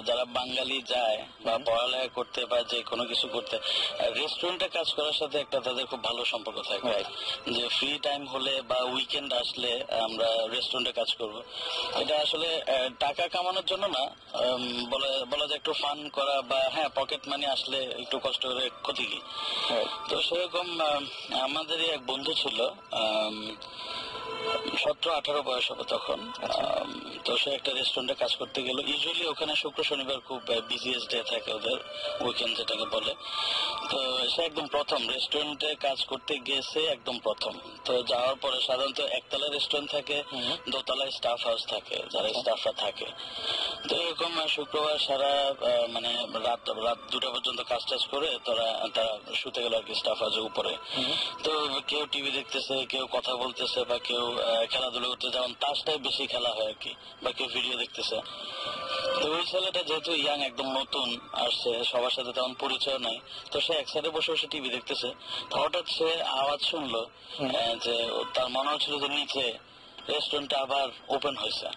যারা বাঙালি যায় বা পড়ালেখা করতে বা যে কোনো কিছু করতে, রেস্টুরেন্টে কাজ করার সাথে একটা তাদের খুব ভালো সম্পর্ক থাকে, যে ফ্রি টাইম হলে বা উইকেন্ড আসলে আমরা রেস্টুরেন্টে কাজ করব। এটা আসলে টাকা কামানোর জন্য না, বলা যায় একটু ফান করা বা হ্যাঁ পকেট মানি আসলে একটু কষ্ট করে ক্ষতি কি। তো সেরকম আমাদেরই এক বন্ধু ছিল, 17-18 বয়স হবে তখন। তো সে একটা রেস্টুরেন্টে কাজ করতে গেল। ইউজুয়ালি ওখানে শুক্র শনিবার খুব বিজিয়েস্ট ডে থাকে ওদের, উইকেন্ড যেটাকে বলে। তো সে একদম প্রথম রেস্টুরেন্টে কাজ করতে গেছে, একদম প্রথম। তো যাওয়ার পরে সাধারণত একতলায় রেস্টুরেন্ট থাকে, দোতলায় স্টাফ হাউস থাকে, যারা স্টাফরা থাকে। তো এরকম শুক্রবার সারা মানে রাত 2টা পর্যন্ত কাজ টাজ করে তারা শুতে গেল আর কি স্টাফ হাউসের উপরে। তো কেউ টিভি দেখতেছে, কেউ কথা বলতেছে, বা কেউ খেলাধুলা করতে, যেমন তাসটাই বেশি খেলা হয় আর কি, বা কেউ ভিডিও দেখতেছে। তো ওই ছেলেটা যেহেতু ইয়াং, একদম নতুন আসছে, সবার সাথে তেমন পরিচয় নাই, তো সে এক সাইডে বসে বসে টিভি দেখতেছে। হঠাৎ সে আওয়াজ শুনলো যে তার মনে হচ্ছিল যে নিচে রেস্টুরেন্টটা আবার ওপেন হয়েছে।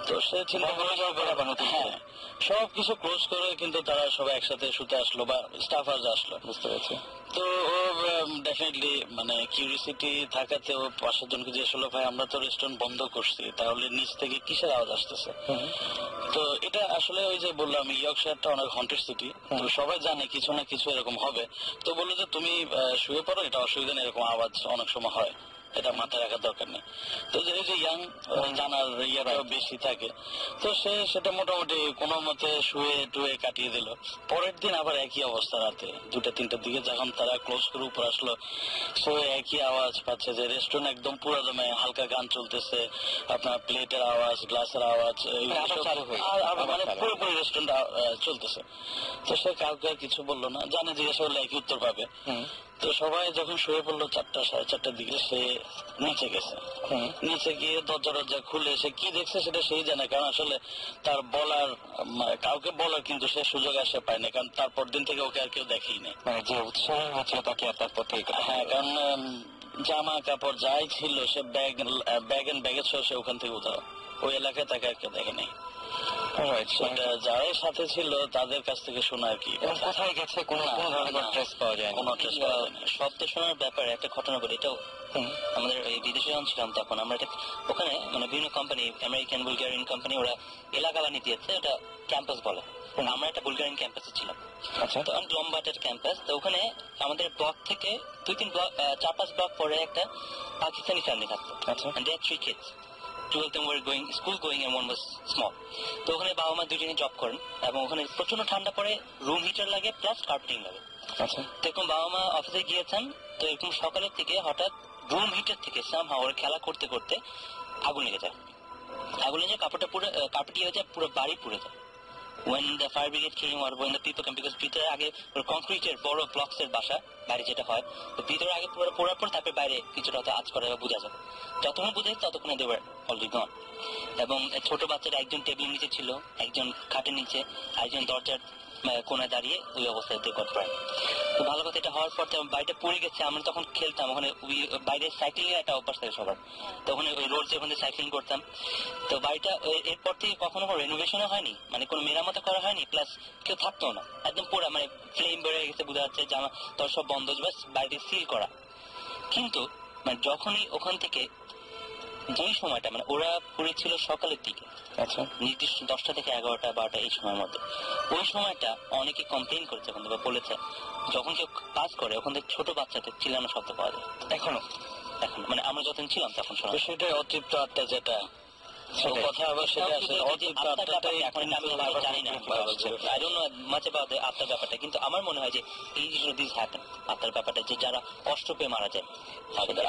তো সে চিন্তা করে হ্যাঁ সবকিছু ক্লোজ করে কিন্তু তারা সবাই একসাথে শুতে আসলো বা স্টাফ হাউস আসলো, বুঝতে পেরেছি। তো ও ডেফিনেটলি মানে কিউরিসিটি থাকাতে ও পাশের জনকে জিজ্ঞেস করলো, ভাই আমরা তো রেস্টুরেন্ট বন্ধ করছি, তাহলে নিচ থেকে কিসের আওয়াজ আসতেছে? তো এটা আসলে ওই যে বললাম ইয়র্কশায়ারটা অনেক হন্টেড সিটি, তো সবাই জানে কিছু না কিছু এরকম হবে। তো বললো যে তুমি শুয়ে পড়ো, এটা অসুবিধা নেই, এরকম আওয়াজ অনেক সময় হয়, এটা মাথায় রাখার দরকার নেই। তো যে ইয়াং জানার ইয়াটাও বেশি থাকে, তো সে সেটা মোটামুটি কোনো মতে শুয়ে টুয়ে কাটিয়ে দিল। পরের দিন আবার একই অবস্থা, রাতে 2টা-3টার দিকে যখন তারা ক্লোজ করে উপর আসলো, সে একই আওয়াজ পাচ্ছে যে রেস্টুরেন্ট একদম পুরো দমে হালকা গান চলতেছে, আপনার প্লেটের আওয়াজ, গ্লাসের আওয়াজ, মানে পুরোপুরি রেস্টুরেন্ট চলতেছে। তো সে কাউকে কিছু বললো না, জানে জিজ্ঞাসা করলে একই উত্তর পাবে। তো সবাই যখন শুয়ে পড়লো 4টা-4:30 দিকে, সে নিচে গেছে। নিচে গিয়ে দরজা খুলে সে কি দেখছে সেটা সেই জানে, কারণ আসলে তার বলার কাউকে বলার কিন্তু সে সুযোগ আসে পায়নি, কারণ তারপর দিন থেকে ওকে আর কেউ দেখেই নেই, মানে যে উৎসাহ হচ্ছে তাকে আর তারপর থেকে। হ্যাঁ, কারণ জামা কাপড় যাই ছিল সে ব্যাগ এন্ড ব্যাগেজ সহ সে ওখান থেকে উঠাও, ওই এলাকায় তাকে একটা দেখে নেই। সেটা যারাই সাথে ছিল তাদের কাছ থেকে শোনা আর কি। এবং কোথায় গেছে কোনো ধরনের ট্রেস পাওয়া যায়, কোনো ট্রেস পাওয়া যায় না। শব্দ শোনার ব্যাপারে একটা ঘটনা বলি, এটাও আমাদের এই বিদেশে যখন ছিলাম তখন আমরা এটা ওখানে মানে বিভিন্ন কোম্পানি, আমেরিকান বুলগেরিয়ান কোম্পানি, ওরা এলাকা বানিয়ে দিয়েছে, এটা ক্যাম্পাস বলে। আমরা একটা বুলগেরিয়ান ক্যাম্পাসে ছিলাম। আচ্ছা, তো লম্বা একটা ক্যাম্পাস, তো ওখানে আমাদের ব্লক থেকে 2-3 ব্লক 4-5 ব্লক পরে একটা পাকিস্তানি ফ্যামিলি থাকতো। আচ্ছা, and they had 3 kids. 2 of them were going school going and one was small. তো ওখানে বাবা মা দুজনে জব করেন এবং ওখানে প্রচন্ড ঠান্ডা পড়ে, রুম হিটার লাগে প্লাস কার্পেটিং লাগে। আচ্ছা, তো এরকম বাবা মা অফিসে গিয়েছেন, তো এরকম সকালের থেকে হঠাৎ রুম হিটার থেকে সামহাও ওরা খেলা করতে করতে আগুন লেগে যায়। আগুন লেগে কাপড়টা পুরো কার্পেটি হয়ে যায়, পুরো বাড়ি পুড়ে যায়। when the fire brigade came or when the people came, because ভিতরে আগে কংক্রিটের বড় ব্লকস এর বাসা, বাইরে যেটা হয়, তো ভিতরে আগে পুরো পোড়ার পর তারপরে বাইরে কিছুটা হয়তো আঁচ করে বোঝা যাবে। যতক্ষণ বোঝা যায় ততক্ষণে they were already gone. এবং ছোট বাচ্চারা একজন টেবিলের নিচে ছিল, একজন খাটের নিচে, একজন দরজার কোনায় দাঁড়িয়ে ওই অবস্থায় got burned. তো ভালো কথা, এটা হওয়ার পর বাড়িটা পড়ে গেছে। আমরা তখন খেলতাম ওখানে, বাইরে সাইক্লিং এর একটা অভ্যাস থাকে সবার, তো ওখানে ওই রোড যেখানে সাইক্লিং করতাম। তো বাড়িটা এরপর থেকে কখনো রেনোভেশনও হয়নি, মানে কোনো মেরামত করা হয়নি, প্লাস কেউ থাকতো না, একদম পুরো মানে ফ্লেম বেড়ে গেছে, বোঝা যাচ্ছে জামা তোর সব বন্ধ, বাস বাড়িতে সিল করা। কিন্তু মানে যখনই ওখান থেকে যেই সময়টা মানে ওরা পড়েছিল সকালের দিকে, আচ্ছা, নির্দিষ্ট 10টা থেকে 11টা 12টা এই সময়ের মধ্যে, ওই সময়টা অনেকে কমপ্লেন করেছে ওখান থেকে, বলেছে যখন কেউ কাজ করে ওখান থেকে ছোট বাচ্চাদের চিল্লানো শব্দ পাওয়া যায় এখনো। এখন মানে আমরা যখন ছিলাম তখন শোনা, সেটাই অতৃপ্ত আত্মা, যেটা কথা আবার সেটা আসলে অতৃপ্ত আত্মাটাই এখন আমি জানি না, I don't know much about the আত্মার ব্যাপারটা, কিন্তু আমার মনে হয় যে এই দিস হ্যাপেন, আত্মার ব্যাপারটা, যে যারা কষ্ট পেয়ে মারা যায়।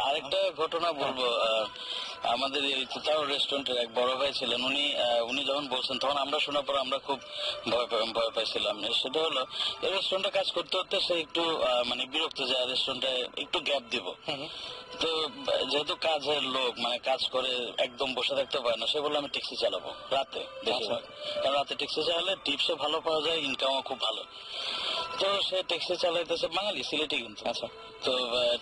আরেকটা ঘটনা বলবো, আমাদের এই তাও রেস্টুরেন্টের এক বড় ভাই ছিলেন, উনি যখন বলছেন তখন আমরা শোনার পর আমরা খুব ভয় পাইছিলাম। সেটা হলো এই রেস্টুরেন্টে কাজ করতে করতে সে একটু মানে বিরক্ত যায়, রেস্টুরেন্টে একটু গ্যাপ দিব। তো যেহেতু কাজের লোক, মানে কাজ করে একদম বসে থাকতে পারে না, সে বললো আমি ট্যাক্সি চালাবো রাতে, বেশিরভাগ, কারণ রাতে ট্যাক্সি চালালে টিপসও ভালো পাওয়া যায়, ইনকামও খুব ভালো। তো সে ট্যাক্সি চালাইতেছে, বাঙালি সিলেটি কিন্তু। আচ্ছা, তো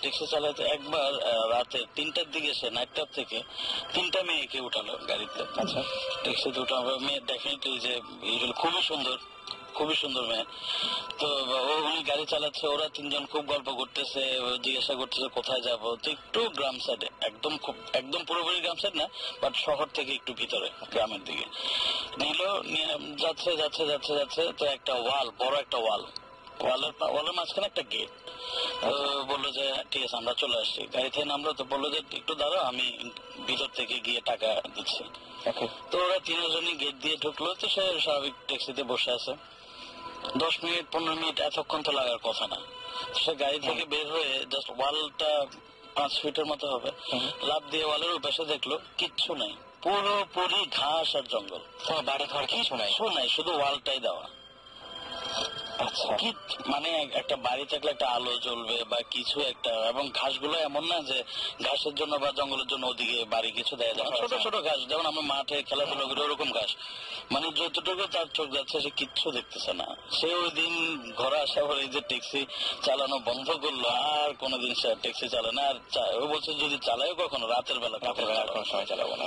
ট্যাক্সি চালাইতে একবার রাতে 3টার দিকে সে নাইট ক্লাব থেকে 3টা মেয়েকে উঠালো গাড়িতে। আচ্ছা, ট্যাক্সিতে উঠানো মেয়ে ডেফিনেটলি যে খুবই সুন্দর মেয়ে। তো উনি গাড়ি চালাচ্ছে, ওরা 3জন খুব গল্প করতেছে, জিজ্ঞাসা করতেছে কোথায় যাবো। তো একটু গ্রাম সাইডে, একদম পুরোপুরি গ্রাম সাইড না, বাট শহর থেকে একটু ভিতরে গ্রামের দিকে নিল, যাচ্ছে যাচ্ছে যাচ্ছে যাচ্ছে। তো একটা ওয়াল, বড় একটা ওয়ালের মাঝখানে একটা গেট। বললো যে ঠিক আছে আমরা চলে আসছি, গাড়ি থেকে নামলো। তো বললো যে একটু দাঁড়াও, আমি ভিতর থেকে গিয়ে টাকা দিচ্ছি। তো ওরা 3জনই গেট দিয়ে ঢুকলো। তো সে স্বাভাবিক ট্যাক্সিতে বসে আছে। 10 মিনিট 15 মিনিট এতক্ষণ তো লাগার কথা না। সে গাড়ি থেকে বের হয়ে জাস্ট ওয়ালটা 5 ফিটের মতো হবে, লাফ দিয়ে ওয়ালের উপাশে দেখলো কিচ্ছু নাই, পুরোপুরি ঘাস আর জঙ্গল, বাড়ি ঘর কিছু নাই, শুধু ওয়ালটাই দেওয়া। আচ্ছা, কি মানে একটা বাড়ি থাকলে একটা আলো জ্বলবে বা কিছু একটা, এবং ঘাসগুলো এমন না যে ঘাসের জন্য বা জঙ্গলের জন্য ওদিকে বাড়ি কিছু দেয়া যায়, ছোট ছোট ঘাস, যেমন আমরা মাঠে খেলাধুলা করি ওরকম ঘাস। মানে যতটুকু তার চোখ যাচ্ছে সে কিচ্ছু দেখতেছে না। সে ওই দিন ঘরে আসা পরে এই যে ট্যাক্সি চালানো বন্ধ করলো, আর কোনোদিন সে ট্যাক্সি চালায় না। আর ও বলছে যদি চালায় কখনো রাতের বেলা কোনো সময় চালাবো না।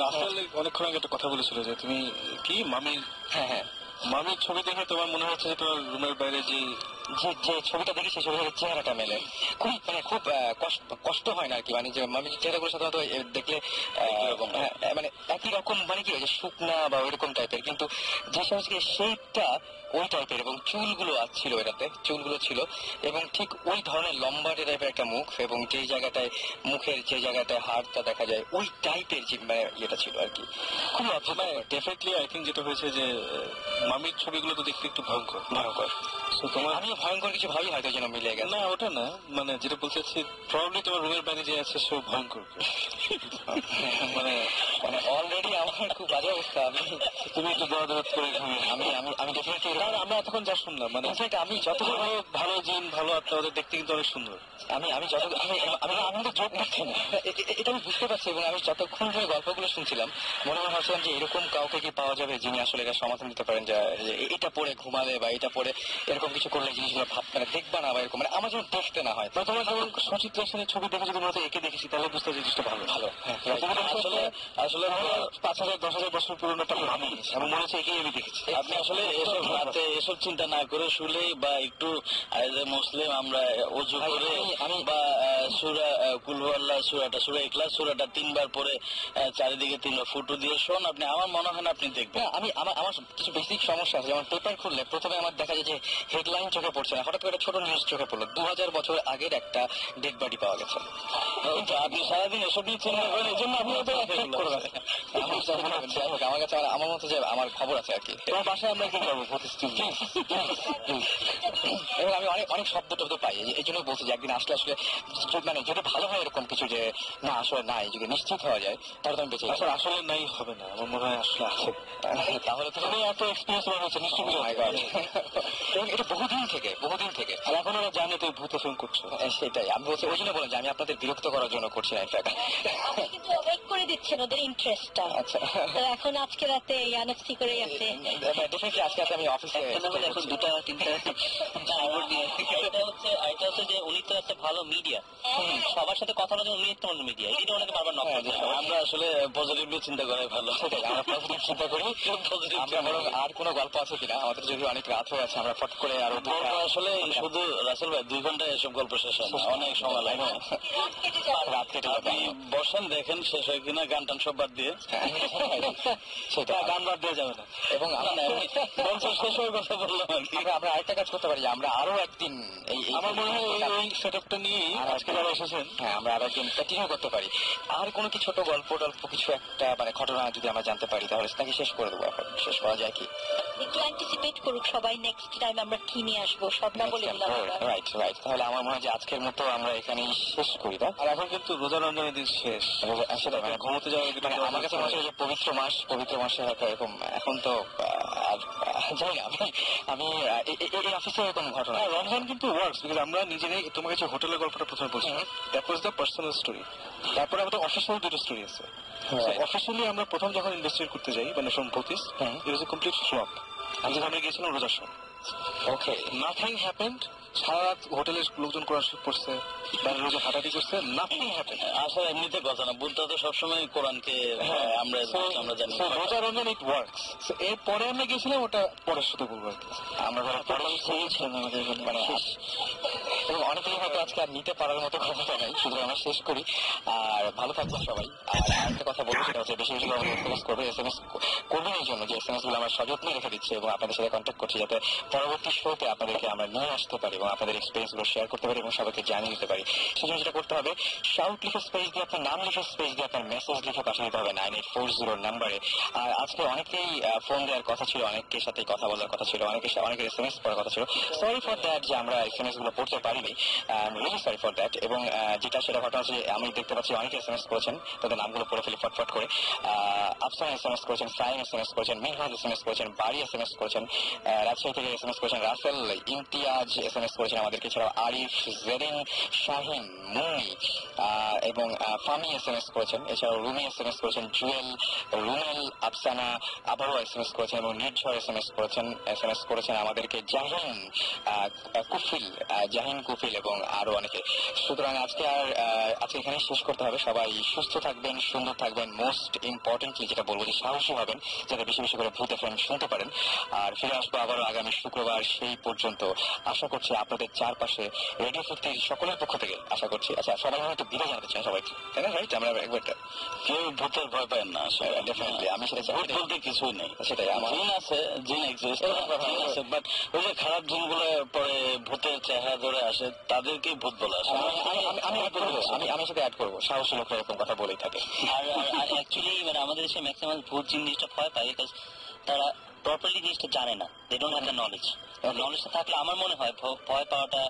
রাসেল অনেকক্ষণ আগে একটা কথা বলেছিল যে তুমি কি মামির, হ্যাঁ, মামির ছবি দেখে তোমার মনে হচ্ছে যে তোমার রুমের বাইরে যে ছবিটা দেখি সেই ছবিটার চেহারাটা মেলে, খুব মানে খুব কষ্ট হয় না আর কি। মানে যে আমি চেহারাগুলো সাধারণত দেখলে মানে একই রকম, মানে কি শুকনা বা ওইরকম টাইপের, কিন্তু যে সমস্ত শেপটা ওই টাইপের, এবং চুলগুলো ছিল, এটাতে চুলগুলো ছিল, এবং ঠিক ওই ধরনের লম্বাটে টাইপের একটা মুখ, এবং যেই জায়গাটায় মুখের যে জায়গাটায় হাড়টা দেখা যায় ওই টাইপের যে মানে ইয়েটা ছিল আর কি, খুব অদ্ভুত। ডেফিনেটলি আই থিঙ্ক যেটা হয়েছে যে মামির ছবিগুলো তো দেখতে একটু ভয়ঙ্কর। তোমার আমিও ভয়ঙ্কর কিছু ভাবি হয়তো যেন মিলে গেল। না ওটা না, মানে যেটা বলতে চাচ্ছি প্রবাবলি তোমার রুমের বাইরে যে আছে সে ভয়ঙ্কর। মানে অলরেডি আমার খুব বাজে অবস্থা। তুমি একটু দরদ করে আমি ডেফিনেটলি আমরা এতক্ষণ যা শুনলাম মানে আমি যতক্ষণ ভালো জিন ভালো আত্মা ওদের দেখতে কিন্তু অনেক সুন্দর। আমি যত আমি তো জোট করছি না, এটা আমি বুঝতে পারছি। এবং আমি যতক্ষণ ধরে গল্পগুলো শুনছিলাম মনে মনে ভাবছিলাম যে এরকম কাউকে কি পাওয়া যাবে যিনি আসলে এটা সমাধান দিতে পারেন, যে এটা পরে ঘুমালে বা এটা পরে এরকম কিছু করলে জিনিসগুলো মানে দেখবা না বা এরকম, মানে আমার যেন দেখতে না হয়। তোমার যেমন সুচিত্রা সেনের ছবি দেখে যদি মনে একে দেখেছি তাহলে বুঝতে জিনিসটা ভালো ভালো। আসলে আসলে 5,000-10,000 বছর পুরনো একটা আমি এমন মনে হচ্ছে একেই আমি দেখেছি। আপনি আসলে এসব রাতে এসব চিন্তা না করে শুলেই বা একটু মুসলিম আমরা অজু করে বা সূরা কুল হুয়াল্লাহ সূরা ইখলাস সূরাটা 3 বার পরে চারিদিকে 3 বার ফুটো দিয়ে শোন, আপনি আমার মনে হয় না আপনি দেখবেন। আমার কিছু বেসিক সমস্যা আছে। যেমন পেপার খুললে প্রথমে আমার দেখা যায় যে হেডলাইন চোখে পড়ছে না, হঠাৎ করে ছোট নিউজ চোখে পড়লো 2000 বছর আগের একটা ডেড বডি পাওয়া গেছে। আপনি সারাদিন এসব নিয়ে চিন্তা করেন, এই জন্য আপনি আমার কাছে আমার মতো যে আমার খবর আছে আর কি। তোমার বাসায় আমরা কি করবো? এবং আমি অনেক শব্দ টব্দ পাই, এই জন্য বলছি যে একদিন আসলে মানে যদি ভালো হয় এরকম কিছু যে না আসলে নাই, যদি নিশ্চিত হওয়া যায় তাহলে তো আমি বেঁচে যাবো। আসলে নাই হবে না, আমার মনে হয় আসলে আছে। তাহলে তো এত এক্সপিরিয়েন্স হচ্ছে নিশ্চয়ই। এবং এটা বহুদিন থেকে আর এখন ওরা জানে তুমি ভূত ফিল্ম করছো। সেটাই আমি বলছি, ওই জন্য বললাম যে আমি আপনাদের বিরক্ত করার জন্য করছি না। ইনফ্যাক্ট কিন্তু অবাক করে দিচ্ছেন ওদের ইন্টারেস্টটা। আচ্ছা, তো এখন আজকে রাতে এনএফসি করে আছে ডেফিনেটলি আজকে রাতে আমি অফিসে এখন 2-3টা এটা হচ্ছে যে উনি তো একটা ভালো মিডিয়া, সবার সাথে কথা বলার জন্য উনি একটা মিডিয়া, এটা ওনাকে বারবার নক করতে হয়। আমরা আসলে পজিটিভলি চিন্তা করাই ভালো। আমরা পজিটিভ চিন্তা করি। আমরা বরং আর কোনো গল্প আছে কিনা, আমাদের যদি অনেক রাত হয়ে আছে আমরা ফট করে আরো আসলে শুধু রাসেল ভাই 2 ঘন্টায় এসব গল্প শেষ হয় না, অনেক সময় লাগে। রাত কেটে আপনি বসেন দেখেন শেষ হয় কিনা, গান টান সব বাদ দিয়ে। সেটা গান বাদ দেওয়া যাবে না। এবং শেষ হয়ে কথা বললাম আর কি। আমরা আরেকটা কাজ করতে পারি, আমরা আরো একদিন আমার মনে হয় এই সেটআপটা নিয়ে আজকে যারা এসেছেন, হ্যাঁ আমরা আরো একদিন কন্টিনিউ করতে পারি। আর কোনো কি ছোট গল্প টল্প কিছু একটা মানে ঘটনা যদি আমরা জানতে পারি তাহলে নাকি শেষ করে দেবো। এখন শেষ করা যায় কি? একটু অ্যান্টিসিপেট করুক সবাই, নেক্সট টাইম আমরা কি নিয়ে আসবো সব না বলে দিলাম। রাইট। তাহলে আমার মনে হয় যে আজকের মতো আমরা এখানেই শেষ করি। আর এখন কিন্তু রোজা রমজানের দিন শেষ, সেটা মানে ঘুমোতে যাওয়া মানে আমার কাছে মনে হচ্ছে যে পবিত্র মাসে হয়তো এরকম এখন তো আর জানি না আমি এই অফিসে এরকম ঘটনা। রমজান কিন্তু ওয়ার্কস, বিকজ আমরা নিজেরাই তোমার কাছে হোটেলের গল্পটা প্রথমে বলছি, that was the personal story. তারপরে আমাদের অফিসিয়াল 2টা স্টোরি আছে। অফিসিয়ালি আমরা প্রথম যখন ইনভেস্টিগেট করতে যাই মানে ফ্রম ভূতিস, it was a complete flop. আমরা গিয়েছিলাম রোজার সময়। ওকে, নাথিং হ্যাপেন্ড। সারা রাত হোটেলের লোকজন কোরআন শরীফ পড়ছে, বাইরে রোজে হাঁটাহাঁটি করছে, নাথিং হ্যাপেন্ড। আসলে এমনিতে কথা না, বুদ্ধ তো সবসময় কোরআনকে আমরা জানি। রোজা রমজান ইট ওয়ার্কস। এরপরে আমরা গেছিলাম, ওটা পরের সাথে বলবো আর কি। আমরা মানে এবং অনেকেই হয়তো আজকে আর নিতে পারার মতো ক্ষমতা নাই, শুধু আমরা শেষ করি। আর ভালো থাকবেন সবাই। আর একটা কথা বলবো, সেটা হচ্ছে বেশি বেশি এসএমএস করবে। এসএমএস করবেন এই জন্য যে এসএমএস গুলো আমরা সযত্নে রেখে দিচ্ছি এবং আপনাদের সাথে কন্ট্যাক্ট করছি, যাতে পরবর্তী শোতে আপনাদেরকে আমরা নিয়ে আসতে পারি এবং আপনাদের এক্সপিরিয়েন্স গুলো শেয়ার করতে পারি এবং সবাইকে জানিয়ে দিতে পারি। সেজন্য যেটা করতে হবে, শাউট লিখে স্পেস দিয়ে আপনার নাম লিখে স্পেস দিয়ে আপনার মেসেজ লিখে পাঠিয়ে দিতে হবে 9840 নাম্বারে। আর আজকে অনেকেই ফোন দেওয়ার কথা ছিল, অনেকের সাথে কথা বলার কথা ছিল, অনেকের এসএমএস পড়ার কথা ছিল। সরি ফর দ্যাট যে আমরা এসএমএস গুলো পড়তে পারিনি, রিয়েলি সরি ফর দ্যাট। এবং যেটা সেটা ঘটনা হচ্ছে, আমি দেখতে পাচ্ছি অনেকে এসএমএস করেছেন, তাদের নামগুলো পড়ে ফেলি ফটফট করে। আফসানা এসএমএস করেছেন, সাইম এসএমএস করেছেন, মিনহাজ এসএমএস করেছেন, বাড়ি এসএমএস করেছেন, রাজশাহী থেকে এসএমএস করেছেন রাসেল, ইমতিয়াজ এসএমএস করেছেন আমাদেরকে, এছাড়াও আরিফ, জেরিন, শাহিন, মুন্নি এবং ফামি এসএমএস করেছেন, এছাড়াও রুমি এসএমএস করেছেন, জুয়েল, রুমেল, আফসানা আবারও এসএমএস করেছেন এবং নির্ঝর এসএমএস করেছেন আমাদেরকে জাহিন কুফিল এবং আরো অনেকে। সুতরাং আজকে এখানে শেষ করতে হবে। সবাই সুস্থ থাকবেন, সুন্দর থাকবেন, মোস্ট ইম্পর্টেন্টলি যেটা বলবো যে সাহসী হবেন, যাতে বেশি বেশি করে ভূত এফএম শুনতে পারেন। আর ফিরে আসবো আবারও আগামী শুক্রবার। সেই পর্যন্ত আশা করছি আপনাদের চারপাশে রেডিও 50 সকলের পক্ষ থেকে আশা করছি। আচ্ছা, সবাই হয়তো বিদায় জানাতে চাই সবাইকে, তাই না? রাইট, আমরা একবার কেউ ভূতের ভয় পায় না। ডেফিনেটলি আমি সেটা চাই। বলতে কিছুই নেই, সেটাই আমার জিন আছে, জিন এক্সিস্ট আছে, বাট ওই যে খারাপ জিনগুলো পরে ভূতের চেহারা ধরে আসে, তাদেরকেই ভূত বলে আসে। আমি সেটা অ্যাড করবো, সাহসী লোকরা এরকম কথা বলেই থাকে। আর অ্যাকচুয়ালি মানে আমাদের দেশে ম্যাক্সিমাম ভূত জিনিসটা ভয় পায়, বিকজ তারা প্রপারলি জিনিসটা জানে না, they don't have the knowledge. নলেজটা থাকলে আমার মনে হয় ভয় পাওয়াটা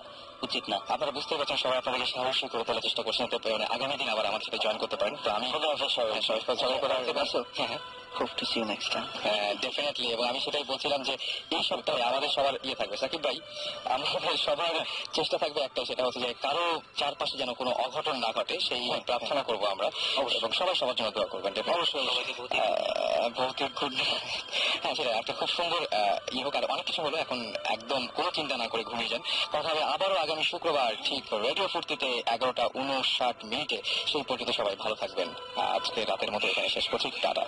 উচিত না। আপনারা বুঝতে পারছেন, সবাই আপনাদেরকে সাহসী করে তোলার চেষ্টা করছেন, মানে আগামী দিন আবার আমাদের সাথে জয়েন করতে পারেন। তো আমি Hope to see you next time. Definitely, এবং আমি সেটাই বলছিলাম যে এই সপ্তাহে আমাদের সবার থাকবে সাকিব ভাই, আমাদের সবার চেষ্টা থাকবে একটাই, সেটা হচ্ছে যে কারো চারপাশে যেন কোনো অঘটন না ঘটে, সেই প্রার্থনা করবো আমরা, এবং সবাই সবার জন্য দোয়া করবেন। ভৌতিক গুড, হ্যাঁ সেটা একটা খুব সুন্দর হোক। আর অনেক কিছু হলো, এখন একদম কোনো চিন্তা না করে ঘুমিয়ে যান। কথা হবে আবারও আগামী শুক্রবার ঠিক রেডিও ফুর্তিতে 11টা 59 মিনিটে। সেই পর্যন্ত সবাই ভালো থাকবেন। আজকে রাতের মতো এখানে শেষ করছি, টাটা।